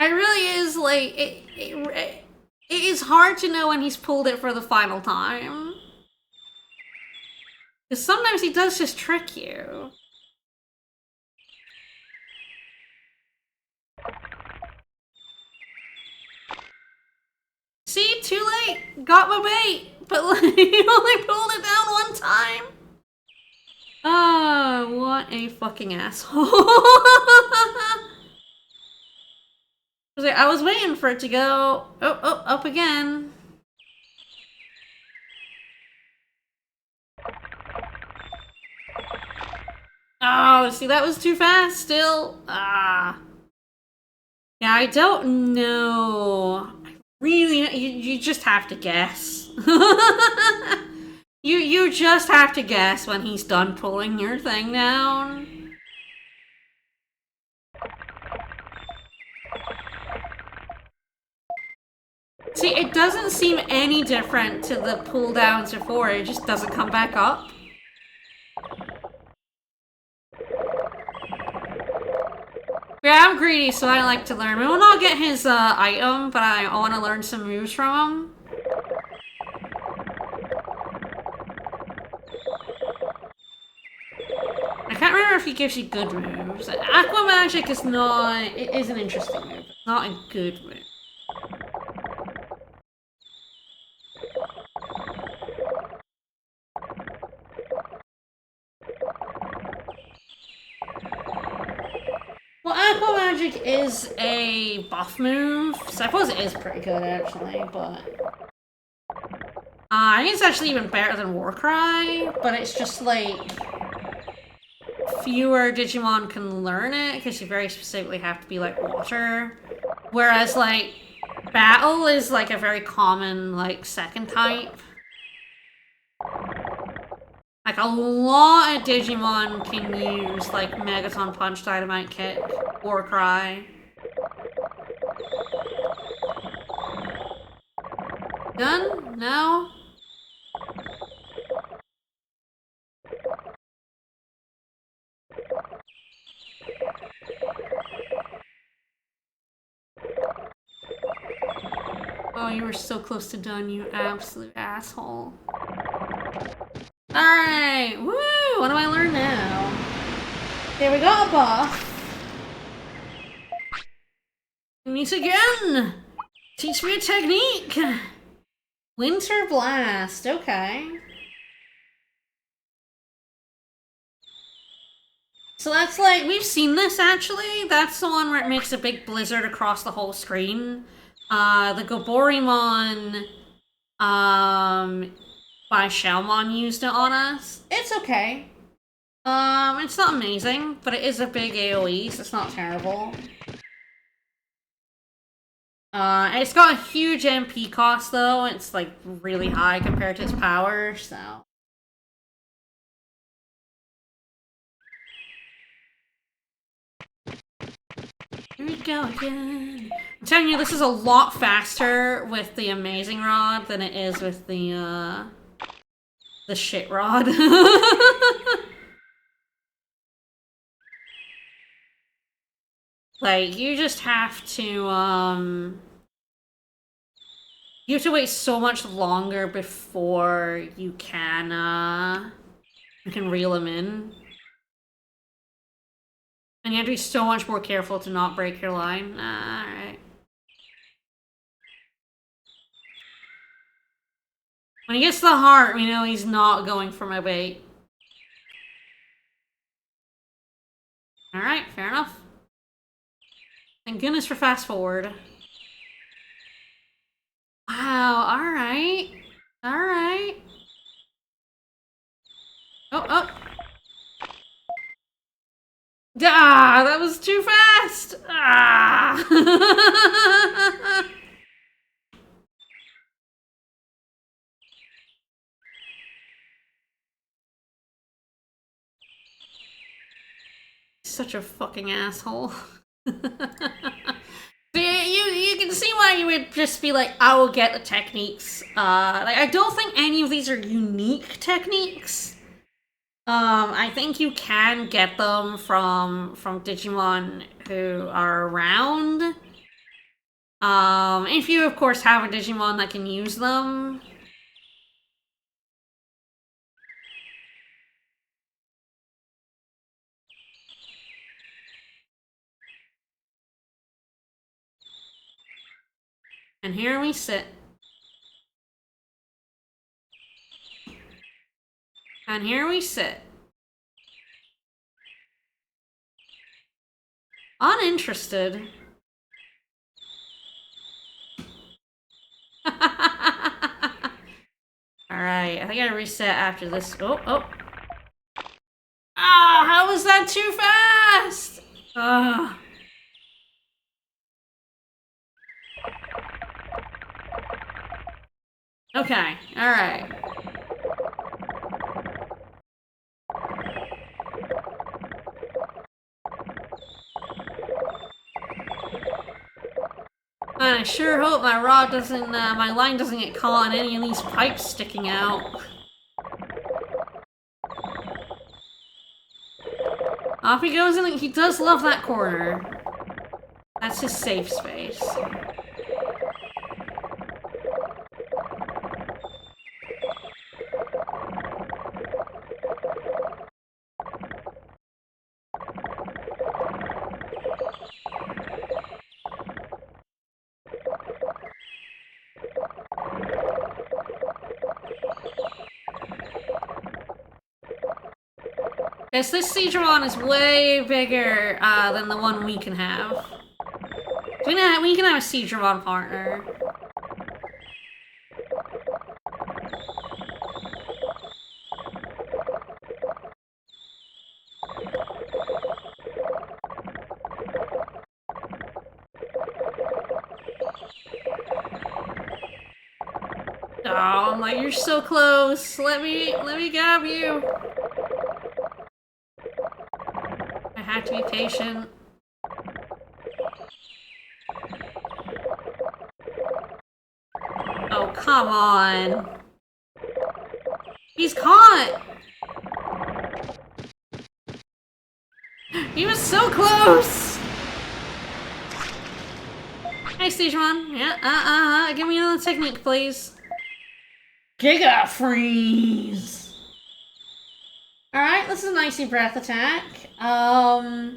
It really is, like, it is hard to know when he's pulled it for the final time. Because sometimes he does just trick you. See, too late. Got my bait, but like, he only pulled it down one time. Oh, what a fucking asshole. I was waiting for it to go, oh, up again. Oh, see, that was too fast still. Ah. Yeah, I don't know. Really, you just have to guess. You just have to guess when he's done pulling your thing down. See, it doesn't seem any different to the pull downs before, it just doesn't come back up. Yeah, I'm greedy, so I like to learn. I will not get his item, but I want to learn some moves from him. I can't remember if he gives you good moves. Aqua Magic is not... It is an interesting move, but not a good move. Well, Aqua Magic is a buff move, so I suppose it is pretty good, actually, but... I think it's actually even better than Warcry, but it's just, like... fewer Digimon can learn it, because you very specifically have to be, like, water. Whereas, like, Battle is, like, a very common, like, second type. Like, a lot of Digimon can use, like, Megaton Punch, Dynamite Kick, Warcry. Done? No? Oh, you were so close to done, you absolute asshole. Alright! Woo! What do I learn now? There we got a buff. Meet again! Teach me a technique! Winter Blast, okay. So that's like, we've seen this actually. That's the one where it makes a big blizzard across the whole screen. The Goborimon, by Shelmon used it on us. It's okay. It's not amazing, but it is a big AoE, so it's not terrible. It's got a huge MP cost though. It's like really high compared to its power, so. Here we go again. I'm telling you, this is a lot faster with the Amazing Rod than it is with the Shit Rod. Like, you just have to, you have to wait so much longer before you can reel them in. And you have to be so much more careful to not break your line. Alright. When he gets the heart, we know he's not going for my bait. Alright, fair enough. Thank goodness for fast forward. Wow, alright. Alright. Oh, oh. Ah, that was too fast! Ah! Such a fucking asshole. You can see why you would just be like, I will get the techniques. Like, I don't think any of these are unique techniques. I think you can get them from Digimon who are around. If you of course have a Digimon that can use them. And here we sit. And here we sit. Uninterested. Alright, I think I reset after this. Oh, oh. Ah, how was that too fast? Ugh. Okay, alright. I sure hope my rod doesn't, my line doesn't get caught on any of these pipes sticking out. Off he goes, and he does love that corner. That's his safe space. Yes, this Digimon is way bigger than the one we can have. We can have a Digimon partner. Oh, I'm like, you're so close. Let me grab you. I have to be patient. Oh, come on. He's caught! He was so close! Hey, Digimon. Yeah, give me another technique, please. Giga Freeze! Alright, this is an Icy Breath attack. I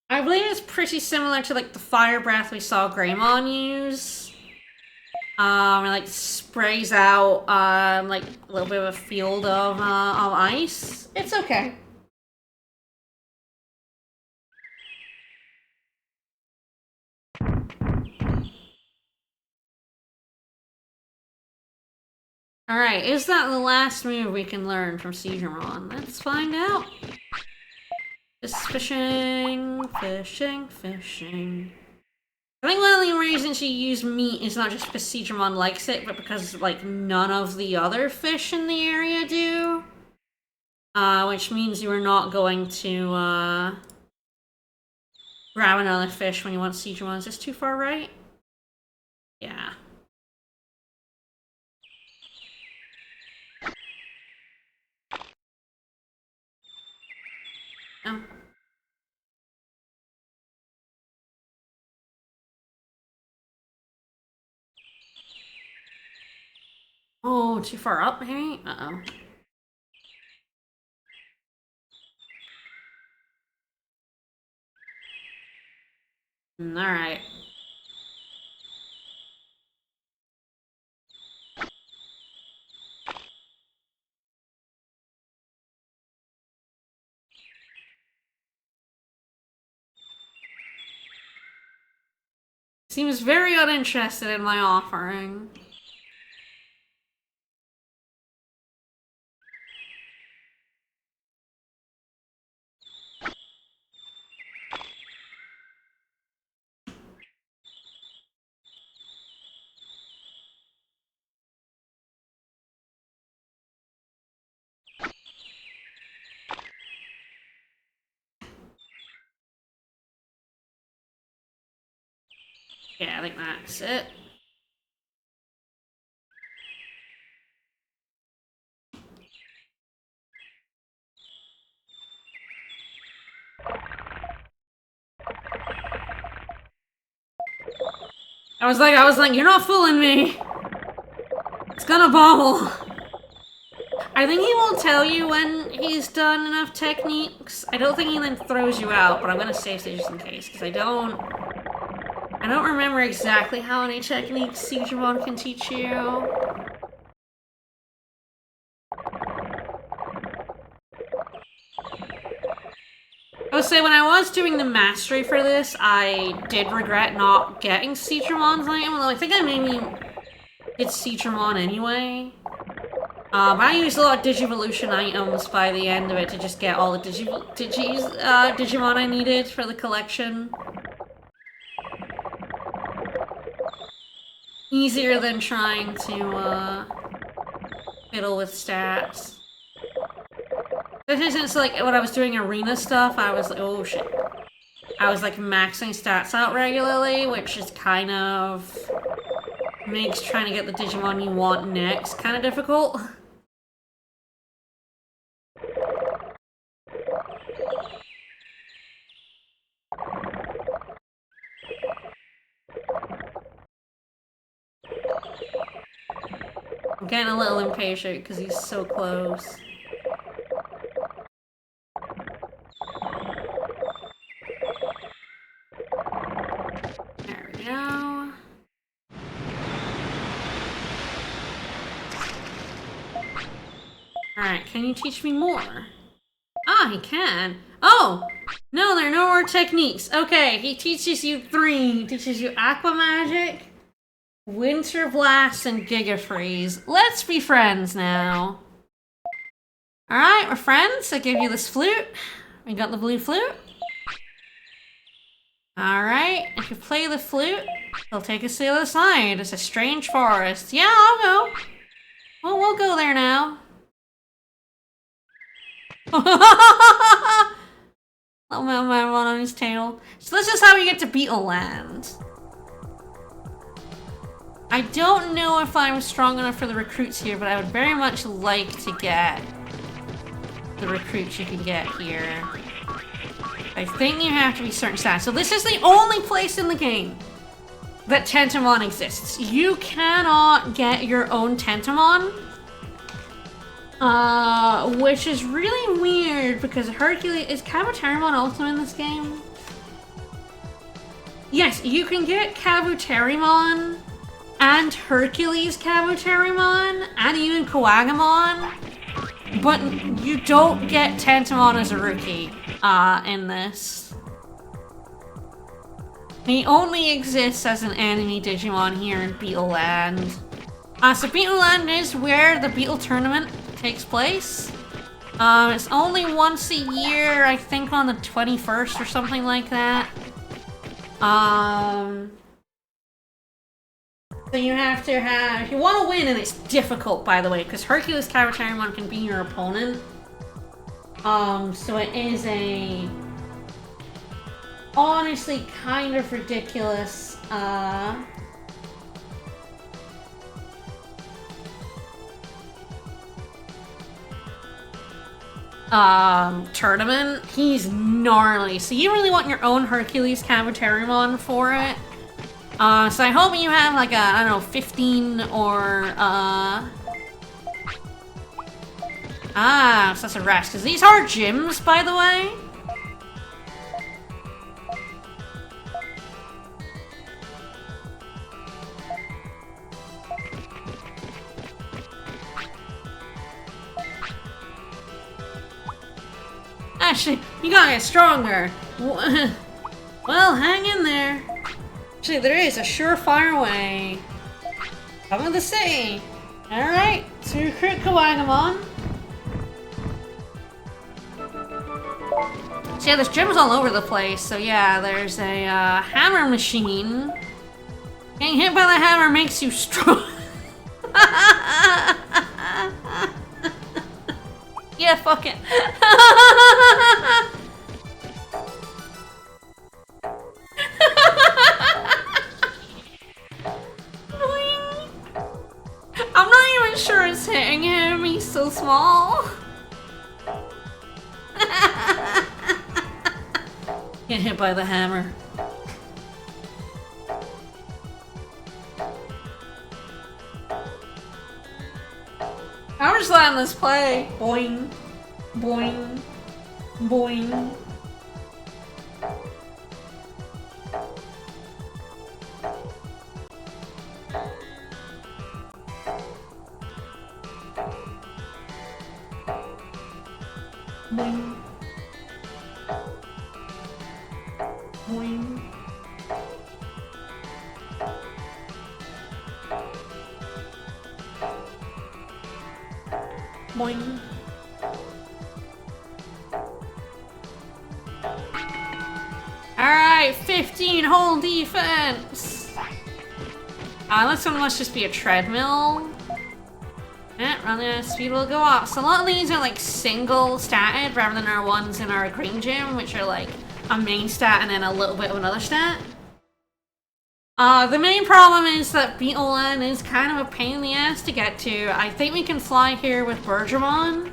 believe it's pretty similar to, like, the Fire Breath we saw Greymon use. It, like, sprays out, like, a little bit of a field of ice. It's okay. Alright, is that the last move we can learn from Digimon? Let's find out. Just fishing, fishing, fishing. I think one of the reasons you use meat is not just because Digimon likes it, but because, like, none of the other fish in the area do. Which means you are not going to, grab another fish when you want Digimon. Is this too far right? Yeah. Oh. Oh, too far up, maybe? Uh-oh. Alright. Seems very uninterested in my offering. Yeah, I think that's it. I was like, you're not fooling me. It's gonna bobble. I think he will tell you when he's done enough techniques. I don't think he then throws you out, but I'm gonna save state just in case, because I don't remember exactly how many techniques Digimon can teach you. I would say when I was doing the mastery for this, I did regret not getting Digimon item, although I think I maybe did Digimon anyway. But I used a lot of Digivolution items by the end of it to just get all the Digimon I needed for the collection. Easier than trying to, fiddle with stats. Since, like, when I was doing arena stuff, I was like, oh shit. I was, like, maxing stats out regularly, which is kind of makes trying to get the Digimon you want next kind of difficult. I'm getting a little impatient because he's so close. There we go. Alright, can you teach me more? Ah, he can. Oh! No, there are no more techniques. Okay, he teaches you 3. He teaches you Aqua Magic, Winter Blast, and Giga Freeze. Let's be friends now. Alright, we're friends. I give you this flute. We got the blue flute. Alright, if you play the flute, he'll take us to the other side. It's a strange forest. Yeah, I'll go. Well, we'll go there now. Little man on his tail. So this is how we get to Beetle Land. I don't know if I'm strong enough for the recruits here, but I would very much like to get the recruits you can get here. I think you have to be certain stats. So this is the only place in the game that Tentamon exists. You cannot get your own Tentamon. Which is really weird because Hercules... Is Kabuterimon also in this game? Yes, you can get Kabuterimon and Hercules Kabuterimon and even Koagamon, but you don't get Tentamon as a rookie, in this. He only exists as an enemy Digimon here in Beetle Land. So Beetle Land is where the Beetle Tournament takes place. It's only once a year, I think on the 21st or something like that. So you have to have, if you want to win, and it's difficult, by the way, because Hercules Kabuterimon can be your opponent. So it is a honestly kind of ridiculous, tournament. He's gnarly. So you really want your own Hercules Kabuterimon for it. So I hope you have like a, I don't know, 15 or Ah, so that's a rest. Because these are gyms, by the way. Actually, you gotta get stronger. Well, hang in there. Actually, there is a surefire way. Come to the city. Alright, to recruit Kawagamon. So yeah, there's gyms all over the place. So yeah, there's a hammer machine. Getting hit by the hammer makes you strong. Yeah, fuck it. I'm not even sure it's hitting him. He's so small. Get hit by the hammer. I'm just letting this play. Boing, boing, boing. Boing. Boing. Boing. Alright, 15 whole defense! This one must just be a treadmill. Running speed will go up. So a lot of these are like single statted rather than our ones in our green gym, which are like a main stat and then a little bit of another stat. The main problem is that Beetleland is kind of a pain in the ass to get to. I think we can fly here with Bergermon.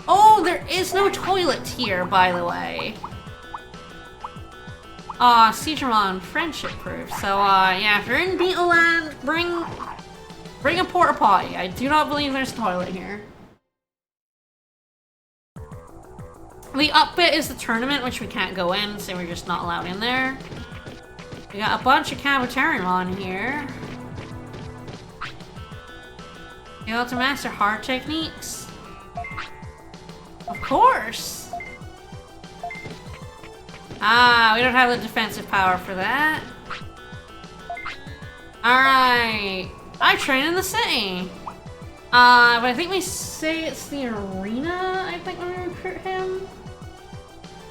Oh, there is no toilet here, by the way. Seedramon friendship proof. So, yeah, if you're in Beetleland, bring a porta potty. I do not believe there's a toilet here. The up bit is the tournament, which we can't go in, so we're just not allowed in there. We got a bunch of Cabotarimon here. You able to master hard techniques? Of course! We don't have the defensive power for that. Alright. I train in the city. But I think we say it's the arena, I think, when we recruit him.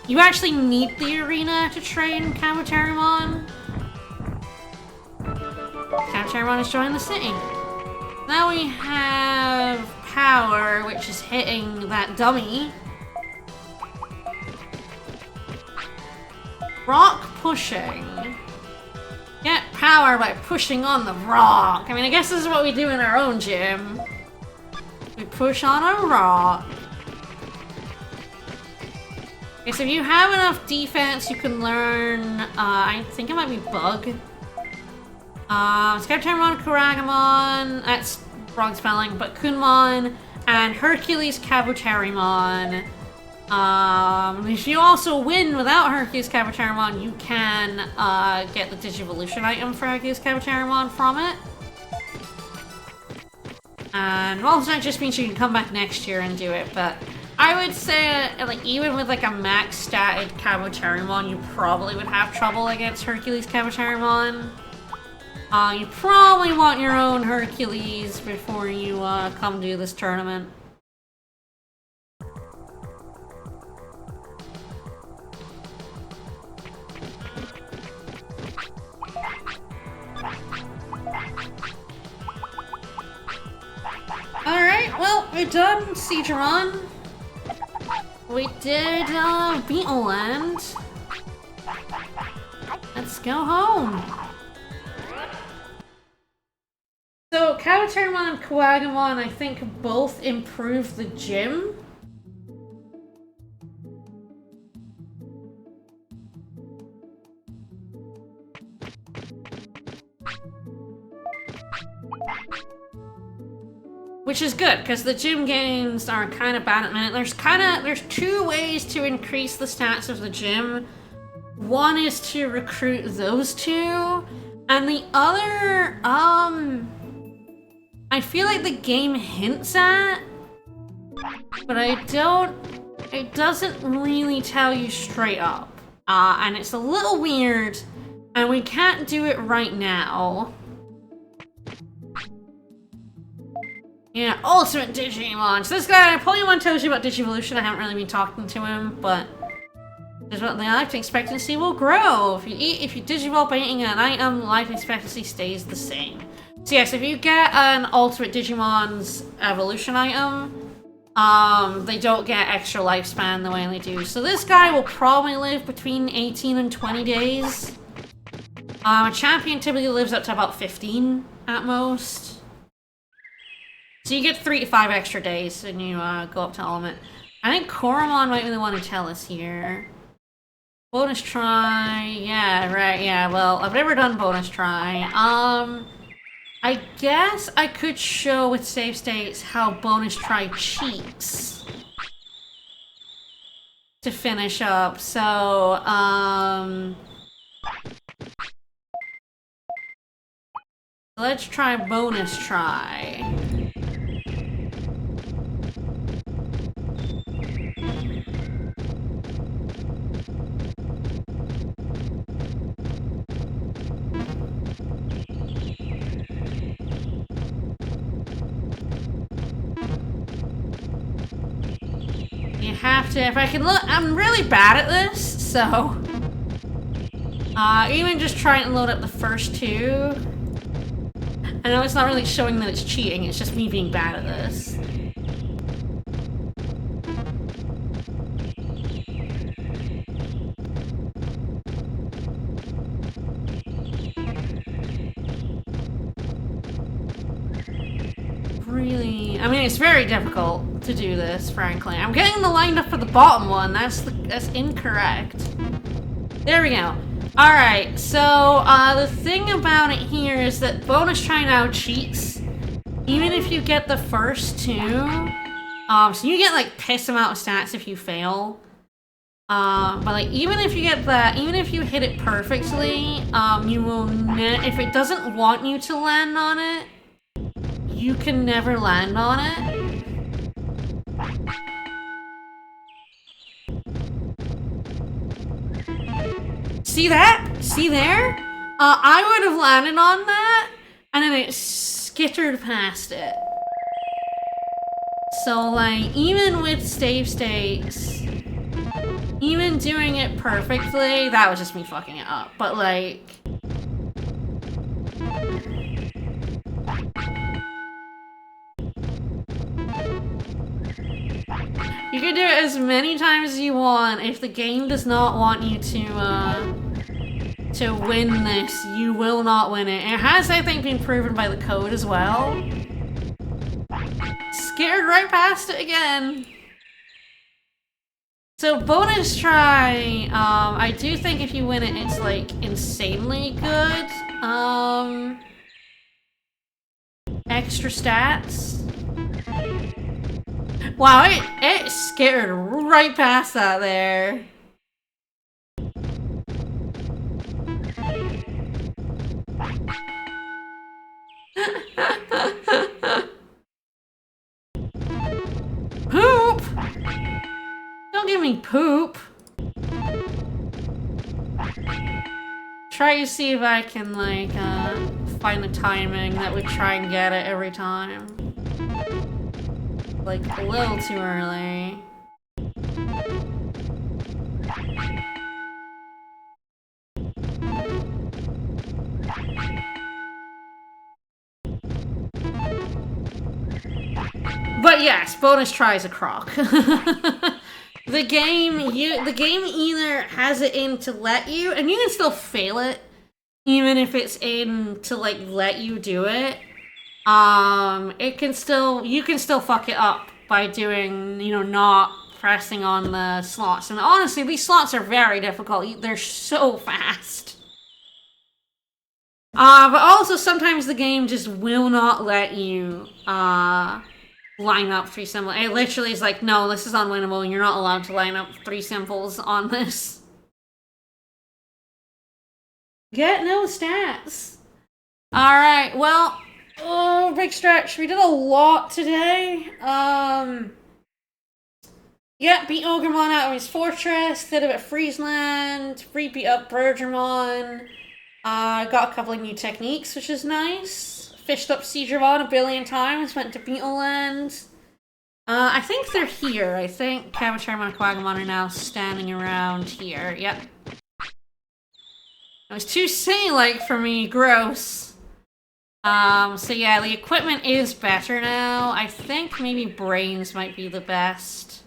You actually need the arena to train Cabotarimon. Cabotarimon is joining the city. Now we have power, which is hitting that dummy. Rock pushing. Get power by pushing on the rock. I mean, I guess this is what we do in our own gym. We push on a rock. Okay, so if you have enough defense, you can learn, I think it might be Bug. Skytarimon, Kuragamon, that's wrong spelling, but Kunmon, and Hercules Cabotarimon. If you also win without Hercules Cabotarimon, you can get the Digivolution item for Hercules Cabotarimon from it. And well, that just means you can come back next year and do it, but I would say, like, even with like a max statted Cabotarimon, you probably would have trouble against Hercules Cabotarimon. You probably want your own Hercules before you come do this tournament. Alright, well, we're done Seedramon. We did Beetleland. Let's go home. So, Cabotarimon and Kawagamon, I think, both improve the gym. Which is good, because the gym games are kind of bad at the minute. There's two ways to increase the stats of the gym. One is to recruit those two, and the other, I feel like the game hints at, but it doesn't really tell you straight up. And it's a little weird, and we can't do it right now. Yeah, Ultimate Digimon. So this guy, Pokemon tells you about Digivolution. I haven't really been talking to him, but is what the life expectancy will grow. If you Digivolve by eating an item, life expectancy stays the same. So yes, if you get an Ultimate Digimon's evolution item, they don't get extra lifespan the way they do. So this guy will probably live between 18 and 20 days. A champion typically lives up to about 15 at most. So you get 3 to 5 extra days and you go up to Element. I think Koromon might be the one to tell us here. Bonus try, yeah, right, yeah, well, I've never done bonus try. I guess I could show with save states how bonus try cheats to finish up, so, let's try bonus try. You have to, if I can look, I'm really bad at this, so even just trying to load up the first two. I know it's not really showing that it's cheating, it's just me being bad at this. Really, I mean, it's very difficult to do this, frankly. I'm getting the lined up for the bottom one. That's incorrect. There we go. Alright, so the thing about it here is that bonus try now cheats. Even if you get the first two. So you get like piss amount of stats if you fail. But like even if you get that, even if you hit it perfectly, you will if it doesn't want you to land on it, you can never land on it. See that? See there? I would have landed on that, and then it skittered past it. So, like, even with save states, even doing it perfectly, that was just me fucking it up. But, like... you can do it as many times as you want. If the game does not want you to win this, you will not win it. It has, I think, been proven by the code as well. Scared right past it again. So bonus try, I do think if you win it, it's like insanely good. Extra stats. Wow, it scared right past that there. Poop! Don't give me poop. Try to see if I can, like, find the timing that would try and get it every time. Like, a little too early. But yes, bonus try is a crock. The game either has it in to let you, and you can still fail it, even if it's in to like let you do it. You can still fuck it up by doing, you know, not pressing on the slots. And honestly, these slots are very difficult. They're so fast. But also sometimes the game just will not let you, line up 3 symbols. It literally is like, no, this is unwinnable, and you're not allowed to line up 3 symbols on this. Get no stats. Alright, well, oh, big stretch. We did a lot today. Yeah, beat Ogremon out of his fortress, did a bit of Friesland, beat up Bergermon, got a couple of new techniques, which is nice. Fished up Seedramon a billion times, went to Beetleland. I think they're here. I think Cabochairmon and Quagamon are now standing around here. Yep. It was too city-like for me. Gross. So yeah, the equipment is better now. I think maybe brains might be the best.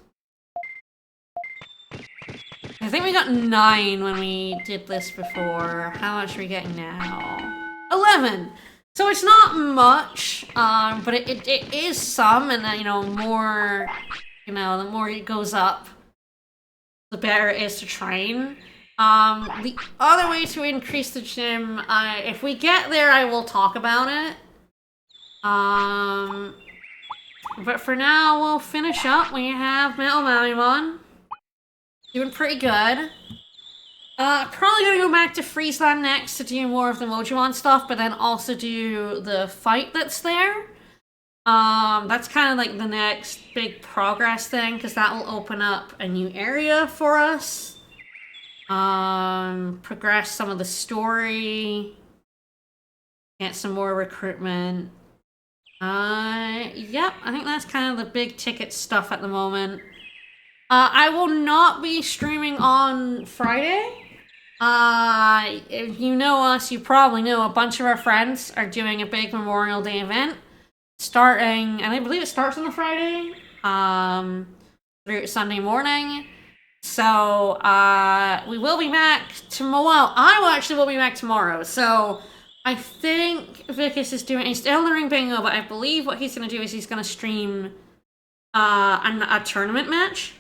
I think we got 9 when we did this before. How much are we getting now? 11! So it's not much, but it is some, and you know, more, you know, the more it goes up, the better it is to train. The other way to increase the gym, if we get there, I will talk about it. But for now, we'll finish up. We have Metal Mamimon. Doing pretty good. Probably gonna go back to Friesland next to do more of the Mojimon stuff, but then also do the fight that's there. That's kind of like the next big progress thing, because that will open up a new area for us. Progress some of the story. Get some more recruitment. Yep, I think that's kind of the big ticket stuff at the moment. I will not be streaming on Friday. If you know us, you probably know a bunch of our friends are doing a big Memorial Day event. Starting, and I believe it starts on a Friday, through Sunday morning. So, we will be back tomorrow. Well, I actually will be back tomorrow. So, I think Vicus is doing, he's still doing bingo, but I believe what he's going to do is he's going to stream, a tournament match.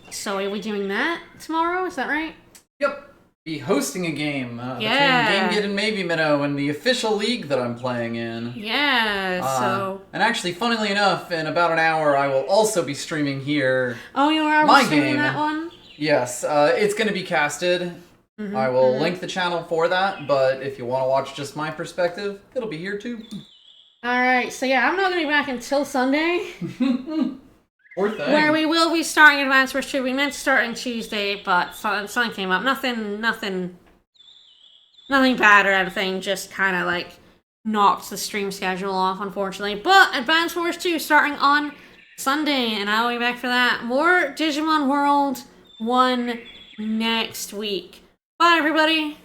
So are we doing that tomorrow? Is that right? Yep. Be hosting a game. Yeah. Between GameGit and Maybe Minnow and the official league that I'm playing in. Yeah, so... And actually, funnily enough, in about an hour, I will also be streaming here. Oh, you are my streaming game. That one? Yes, it's going to be casted. I will link the channel for that, but if you want to watch just my perspective, it'll be here too. Alright, so yeah, I'm not going to be back until Sunday. Poor thing. Where we will be starting Advance Wars 2. We meant to start on Tuesday, but something came up. Nothing bad or anything, just kind of like knocked the stream schedule off, unfortunately. But Advance Wars 2 starting on Sunday, and I'll be back for that. More Digimon World 1 next week. Bye, everybody!